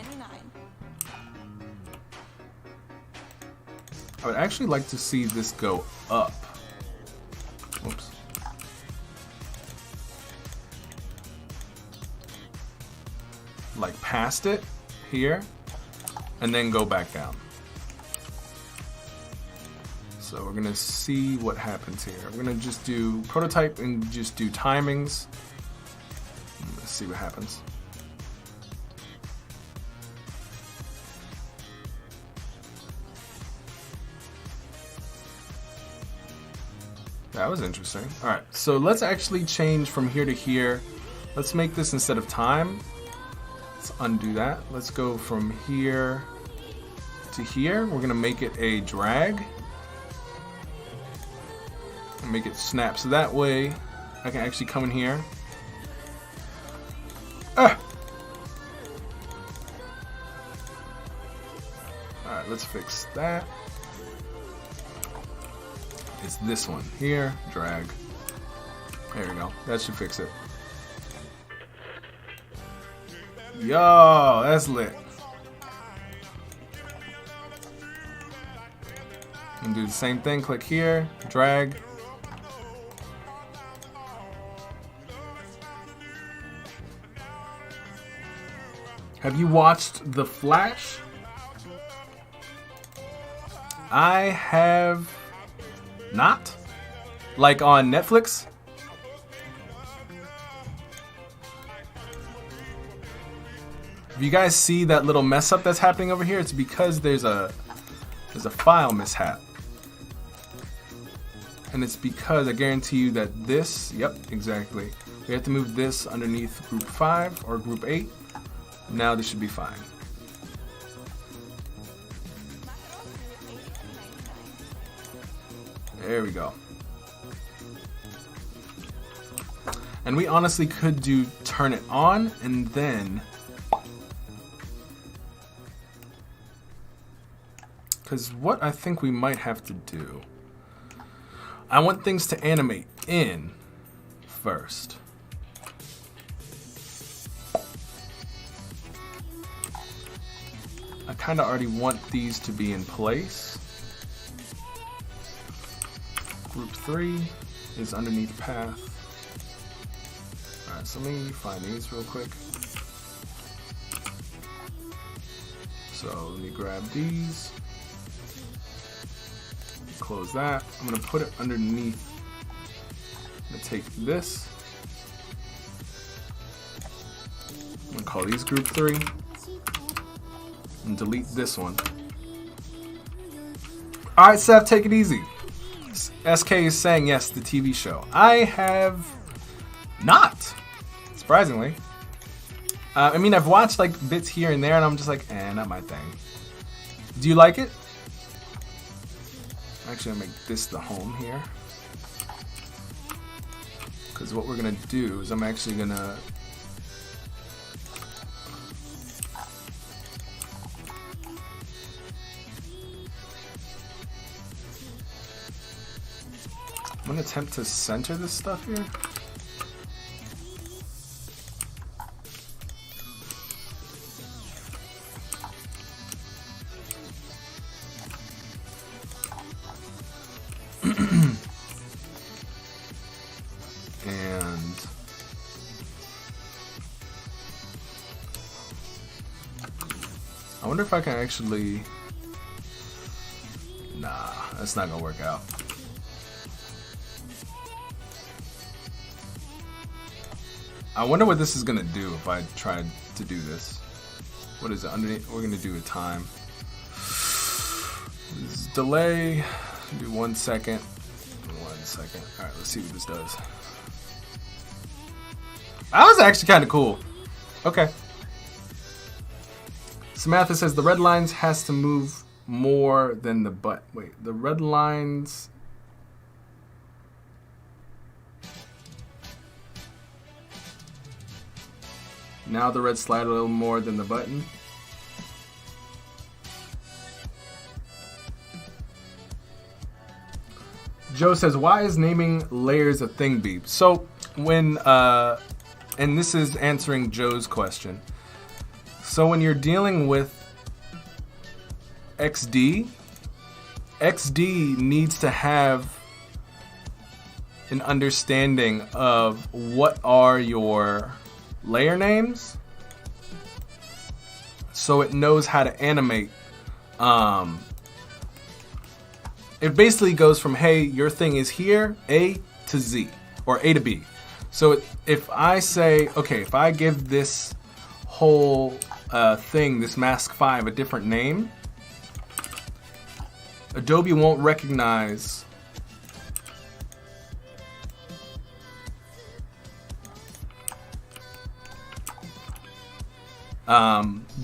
A: I would actually like to see this go up. Oops. Like past it here and then go back down. So we're gonna see what happens here. We're gonna just do prototype and just do timings. Let's see what happens. That was interesting. All right, so let's actually change from here to here. Let's make this instead of time. Let's undo that. Let's go from here to here. We're gonna make it a drag and make it snap. So that way I can actually come in here. let's fix that. It's this one here, drag. There we go, that should fix it. Yo, that's lit. And do the same thing, click here, drag. Have you watched The Flash? I have not. Like on Netflix? If you guys see that little mess up that's happening over here, it's because there's a file mishap. And it's because I guarantee you that this, yep, exactly. We have to move this underneath group 5 or group 8. Now this should be fine. There we go. And we honestly could do turn it on and then, because what I think we might have to do, I want things to animate in first. I kind of already want these to be in place. Group 3 is underneath path. Alright, so let me find these real quick. So let me grab these. Close that. I'm going to put it underneath. I'm going to take this. I'm going to call these group 3. And delete this one. Alright, Seth, take it easy. SK is saying yes, the TV show. I have not, surprisingly. I mean, I've watched like bits here and there, and I'm just like, not my thing. Do you like it? Actually, I'll make this the home here. Because what we're going to do is I'm actually going to... I'm going to attempt to center this stuff here. And I wonder if I can actually... Nah, that's not going to work out. I wonder what this is gonna do if I tried to do this. What is it underneath? We're gonna do a time. This is delay. Do 1 second. 1 second. All right, let's see what this does. That was actually kind of cool. Okay. Samantha says the red lines has to move more than the butt. Wait, the red lines. Now the red slide a little more than the button. Joe says, why is naming layers a thing, Beep? So when, and this is answering Joe's question. So when you're dealing with XD, XD needs to have an understanding of what are your layer names, so it knows how to animate. It basically goes from, hey, your thing is here, A to Z, or A to B. So if I say, okay, if I give this whole thing, this mask 5, a different name, Adobe won't recognize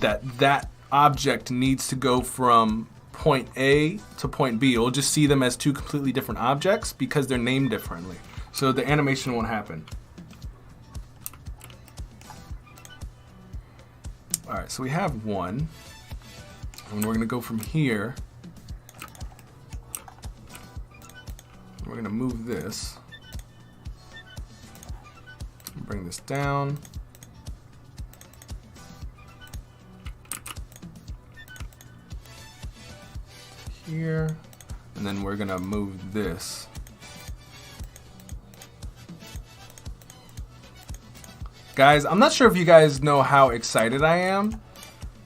A: that object needs to go from point A to point B. It'll just see them as two completely different objects because they're named differently. So the animation won't happen. Alright, so we have one. And we're gonna go from here. We're gonna move this. Bring this down. Here. And then we're gonna move this. Guys, I'm not sure if you guys know how excited I am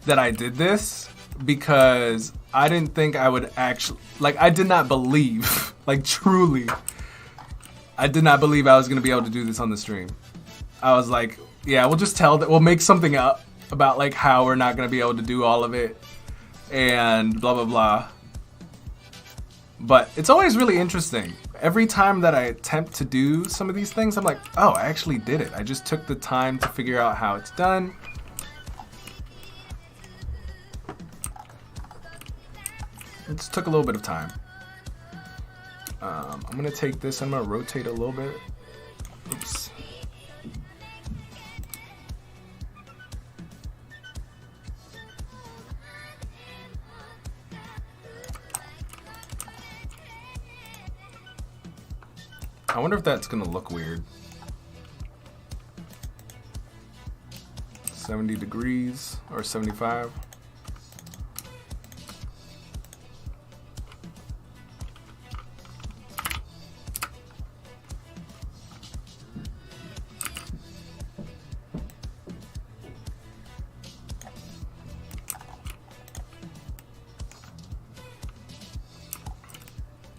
A: that I did this, because I didn't think I would actually, like, I did not believe, like, truly, I did not believe I was gonna be able to do this on the stream. I was like, yeah, we'll just tell that, we'll make something up about like how we're not gonna be able to do all of it and blah blah blah. But it's always really interesting. Every time that I attempt to do some of these things, I'm like, oh, I actually did it. I just took the time to figure out how it's done. It just took a little bit of time. I'm gonna take this, I'm gonna rotate a little bit. Oops. I wonder if that's gonna look weird. 70 degrees or 75.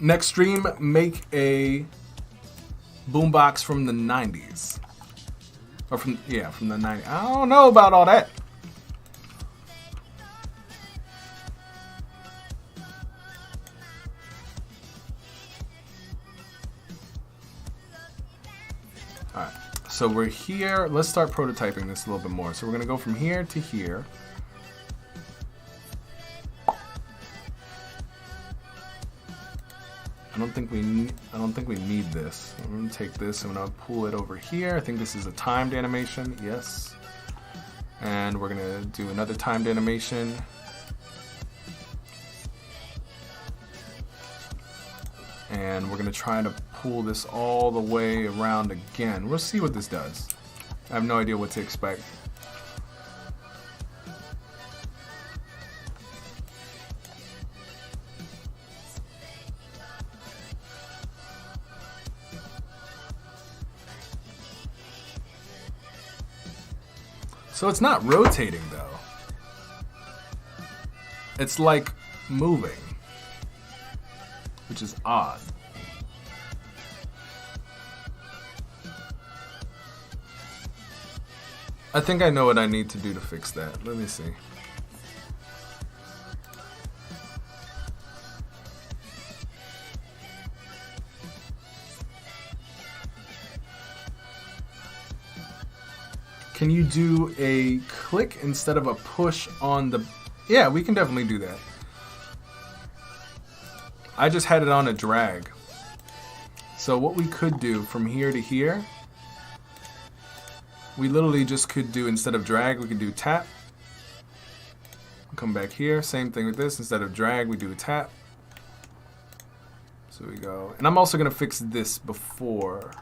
A: Next stream, make a boombox from the 90s. Or from the 90s. I don't know about all that. Alright, so we're here. Let's start prototyping this a little bit more. So we're gonna go from here to here. I don't think we need this. I'm gonna take this, I'm gonna pull it over here. I think this is a timed animation, yes. And we're gonna do another timed animation. And we're gonna try to pull this all the way around again. We'll see what this does. I have no idea what to expect. So it's not rotating though. It's like moving, which is odd. I think I know what I need to do to fix that. Let me see. Can you do a click instead of a push on the... Yeah, we can definitely do that. I just had it on a drag. So what we could do from here to here, we literally just could do, instead of drag, we could do tap. Come back here, same thing with this. Instead of drag, we do a tap. So we go. And I'm also going to fix this before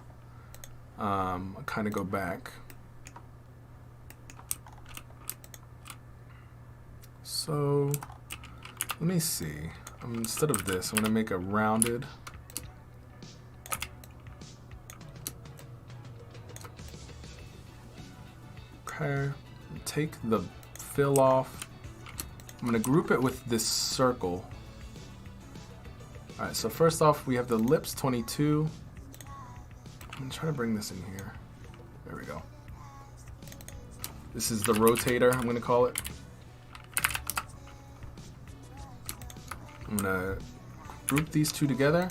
A: I kind of go back. So let me see. Instead of this, I'm going to make a rounded. Okay. Take the fill off. I'm going to group it with this circle. Alright, so first off, we have the lips 22. I'm going to try to bring this in here. There we go. This is the rotator, I'm going to call it. I'm gonna group these two together,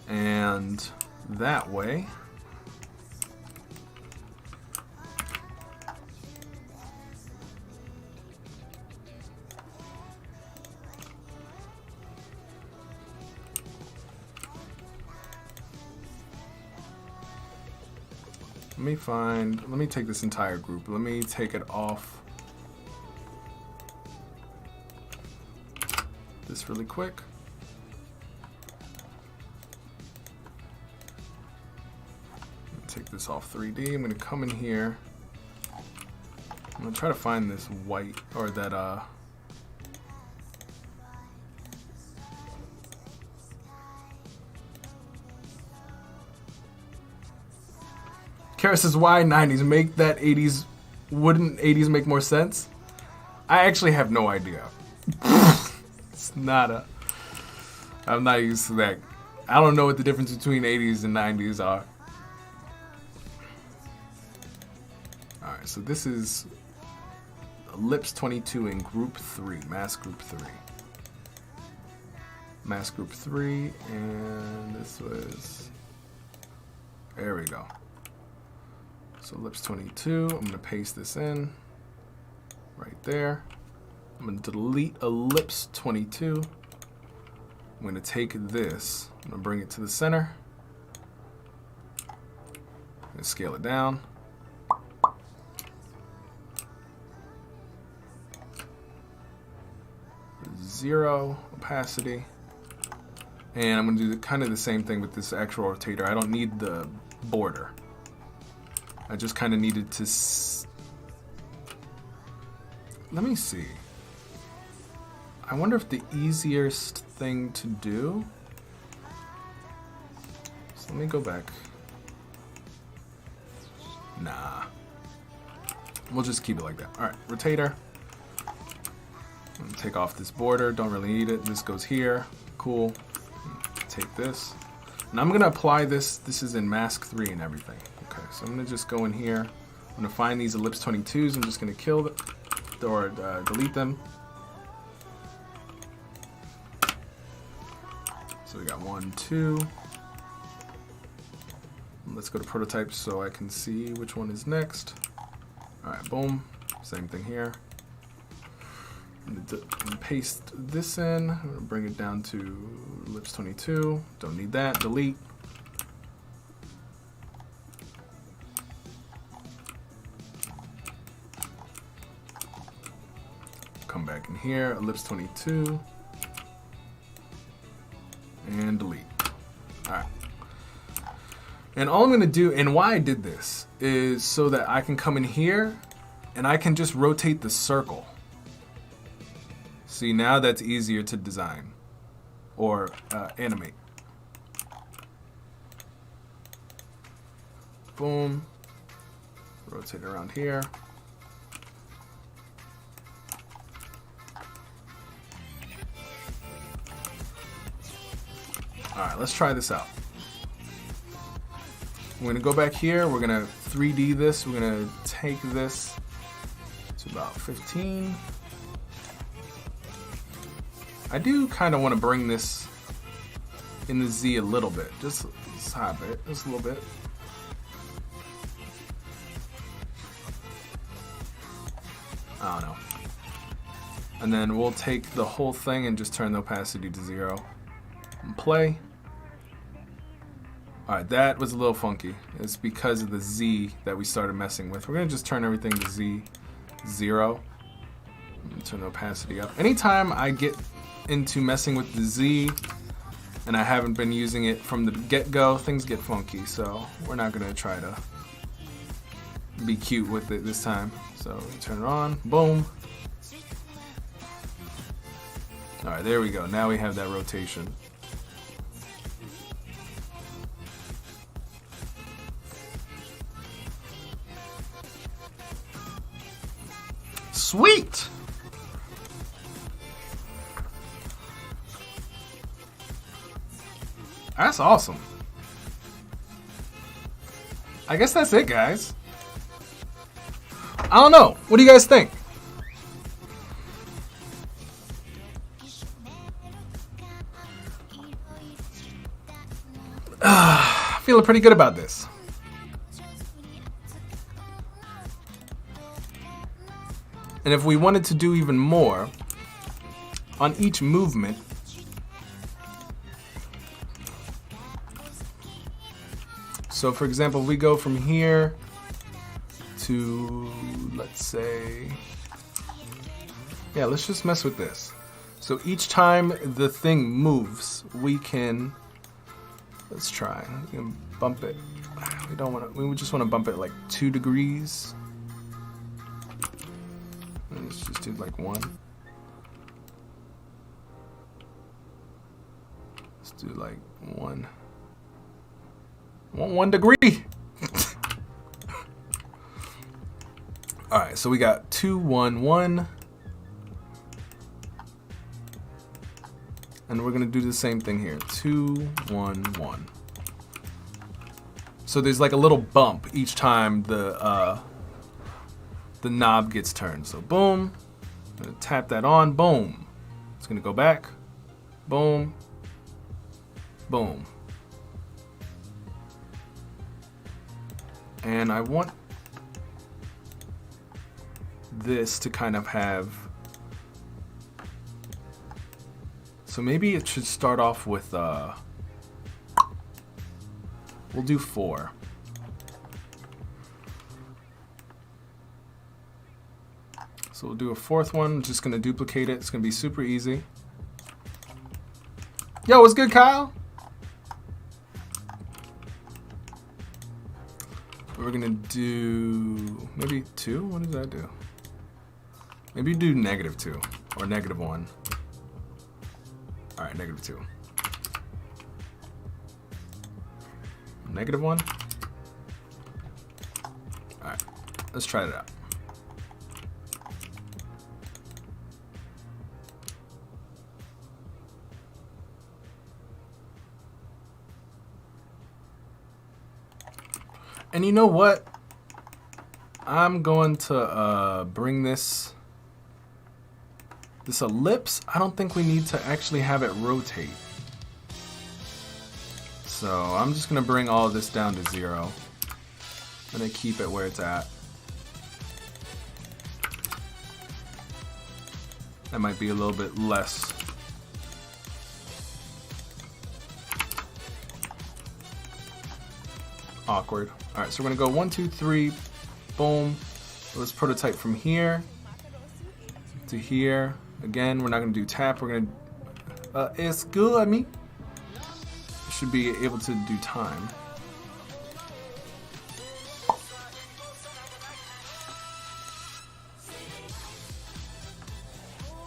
A: and that way I'm Let me take this entire group. Let me take it off this really quick. Take this off 3D. I'm gonna come in here. I'm gonna try to find this white, or that Kara says, why 90s? Make that 80s, wouldn't 80s make more sense? I actually have no idea. It's not a, I'm not used to that. I don't know what the difference between 80s and 90s are. Alright, so this is Ellipse 22 in group 3, mask group 3. Mask group 3, and this was, there we go. So Ellipse 22, I'm going to paste this in right there. I'm going to delete Ellipse 22. I'm going to take this, I'm going to bring it to the center. I'm going to scale it down. Zero opacity. And I'm going to do kind of the same thing with this actual rotator. I don't need the border. I just kind of needed to let me see. I wonder if the easiest thing to do, so let me go back. Nah, we'll just keep it like that. Alright, rotator. I'm gonna take off this border, don't really need it. This goes here, cool. Take this, and I'm gonna apply this. This is in mask 3 and everything. Okay, so I'm gonna just go in here. I'm gonna find these Ellipse 22s. I'm just gonna kill them or delete them. So we got 1, 2. Let's go to prototypes so I can see which one is next. All right, boom. Same thing here. I'm gonna paste this in. I'm gonna bring it down to Ellipse 22. Don't need that. Delete. Come back in here, Ellipse 22, and delete. All right. And all I'm gonna do, and why I did this, is so that I can come in here and I can just rotate the circle. See, now that's easier to design or animate. Boom. Rotate around here. Alright, let's try this out. We're going to go back here. We're going to 3D this. We're going to take this to about 15. I do kind of want to bring this in the Z a little bit. Just a side bit. Just a little bit. I don't know. And then we'll take the whole thing and just turn the opacity to 0. And play. Alright, that was a little funky. It's because of the Z that we started messing with. We're going to just turn everything to Z 0. And turn the opacity up. Anytime I get into messing with the Z and I haven't been using it from the get-go, things get funky. So we're not going to try to be cute with it this time. So turn it on. Boom. Alright, there we go. Now we have that rotation. Sweet! That's awesome. I guess that's it, guys. I don't know. What do you guys think? Feeling pretty good about this. And if we wanted to do even more on each movement, so for example, we go from here to, let's say, yeah, let's just mess with this. So each time the thing moves, we can, let's try, we can bump it. We don't want to, we just want to bump it like 2 degrees. And let's just do like 1. Let's do like 1. 1 degree. All right, so we got 2, 1, 1. And we're gonna do the same thing here. 2, 1, 1. So there's like a little bump each time the knob gets turned. So boom, I'm gonna tap that on, boom. It's gonna go back, boom, boom. And I want this to kind of have, so maybe it should start off with, we'll do 4. So we'll do a 4th one, I'm just gonna duplicate it, it's gonna be super easy. Yo, what's good, Kyle? We're gonna do maybe 2, what does that do? Maybe do -2 or -1. All right, -2. -1. All right, let's try it out. And you know what? I'm going to bring this ellipse. I don't think we need to actually have it rotate. So I'm just gonna bring all of this down to 0. I'm gonna keep it where it's at. That might be a little bit less. Awkward. All right, so we're gonna go 1, 2, 3, boom. Let's prototype from here to here. Again, we're not gonna do tap. We're gonna it's good. I mean, should be able to do time.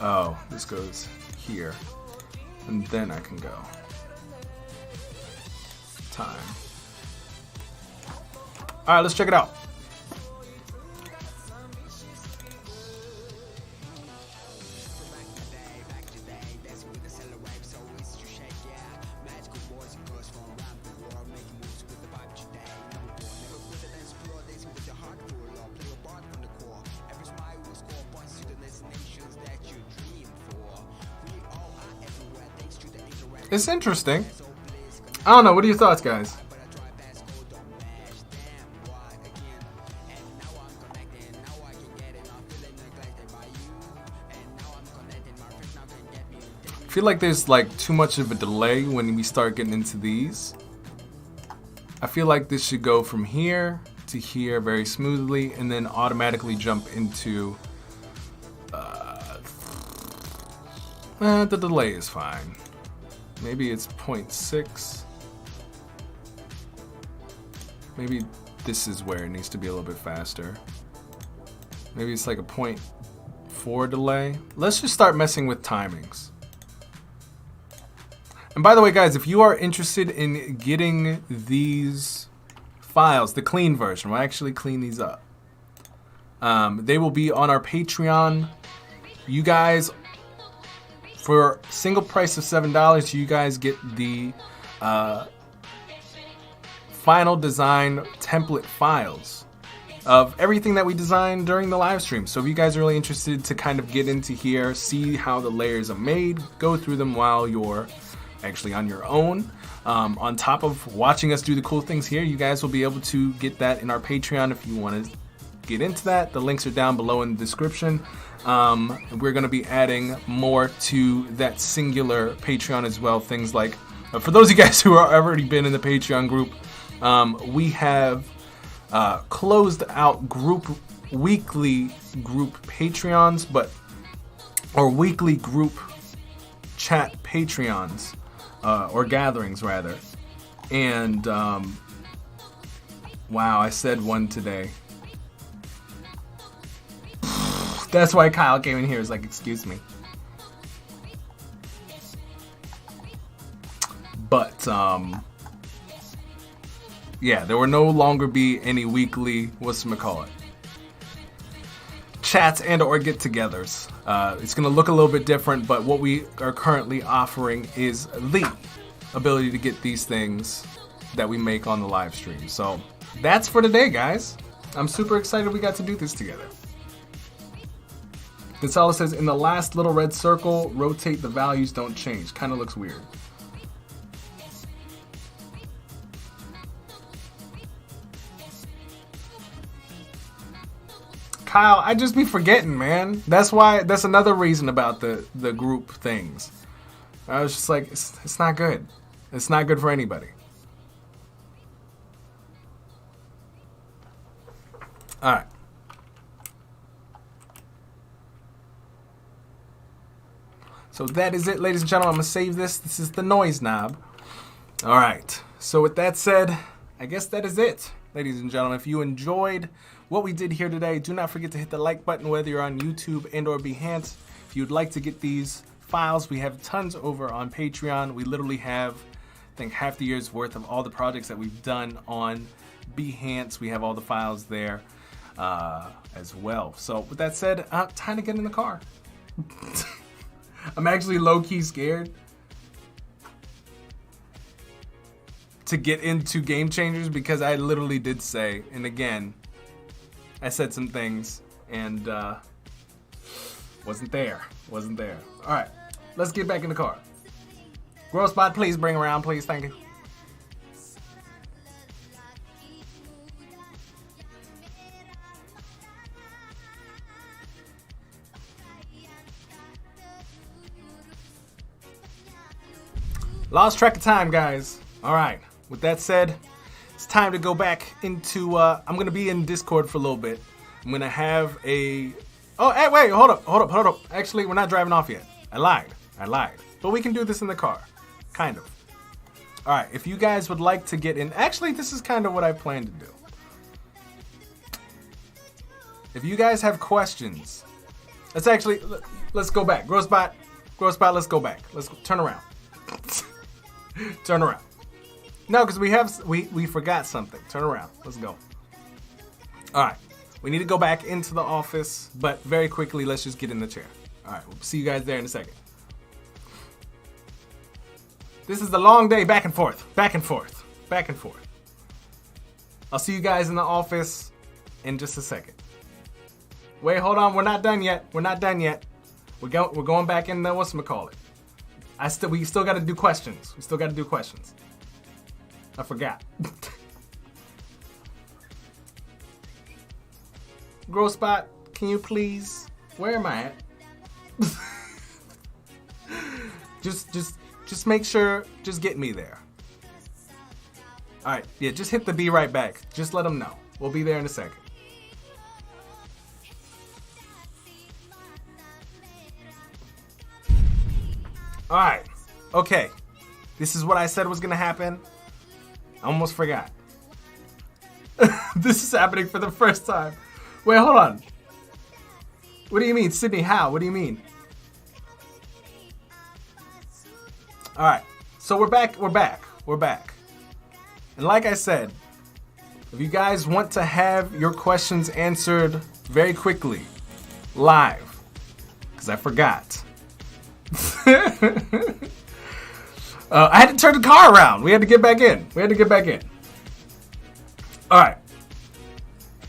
A: Oh, this goes here, and then I can go time. All right, let's check it out. It's interesting. I don't know. What are your thoughts, guys? I feel like there's like too much of a delay when we start getting into these. I feel like this should go from here to here very smoothly and then automatically jump into the delay is fine. Maybe it's 0.6. Maybe this is where it needs to be a little bit faster. Maybe it's like a 0.4 delay. Let's just start messing with timings. And by the way, guys, if you are interested in getting these files, the clean version, we'll actually clean these up. They will be on our Patreon. You guys, for a single price of $7, you guys get the final design template files of everything that we designed during the live stream. So if you guys are really interested to kind of get into here, see how the layers are made, go through them while you're actually on your own. On top of watching us do the cool things here, you guys will be able to get that in our Patreon if you want to get into that. The links are down below in the description. We're going to be adding more to that singular Patreon as well. Things like, for those of you guys who are already been in the Patreon group, we have closed out weekly group Patreons, or weekly group chat Patreons, or gatherings rather. And wow, I said one today. That's why Kyle came in here. Is like, excuse me. But yeah, there will no longer be any weekly whatchamacallit chats and or get-togethers. It's gonna look a little bit different, but what we are currently offering is the ability to get these things that we make on the live stream. So that's for today, guys. I'm super excited we got to do this together. Gonzalo says, in the last little red circle, rotate the values, don't change. Kind of looks weird. Kyle, I just be forgetting, man. That's another reason about the group things. I was just like, it's not good. It's not good for anybody. All right. So that is it, ladies and gentlemen. I'm going to save this. This is the noise knob. All right. So with that said, I guess that is it, ladies and gentlemen. If you enjoyed what we did here today, do not forget to hit the like button, whether you're on YouTube and or Behance. If you'd like to get these files, we have tons over on Patreon. We literally have, I think, half the year's worth of all the projects that we've done on Behance. We have all the files there as well. So with that said, time to get in the car. I'm actually low-key scared to get into Game Changers because I literally did say, and again, I said some things and wasn't there. All right, let's get back in the car. Groce bot, please bring around, please. Thank you. Lost track of time, guys. All right. With that said, it's time to go back into. I'm gonna be in Discord for a little bit. I'm gonna have a. Oh, hey, wait, hold up. Actually, we're not driving off yet. I lied. But we can do this in the car, kind of. All right. If you guys would like to get in, actually, this is kind of what I plan to do. If you guys have questions, let's go back. Groce bot, let's go back. Let's turn around. Turn around. No, because we forgot something. Turn around. Let's go. All right. We need to go back into the office, but very quickly, let's just get in the chair. All right. We'll see you guys there in a second. This is the long day, back and forth. I'll see you guys in the office in just a second. Wait, hold on. We're not done yet. We're going back in the whatchamacallit. We still got to do questions. I forgot. Groce bot, can you please? Where am I at? just make sure. Just get me there. All right. Yeah. Just hit the be right back. Just let them know. We'll be there in a second. All right. Okay. This is what I said was going to happen. I almost forgot. This is happening for the first time. Wait, hold on. What do you mean, Sydney? How? What do you mean? All right. So we're back. And like I said, if you guys want to have your questions answered very quickly, live, because I forgot. I had to turn the car around. We had to get back in. All right.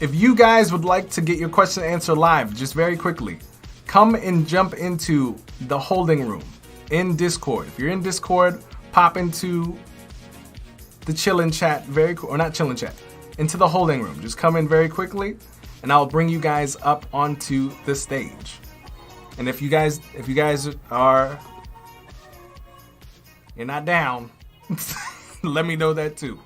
A: If you guys would like to get your question answered live, just very quickly, come and jump into the holding room in Discord. If you're in Discord, pop into the chillin' chat into the holding room. Just come in very quickly, and I'll bring you guys up onto the stage. And if you guys are, you're not down, let me know that too.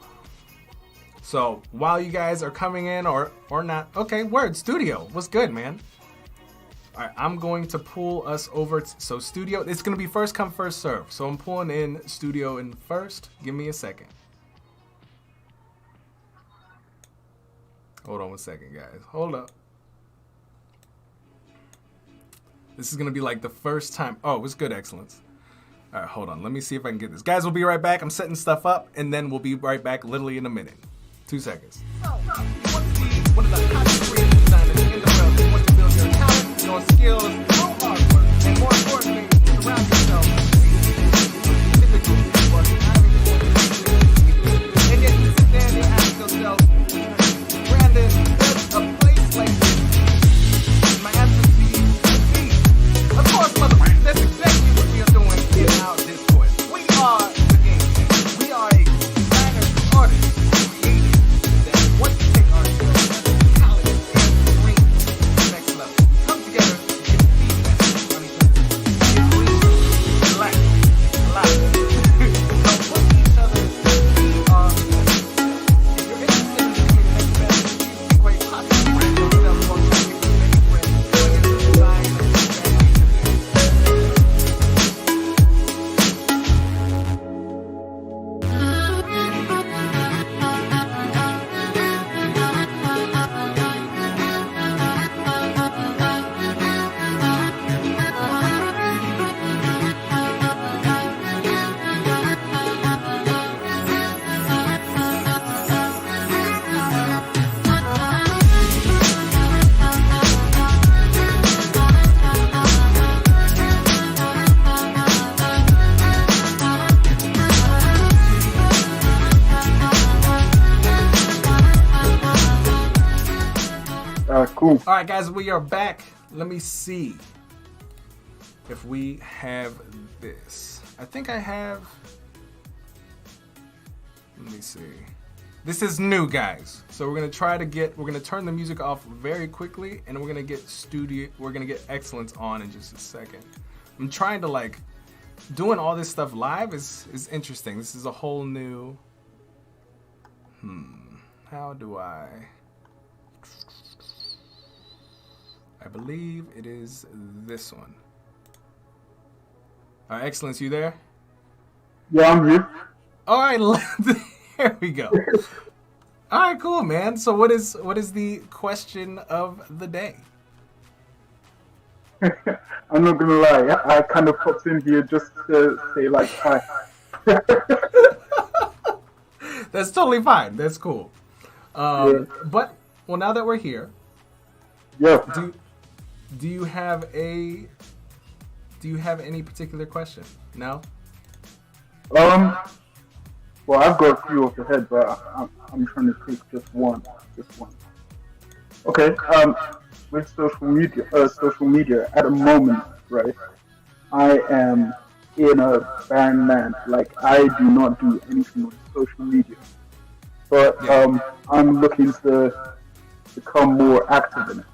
A: So while you guys are coming in or not, okay, word, studio, what's good, man? All right, I'm going to pull us over. So studio, it's going to be first come, first serve. So I'm pulling in studio in first. Give me a second. Hold on one second, guys. Hold up. This is going to be like the first time. Oh, it was good, Excellence. All right, hold on. Let me see if I can get this. Guys, we'll be right back. I'm setting stuff up, and then we'll be right back literally in a minute. 2 seconds. One of the hottest creative designers in the world. You want to build your talent, your skills, your hard work, and more importantly, surround yourself. And yet you sit there and you ask yourself, Brandon, there's a place like this. My answer to you would be, of course, motherfucker, that's exactly what we are doing in our Discord. We are the game changers. We are a designers, artists, creators that want to take our skills, talent, and bring it to the next level. Come together to give feedback on each other. Get real, relax, laugh. Help each other. We are. If you're interested in becoming the next best, you can quite possibly find yourself on social media friends doing the design of
B: Cool.
A: All right, guys, we are back. Let me see if we have this. I think I have. Let me see. This is new, guys. So we're gonna we're gonna turn the music off very quickly, and we're gonna get Excellence on in just a second. I'm trying to doing all this stuff live is interesting. This is a whole new. How do I believe it is this one. All right, Excellence, you there?
B: Yeah, I'm here.
A: All right, here we go. All right, cool, man. So what is the question of the day?
B: I'm not gonna lie, I kind of popped in here just to say hi.
A: That's totally fine. That's cool.
B: Yeah.
A: But now that we're here,
B: Yeah.
A: do you have any particular question? No?
B: Well, I've got a few off the head, but I'm trying to pick just one. Okay. With social media at the moment, right? I am in a barren land. I do not do anything on social media, but I'm looking to become more active in it.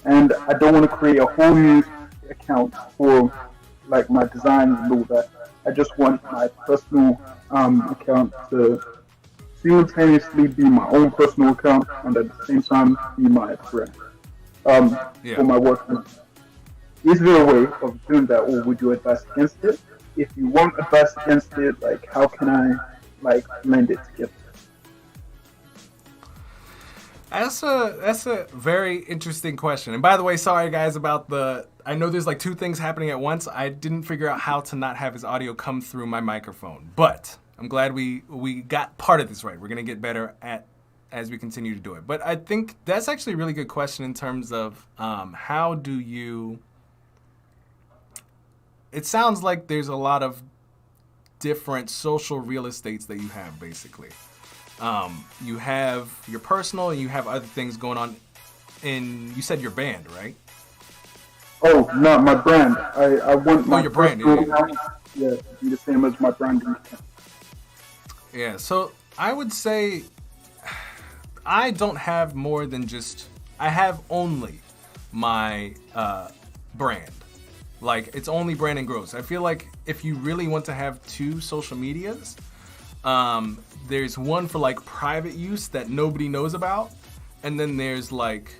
B: And I don't want to create a whole new account for my designs and all that. I just want my personal account to simultaneously be my own personal account and at the same time be my brand for my work. Is there a way of doing that, or would you advise against it? If you want advice against it, how can I blend it together?
A: That's a very interesting question. And by the way, sorry guys about I know there's 2 things happening at once. I didn't figure out how to not have his audio come through my microphone. But I'm glad we got part of this right. We're gonna get better as we continue to do it. But I think that's actually a really good question in terms of how do you. It sounds like there's a lot of different social real estates that you have, basically. You have your personal, and you have other things going on. You said your band, right?
B: Oh, no, my brand. I want my
A: your brand,
B: account, to be the same as my branding account.
A: Yeah, so I would say I don't have more than I have only my brand. It's only Brandon Groce. I feel like if you really want to have 2 social medias, There's one for like private use that nobody knows about, and then there's like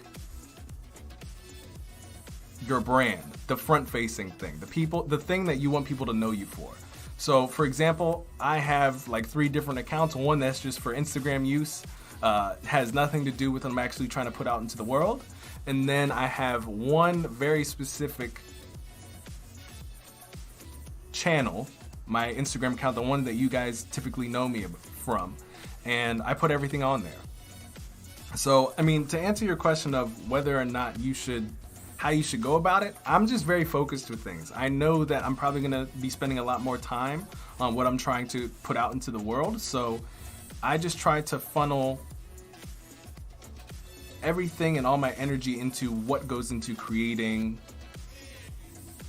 A: your brand, the front-facing thing, the thing that you want people to know you for. So, for example, I have like 3 different accounts. One that's just for Instagram use, has nothing to do with what I'm actually trying to put out into the world. And then I have one very specific channel, my Instagram account, the one that you guys typically know me from, and I put everything on there. So, I mean, to answer your question of whether or not how you should go about it, I'm just very focused with things. I know that I'm probably gonna be spending a lot more time on what I'm trying to put out into the world, so I just try to funnel everything and all my energy into what goes into creating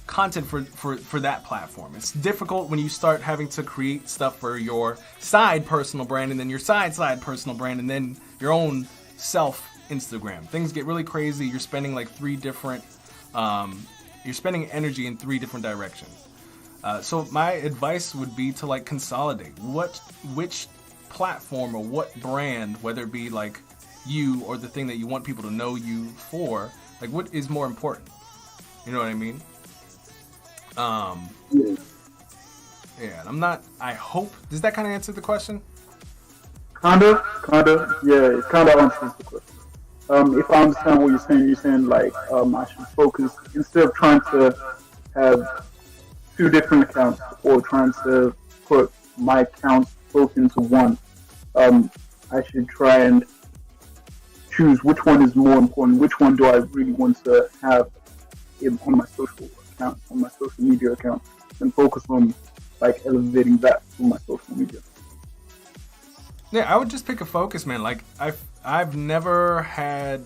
A: content for that platform. It's difficult when you start having to create stuff for your side personal brand, and then your side personal brand, and then your own self Instagram. Things get really crazy. You're spending like 3 different, you're spending energy in 3 different directions. So my advice would be to like consolidate which platform or what brand, whether it be like you or the thing that you want people to know you for, like what is more important. You know what I mean? Yeah, I hope, does that kind of answer the question?
B: Kinda, yeah, it kinda answers the question. If I understand what you're saying like, I should focus, instead of trying to have 2 different accounts or trying to put my accounts both into one, I should try and choose which one is more important, which one do I really want to have on my social account, on my social media account, and focus on like elevating that through my social media.
A: Yeah, I would just pick a focus, man. Like I've never had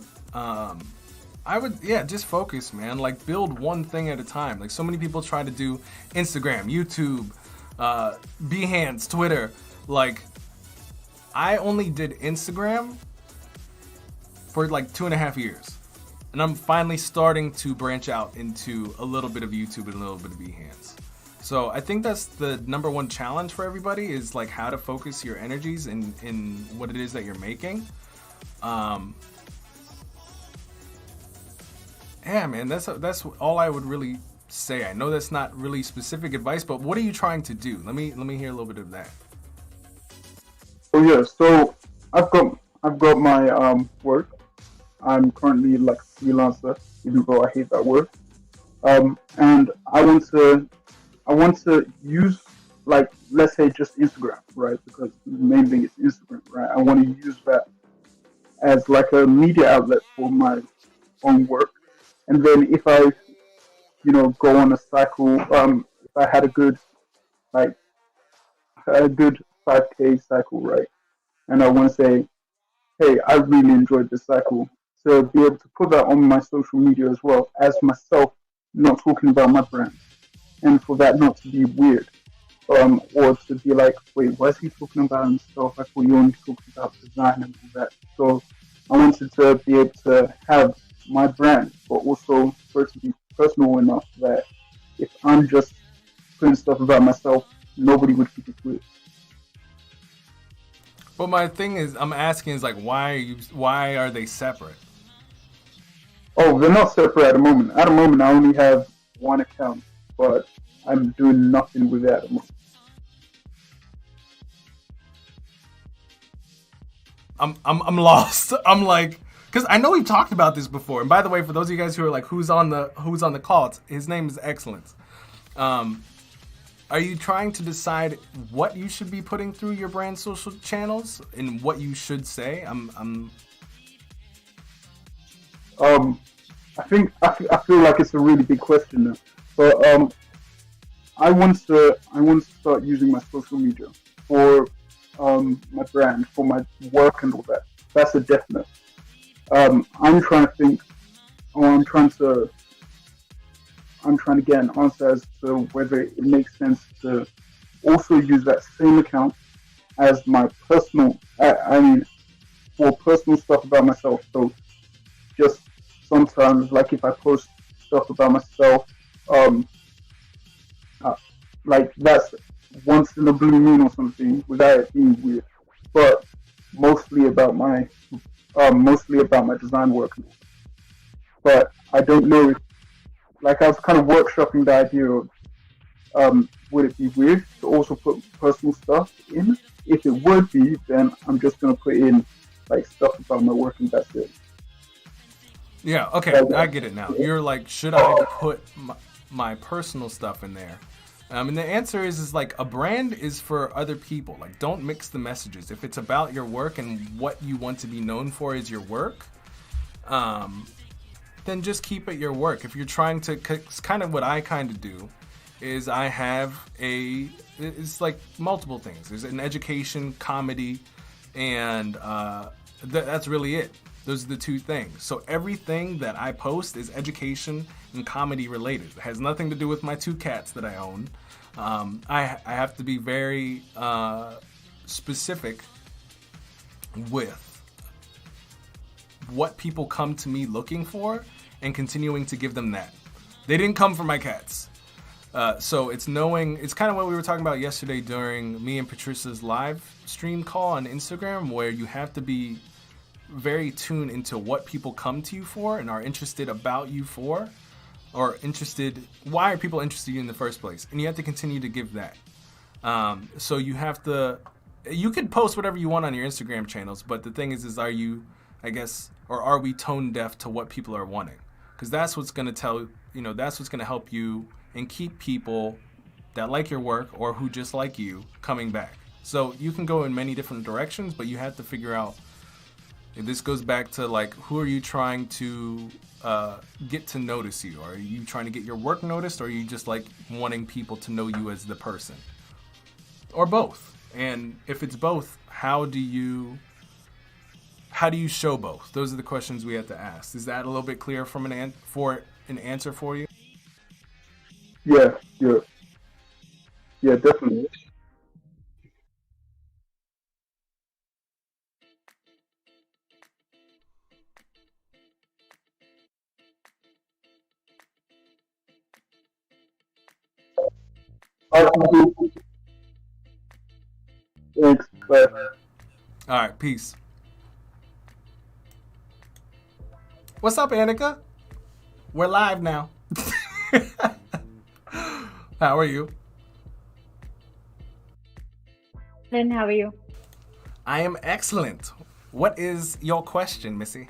A: just focus, man. Like build one thing at a time. Like so many people try to do Instagram, YouTube, Behance, Twitter. Like I only did Instagram for like 2.5 years. And I'm finally starting to branch out into a little bit of YouTube and a little bit of Behance. So I think that's the number one challenge for everybody, is like how to focus your energies in what it is that you're making. Yeah, man, that's all I would really say. I know that's not really specific advice, but what are you trying to do? Let me hear a little bit of that.
B: Oh yeah, so I've got my work. I'm currently like a freelancer, even though I hate that word. And I want to use, like, let's say just Instagram, right? Because the main thing is Instagram, right? I want to use that as like a media outlet for my own work. And then if I, go on a cycle, if I had a good 5K cycle, right? And I want to say, hey, I really enjoyed this cycle. To be able to put that on my social media as well as myself, not talking about my brand. And for that not to be weird, or to be like, wait, why is he talking about himself? I thought you only talking about design and all that. So I wanted to be able to have my brand, but also for it to be personal enough that if I'm just putting stuff about myself, nobody would think it's weird.
A: But my thing is, I'm asking is like, why are they separate?
B: Oh, they're not separate at the moment. At the moment, I only have one account, but I'm doing nothing with it at the moment.
A: I'm lost. I'm like, because I know we've talked about this before. And by the way, for those of you guys who are like, who's on the call? His name is Excellence. Are you trying to decide what you should be putting through your brand social channels and what you should say?
B: I feel like it's a really big question now. But I want to start using my social media for my brand, for my work and all that. That's a definite. I'm trying to get an answer as to whether it makes sense to also use that same account as my personal, for personal stuff about myself. So just sometimes, like if I post stuff about myself, like that's once in a blue moon or something without it being weird. But mostly about my mostly about my design work. But I don't know if, like, I was kind of workshopping the idea of, would it be weird to also put personal stuff in? If it would be, then I'm just gonna put in like stuff about my work and that's it.
A: Yeah, okay, I get it now. You're like, should I put my personal stuff in there? And the answer is like a brand is for other people. Like, don't mix the messages. If it's about your work and what you want to be known for is your work, then just keep it your work. If you're trying to, it's kind of what I kind of do, is I have it's like multiple things. There's an education, comedy, and that's really it. Those are the two things. So everything that I post is education and comedy related. It has nothing to do with my 2 cats that I own. I have to be very specific with what people come to me looking for and continuing to give them that. They didn't come for my cats. So it's knowing, it's kind of what we were talking about yesterday during me and Patricia's live stream call on Instagram, where you have to be very tuned into what people come to you for and are interested about you for, or interested, why are people interested in you in the first place? And you have to continue to give that. So you have to, you can post whatever you want on your Instagram channels, but the thing is are you, I guess, or are we tone deaf to what people are wanting? Because that's what's going to tell, that's what's going to help you and keep people that like your work or who just like you coming back. So you can go in many different directions, but you have to figure out, this goes back to like, who are you trying to get to notice you? Are you trying to get your work noticed, or are you just like wanting people to know you as the person? Or both? And if it's both, how do you show both? Those are the questions we have to ask. Is that a little bit clear from an answer for you?
B: Yeah, definitely. Awesome. Thanks. Bye.
A: All right, peace. What's up, Annika? We're live now. How are you?
C: Then how are you?
A: I am excellent. What is your question, Missy?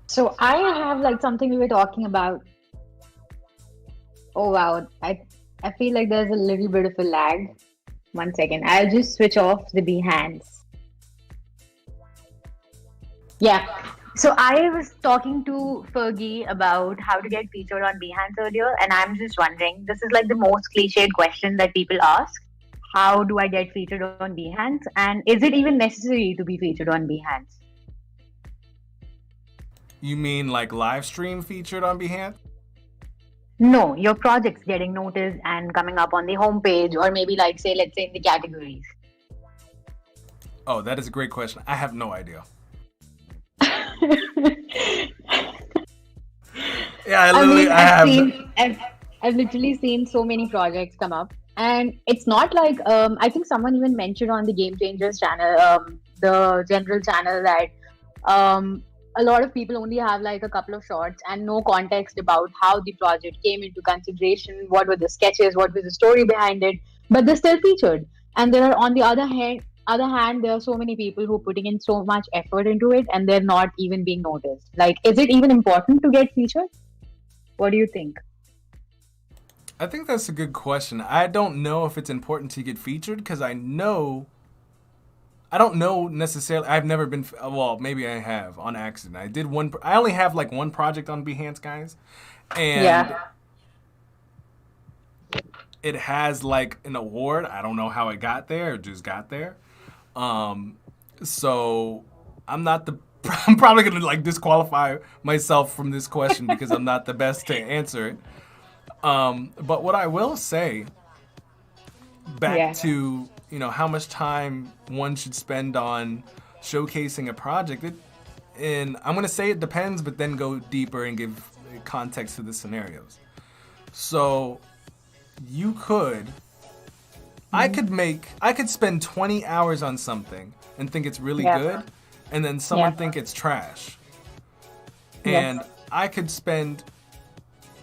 C: So I have like something we were talking about. Oh wow, I feel like there's a little bit of a lag. 1 second. I'll just switch off the Behance. Yeah. So I was talking to Fergie about how to get featured on Behance earlier, and I'm just wondering, this is like the most cliched question that people ask. How do I get featured on Behance? And is it even necessary to be featured on Behance?
A: You mean like live stream featured on Behance?
C: No, your project's getting noticed and coming up on the homepage, or maybe like say, let's say in the categories.
A: Oh, that is a great question. I have no idea. Yeah,
C: I've literally seen so many projects come up, and it's not like I think someone even mentioned on the Game Changers channel, the general channel, that a lot of people only have like a couple of shorts and no context about how the project came into consideration, what were the sketches, what was the story behind it, but they're still featured. And there are, on the other hand, there are so many people who are putting in so much effort into it and they're not even being noticed. Like, is it even important to get featured? What do you think?
A: I think that's a good question. I don't know if it's important to get featured, because I don't know necessarily. I've never been, well, maybe I have on accident. I only have like one project on Behance, guys. And
C: Yeah.
A: it has like an award. I don't know how it got there. It just got there. So I'm probably going to like disqualify myself from this question because I'm not the best to answer it. But what I will say, back to, how much time one should spend on showcasing a project, and I'm going to say it depends, but then go deeper and give context to the scenarios. So you could I could spend 20 hours on something and think it's really good, and then someone think it's trash. And I could spend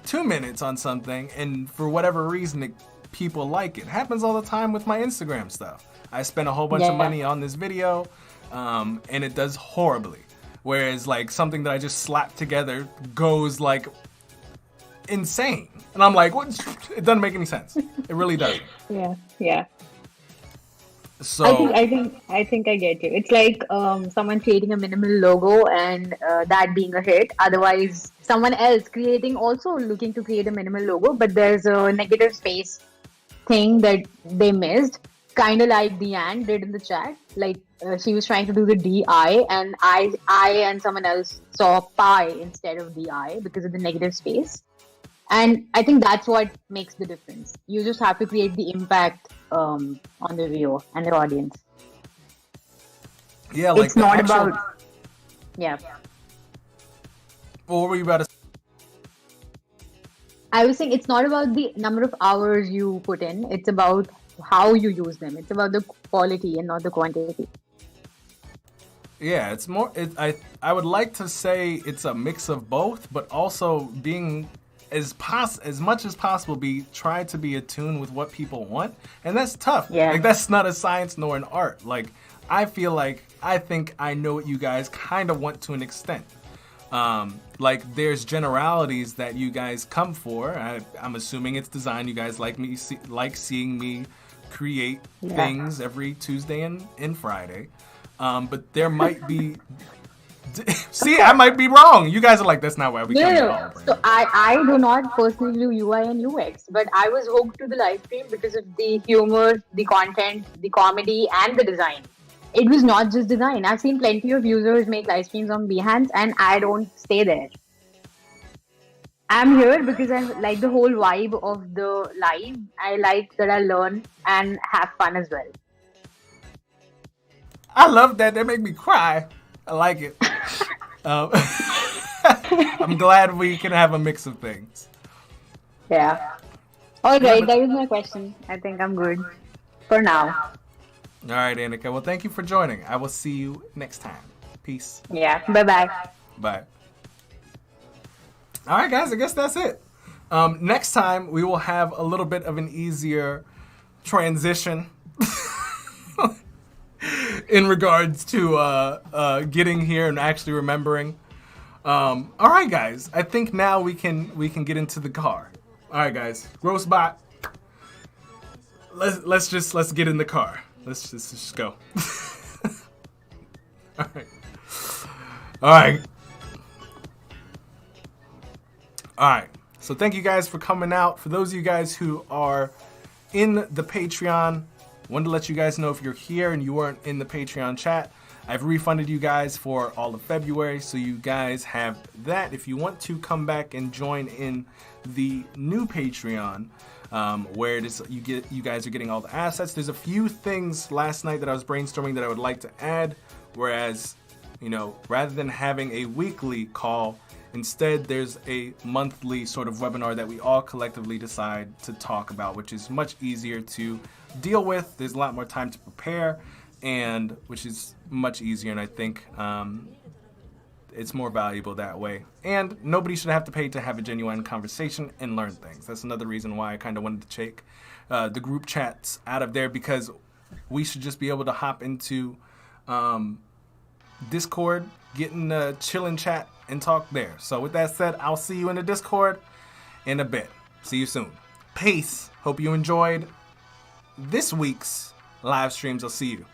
A: 2 minutes on something, and for whatever reason, people like it. It happens all the time with my Instagram stuff. I spent a whole bunch of money on this video, and it does horribly. Whereas like something that I just slapped together goes like insane. And I'm like, what? It doesn't make any sense. It really doesn't.
C: Yeah.
A: So
C: I think I get you. It's like someone creating a minimal logo and that being a hit. Otherwise, someone else also looking to create a minimal logo, but there's a negative space thing that they missed. Kind of like Deanne did in the chat. Like she was trying to do the DI, and I and someone else saw pi instead of DI because of the negative space. And I think that's what makes the difference. You just have to create the impact on the viewer and the audience.
A: Yeah, like
C: it's not about. Yeah.
A: What were you about to say?
C: I was saying it's not about the number of hours you put in. It's about how you use them. It's about the quality and not the quantity.
A: Yeah, it's more. I would like to say it's a mix of both, but also being as much as possible try to be attuned with what people want, and that's tough.
C: Yeah.
A: Like that's not a science nor an art. Like I think I know what you guys kind of want to an extent. Like there's generalities that you guys come for. I'm assuming it's design. You guys like seeing me create things every Tuesday and Friday. But there might be. See, I might be wrong. You guys are like, that's not why we come here.
C: So I do not personally do UI and UX, but I was hooked to the live stream because of the humor, the content, the comedy, and the design. It was not just design. I've seen plenty of users make live streams on Behance, and I don't stay there. I'm here because I like the whole vibe of the live. I like that I learn and have fun as well.
A: I love that. They make me cry. I like it. I'm glad we can have a mix of things.
C: Yeah. All right, that was my question. I think I'm good for now.
A: All right, Annika. Well, thank you for joining. I will see you next time. Peace.
C: Yeah. Bye-bye.
A: Bye. All right, guys. I guess that's it. Next time, we will have a little bit of an easier transition in regards to getting here and actually remembering. All right, guys. I think now we can get into the car. All right, guys. Groce bot. Let's get in the car. Let's just go. All right. All right. All right. So thank you guys for coming out. For those of you guys who are in the Patreon, wanted to let you guys know if you're here and you weren't in the Patreon chat, I've refunded you guys for all of February, so you guys have that. If you want to come back and join in the new Patreon, where it is you guys are getting all the assets. There's a few things last night that I was brainstorming that I would like to add, whereas, rather than having a weekly call, instead there's a monthly sort of webinar that we all collectively decide to talk about, which is much easier to deal with. There's a lot more time to prepare, and which is much easier, and I think it's more valuable that way. And nobody should have to pay to have a genuine conversation and learn things. That's another reason why I kind of wanted to take the group chats out of there, because we should just be able to hop into Discord, get in the chill and chat, and talk there. So with that said, I'll see you in the Discord in a bit. See you soon. Peace. Hope you enjoyed this week's live streams. I'll see you.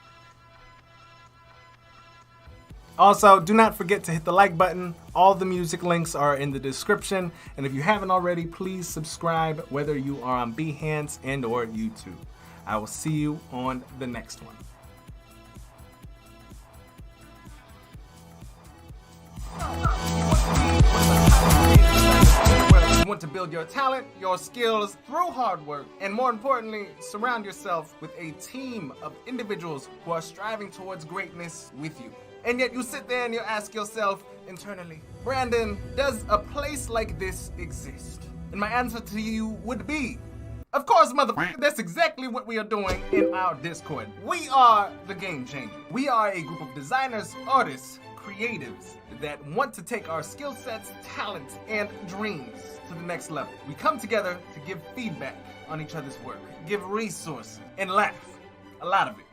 A: Also, do not forget to hit the like button. All the music links are in the description. And if you haven't already, please subscribe, whether you are on Behance and or YouTube. I will see you on the next one. You want to build your talent, your skills through hard work, and more importantly, surround yourself with a team of individuals who are striving towards greatness with you. And yet you sit there and you ask yourself internally, Brandon, does a place like this exist? And my answer to you would be, Of course, motherfucker, that's exactly what we are doing in our Discord. We are the Game Changer. We are a group of designers, artists, creatives that want to take our skill sets, talents, and dreams to the next level. We come together to give feedback on each other's work, give resources, and laugh. A lot of it.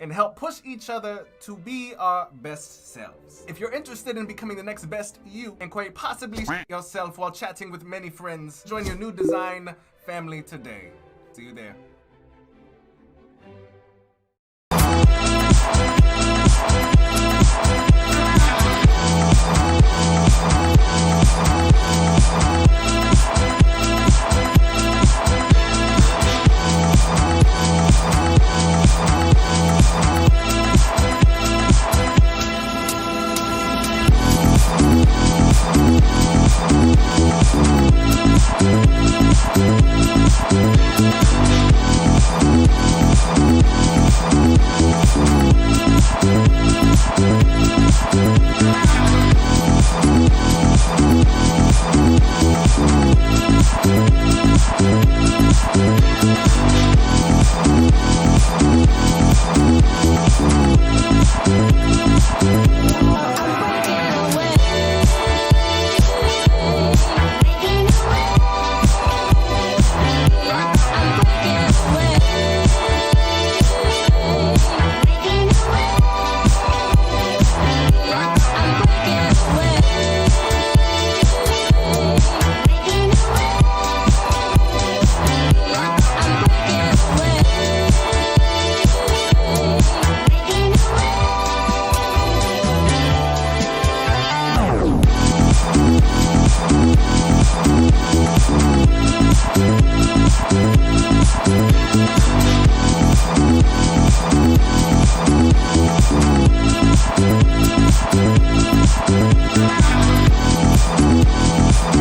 A: And help push each other to be our best selves. If you're interested in becoming the next best you and quite possibly yourself while chatting with many friends, join your new design family today. See you there.